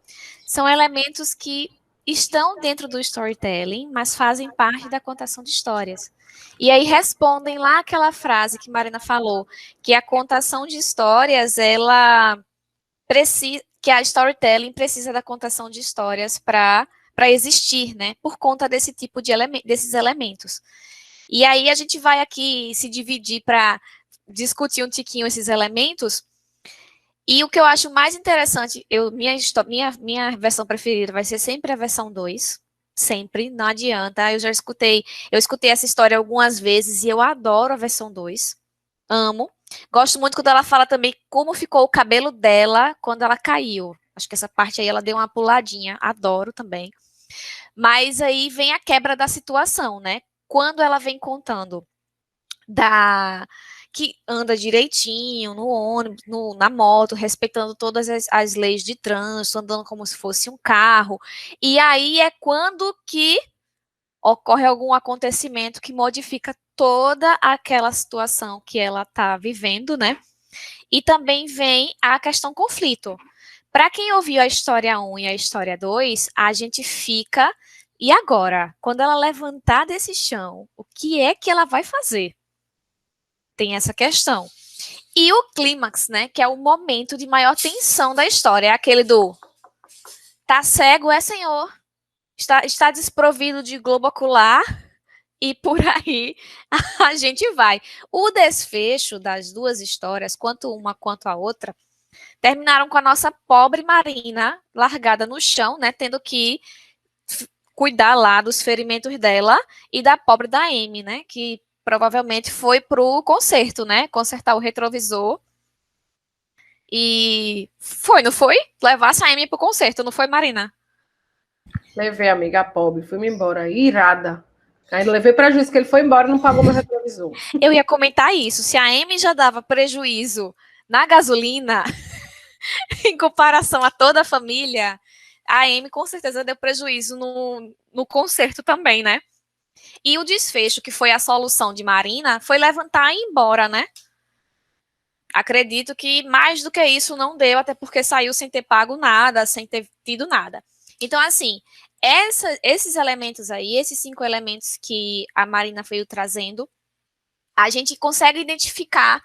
são elementos que estão dentro do storytelling, mas fazem parte da contação de histórias. E aí respondem lá aquela frase que Marina falou, que a contação de histórias, ela precisa, que a storytelling precisa da contação de histórias para existir, né? Por conta desse tipo de desses elementos. E aí a gente vai aqui se dividir para discutir um tiquinho esses elementos, e o que eu acho mais interessante, minha versão preferida vai ser sempre a versão 2, sempre, não adianta, eu escutei essa história algumas vezes, e eu adoro a versão 2, amo, gosto muito quando ela fala também como ficou o cabelo dela quando ela caiu, acho que essa parte aí ela deu uma puladinha, adoro também, mas aí vem a quebra da situação, né, quando ela vem contando que anda direitinho no ônibus, na moto, respeitando todas as leis de trânsito, andando como se fosse um carro. E aí é quando que ocorre algum acontecimento que modifica toda aquela situação que ela está vivendo, né? E também vem a questão conflito. Para quem ouviu a história 1 e a história 2, a gente fica... E agora? Quando ela levantar desse chão, o que é que ela vai fazer? Tem essa questão. E o clímax, né, que é o momento de maior tensão da história, é aquele do tá cego, senhor, está desprovido de globo ocular, e por aí a gente vai. O desfecho das duas histórias, quanto uma quanto a outra, terminaram com a nossa pobre Marina largada no chão, né, tendo que cuidar lá dos ferimentos dela e da pobre da Amy, né, que provavelmente foi pro concerto, né? Consertar o retrovisor. E não foi? Levasse a Amy pro concerto, não foi, Marina? Levei, amiga, a pobre. Fui-me embora, irada. Aí levei prejuízo, que ele foi embora e não pagou meu retrovisor. Eu ia comentar isso. Se a Amy já dava prejuízo na gasolina, em comparação a toda a família, a Amy com certeza deu prejuízo no concerto também, né? E o desfecho, que foi a solução de Marina, foi levantar e ir embora, né? Acredito que mais do que isso não deu, até porque saiu sem ter pago nada, sem ter tido nada. Então, assim, esses elementos aí, esses 5 elementos que a Marina veio trazendo, a gente consegue identificar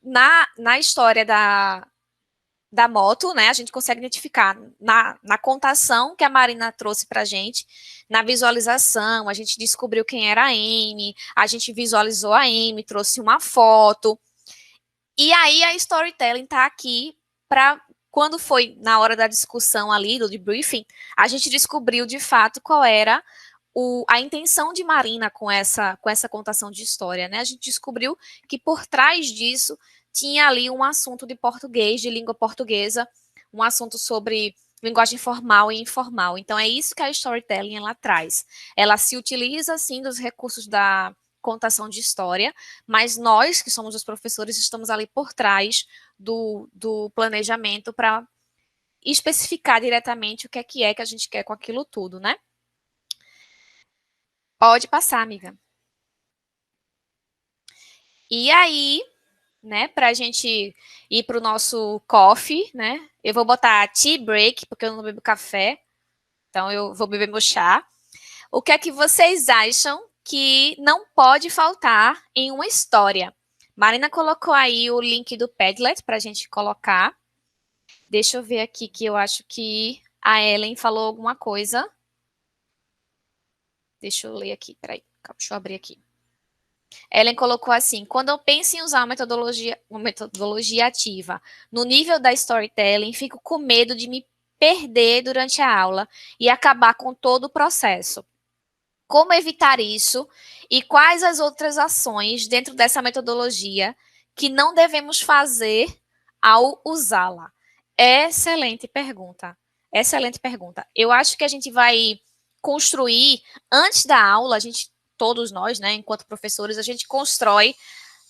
na história da moto, né? A gente consegue identificar na contação que a Marina trouxe para a gente, na visualização, a gente descobriu quem era a Amy, a gente visualizou a Amy, trouxe uma foto. E aí a storytelling está aqui para, quando foi na hora da discussão ali, do debriefing, a gente descobriu de fato qual era a intenção de Marina com essa contação de história, né? A gente descobriu que por trás disso tinha ali um assunto de português, de língua portuguesa, um assunto sobre linguagem formal e informal. Então é isso que a storytelling ela traz. Ela se utiliza, sim, dos recursos da contação de história, mas nós, que somos os professores, estamos ali por trás do planejamento para especificar diretamente o que é que a gente quer com aquilo tudo, né? Pode passar, amiga. E aí, né, para a gente ir para o nosso coffee, né? Eu vou botar tea break, porque eu não bebo café, então eu vou beber meu chá. O que é que vocês acham que não pode faltar em uma história? Marina colocou aí o link do Padlet para a gente colocar. Deixa eu ver aqui que eu acho que a Ellen falou alguma coisa. Deixa eu ler aqui, peraí, deixa eu abrir aqui. Ellen colocou assim: quando eu penso em usar uma metodologia ativa no nível da storytelling, fico com medo de me perder durante a aula e acabar com todo o processo. Como evitar isso e quais as outras ações dentro dessa metodologia que não devemos fazer ao usá-la? Excelente pergunta. Excelente pergunta. Eu acho que a gente vai construir, antes da aula, todos nós, né, enquanto professores, a gente constrói.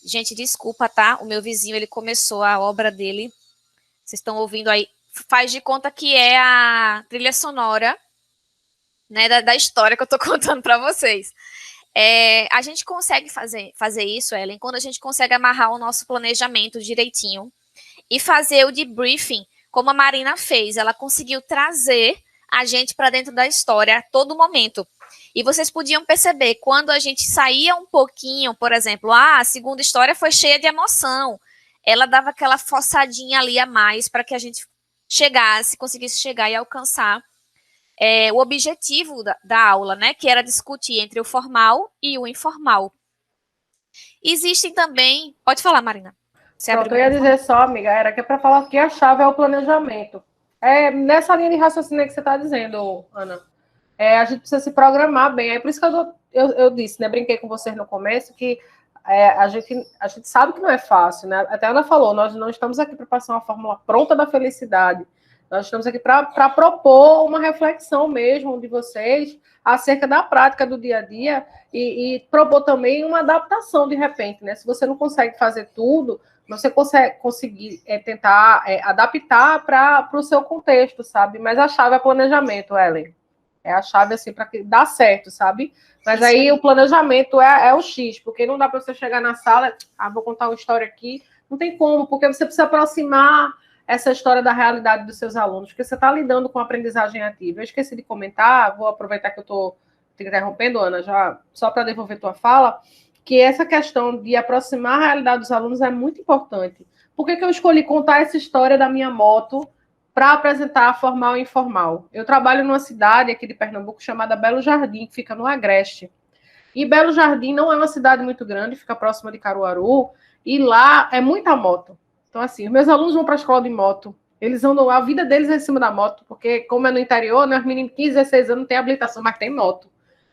Gente, desculpa, tá? O meu vizinho, ele começou a obra dele. Vocês estão ouvindo aí? Faz de conta que é a trilha sonora, né, da história que eu tô contando para vocês. A gente consegue fazer isso, Ellen, quando a gente consegue amarrar o nosso planejamento direitinho e fazer o debriefing, como a Marina fez. Ela conseguiu trazer a gente para dentro da história a todo momento. E vocês podiam perceber, quando a gente saía um pouquinho, por exemplo, a segunda história foi cheia de emoção, ela dava aquela forçadinha ali a mais para que a gente conseguisse chegar e alcançar o objetivo da aula, né, que era discutir entre o formal e o informal. Existem também... Pode falar, Marina. Pronto, eu ia dizer só, amiga, era que é para falar que a chave é o planejamento. Nessa linha de raciocínio que você está dizendo, Ana, a gente precisa se programar bem. É por isso que eu disse, né, brinquei com vocês no começo, que a gente sabe que não é fácil, né? Até a Ana falou, nós não estamos aqui para passar uma fórmula pronta da felicidade. Nós estamos aqui para propor uma reflexão mesmo de vocês acerca da prática do dia a dia e propor também uma adaptação de repente, né? Se você não consegue fazer tudo, você conseguir tentar adaptar para o seu contexto, sabe? Mas a chave é planejamento, Ellen. É a chave, assim, para que dá certo, sabe? Mas aí o planejamento é o X, porque não dá para você chegar na sala, vou contar uma história aqui. Não tem como, porque você precisa aproximar essa história da realidade dos seus alunos, porque você está lidando com aprendizagem ativa. Eu esqueci de comentar, vou aproveitar que eu estou te interrompendo, Ana, já só para devolver tua fala, que essa questão de aproximar a realidade dos alunos é muito importante. Por que eu escolhi contar essa história da minha moto para apresentar a formal e informal? Eu trabalho numa cidade aqui de Pernambuco chamada Belo Jardim, que fica no Agreste. E Belo Jardim não é uma cidade muito grande, fica próxima de Caruaru, e lá é muita moto. Então, assim, os meus alunos vão para a escola de moto, eles andam, a vida deles é em cima da moto, porque como é no interior, né, os meninos de 15, 16 anos não têm habilitação, mas tem moto.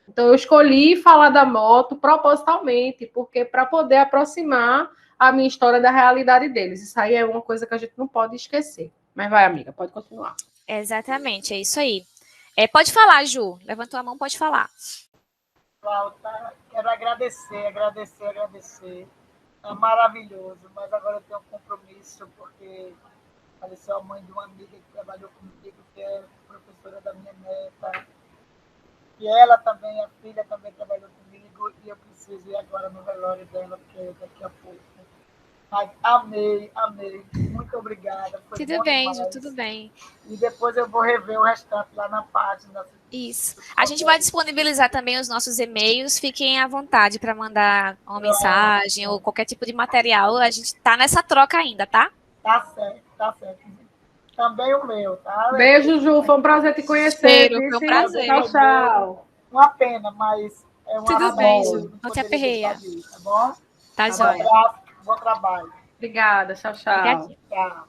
Então, eu escolhi falar da moto propositalmente, porque para poder aproximar a minha história da realidade deles. Isso aí é uma coisa que a gente não pode esquecer. Mas vai, amiga, pode continuar. Exatamente, é isso aí. Pode falar, Ju. Levantou a mão, pode falar. Quero agradecer. É maravilhoso, mas agora eu tenho um compromisso, porque faleceu a mãe de uma amiga que trabalhou comigo, que é professora da minha neta. E ela também, a filha também trabalhou comigo, e eu preciso ir agora no velório dela, porque daqui a pouco. Ai, amei, amei. Muito obrigada. Foi Tudo bom bem, Ju, demais. tudo bem. E depois eu vou rever o restante lá na página. Isso. A gente vai disponibilizar também os nossos e-mails. Fiquem à vontade para mandar uma mensagem ou qualquer tipo de material. A gente está nessa troca ainda, tá? Tá certo, tá certo. Também o meu, tá? Beijo, Ju. Foi um prazer te conhecer. Foi um prazer. Tchau, tchau. Uma pena, mas é uma Tudo bem, Ju. não Não te poderia aperreia. deixar de ir, tá bom? Tá Um joia. abraço, bom trabalho. Obrigada. Tchau, tchau. Obrigadinha. Tchau.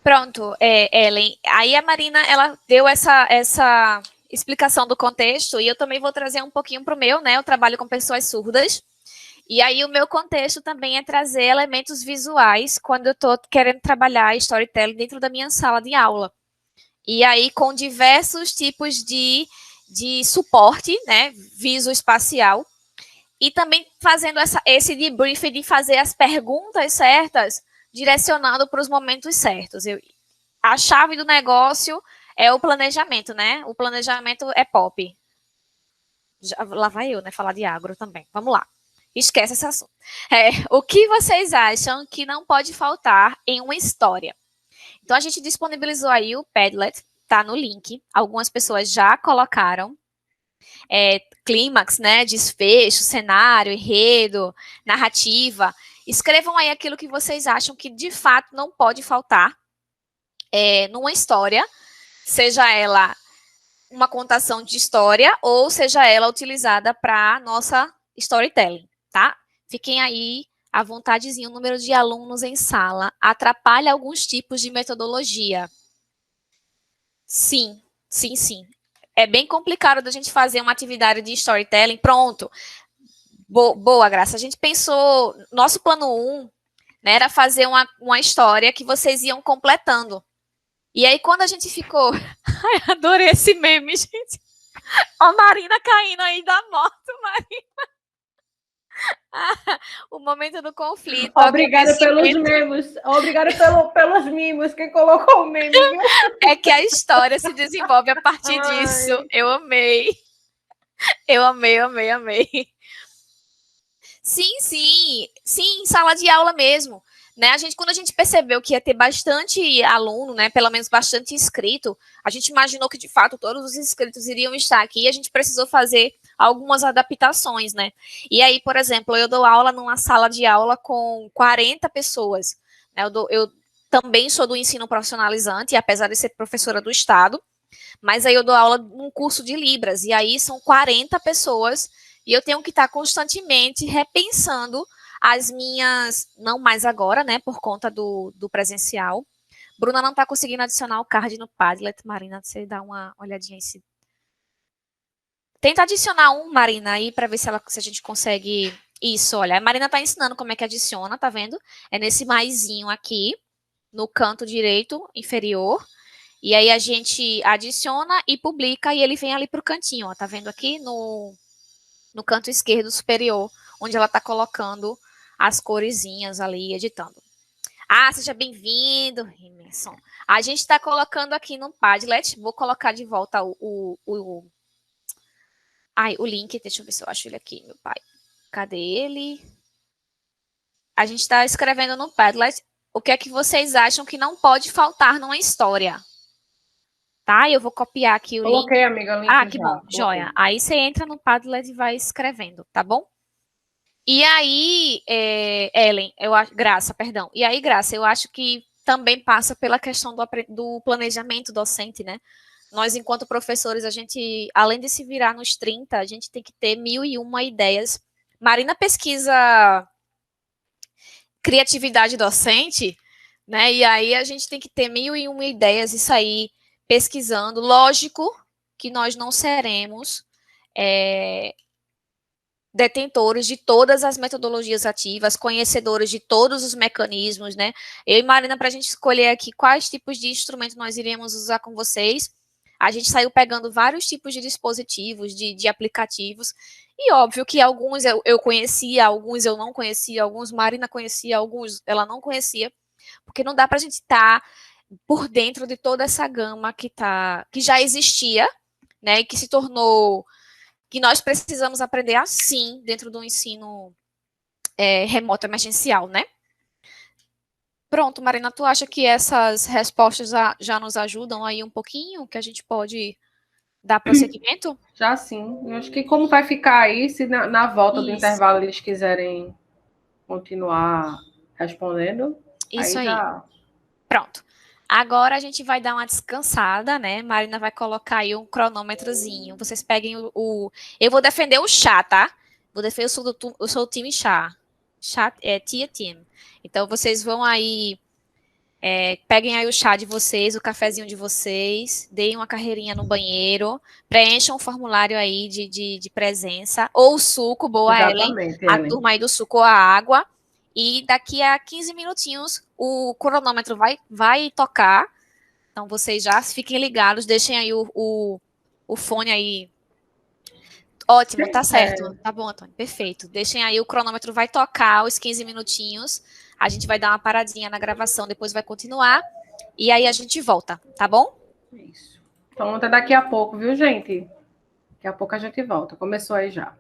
Pronto, Ellen. Aí a Marina, ela deu essa explicação do contexto e eu também vou trazer um pouquinho para o meu, né? Eu trabalho com pessoas surdas. E aí o meu contexto também é trazer elementos visuais quando eu estou querendo trabalhar storytelling dentro da minha sala de aula. E aí com diversos tipos de suporte, né, visoespacial, e também fazendo esse debrief de fazer as perguntas certas, direcionando para os momentos certos. A chave do negócio é o planejamento, né? O planejamento é pop. Lá vai eu, né, falar de agro também. Vamos lá. Esquece esse assunto. O que vocês acham que não pode faltar em uma história? Então, a gente disponibilizou aí o Padlet, tá no link. Algumas pessoas já colocaram clímax, né, desfecho, cenário, enredo, narrativa. Escrevam aí aquilo que vocês acham que, de fato, não pode faltar numa história, seja ela uma contação de história ou seja ela utilizada para nossa storytelling, tá? Fiquem aí à vontadezinho. O número de alunos em sala atrapalha alguns tipos de metodologia. Sim, sim, sim. É bem complicado da gente fazer uma atividade de storytelling. Pronto. Boa, Graça. A gente pensou, nosso plano 1, né, era fazer uma história que vocês iam completando. E aí, quando a gente ficou... Ai, adorei esse meme, gente. Ó, Marina caindo aí da moto, Marina. O momento do conflito. Obrigada pelos memes. Obrigada pelos mimos. Quem colocou o meme, viu? É que a história se desenvolve a partir disso. Eu amei. Eu amei, amei, amei. Sim, sim. Sim, sala de aula mesmo. Né? Quando a gente percebeu que ia ter bastante aluno, né, pelo menos bastante inscrito, a gente imaginou que, de fato, todos os inscritos iriam estar aqui e a gente precisou fazer algumas adaptações, né? E aí, por exemplo, eu dou aula numa sala de aula com 40 pessoas. Né? Eu também sou do ensino profissionalizante, apesar de ser professora do Estado, mas aí eu dou aula num curso de Libras, e aí são 40 pessoas, e eu tenho que estar constantemente repensando as minhas, não mais agora, né, por conta do presencial. Bruna não está conseguindo adicionar o card no Padlet. Marina, você dá uma olhadinha aí. Tenta adicionar um, Marina, aí, para ver se a gente consegue... Isso, olha, a Marina está ensinando como é que adiciona, tá vendo? É nesse maisinho aqui, no canto direito inferior. E aí a gente adiciona e publica, e ele vem ali para o cantinho, ó, tá vendo aqui no canto esquerdo superior, onde ela está colocando as coresinhas ali, editando. Ah, seja bem-vindo, Emerson. A gente está colocando aqui no Padlet, vou colocar de volta o link, deixa eu ver se eu acho ele aqui, meu pai. Cadê ele? A gente está escrevendo no Padlet o que é que vocês acham que não pode faltar numa história. Tá? Eu vou copiar aqui o link. Coloquei, amiga, o link que bom, Coloquei. joia. Aí você entra no Padlet e vai escrevendo, tá bom? E aí, Ellen, Graça, perdão. E aí, Graça, eu acho que também passa pela questão do planejamento docente, né? Nós, enquanto professores, a gente, além de se virar nos 30, a gente tem que ter 1001 ideias. Marina pesquisa criatividade docente, né? E aí a gente tem que ter 1001 ideias e sair pesquisando. Lógico que nós não seremos detentores de todas as metodologias ativas, conhecedores de todos os mecanismos, né? Eu e Marina, para a gente escolher aqui quais tipos de instrumento nós iríamos usar com vocês, a gente saiu pegando vários tipos de dispositivos, de aplicativos, e óbvio que alguns eu conhecia, alguns eu não conhecia, alguns Marina conhecia, alguns ela não conhecia, porque não dá para a gente estar por dentro de toda essa gama que já existia, né, e que se tornou... que nós precisamos aprender assim, dentro do ensino remoto emergencial, né? Pronto, Marina, tu acha que essas respostas já nos ajudam aí um pouquinho, que a gente pode dar prosseguimento? Já sim. Eu acho que como vai ficar aí, se na volta do Isso. intervalo eles quiserem continuar respondendo, Isso aí. já... Pronto. Agora a gente vai dar uma descansada, né? Marina vai colocar aí um cronômetrozinho. Vocês peguem Eu vou defender o chá, tá? Vou defender, eu sou o time chá. Chá é tia team. Então vocês vão aí, peguem aí o chá de vocês, o cafezinho de vocês, deem uma carreirinha no banheiro, preencham o formulário aí de presença, ou o suco, boa, Exatamente, Ellen. A Ellen. turma aí do suco ou a água. E daqui a 15 minutinhos o cronômetro vai tocar. Então vocês já fiquem ligados, deixem aí o fone aí. Ótimo, tá certo. Tá bom, Antônio, perfeito. Deixem aí, o cronômetro vai tocar os 15 minutinhos. A gente vai dar uma paradinha na gravação, depois vai continuar. E aí a gente volta, tá bom? Isso. Então até daqui a pouco, viu, gente? Daqui a pouco a gente volta. Começou aí já.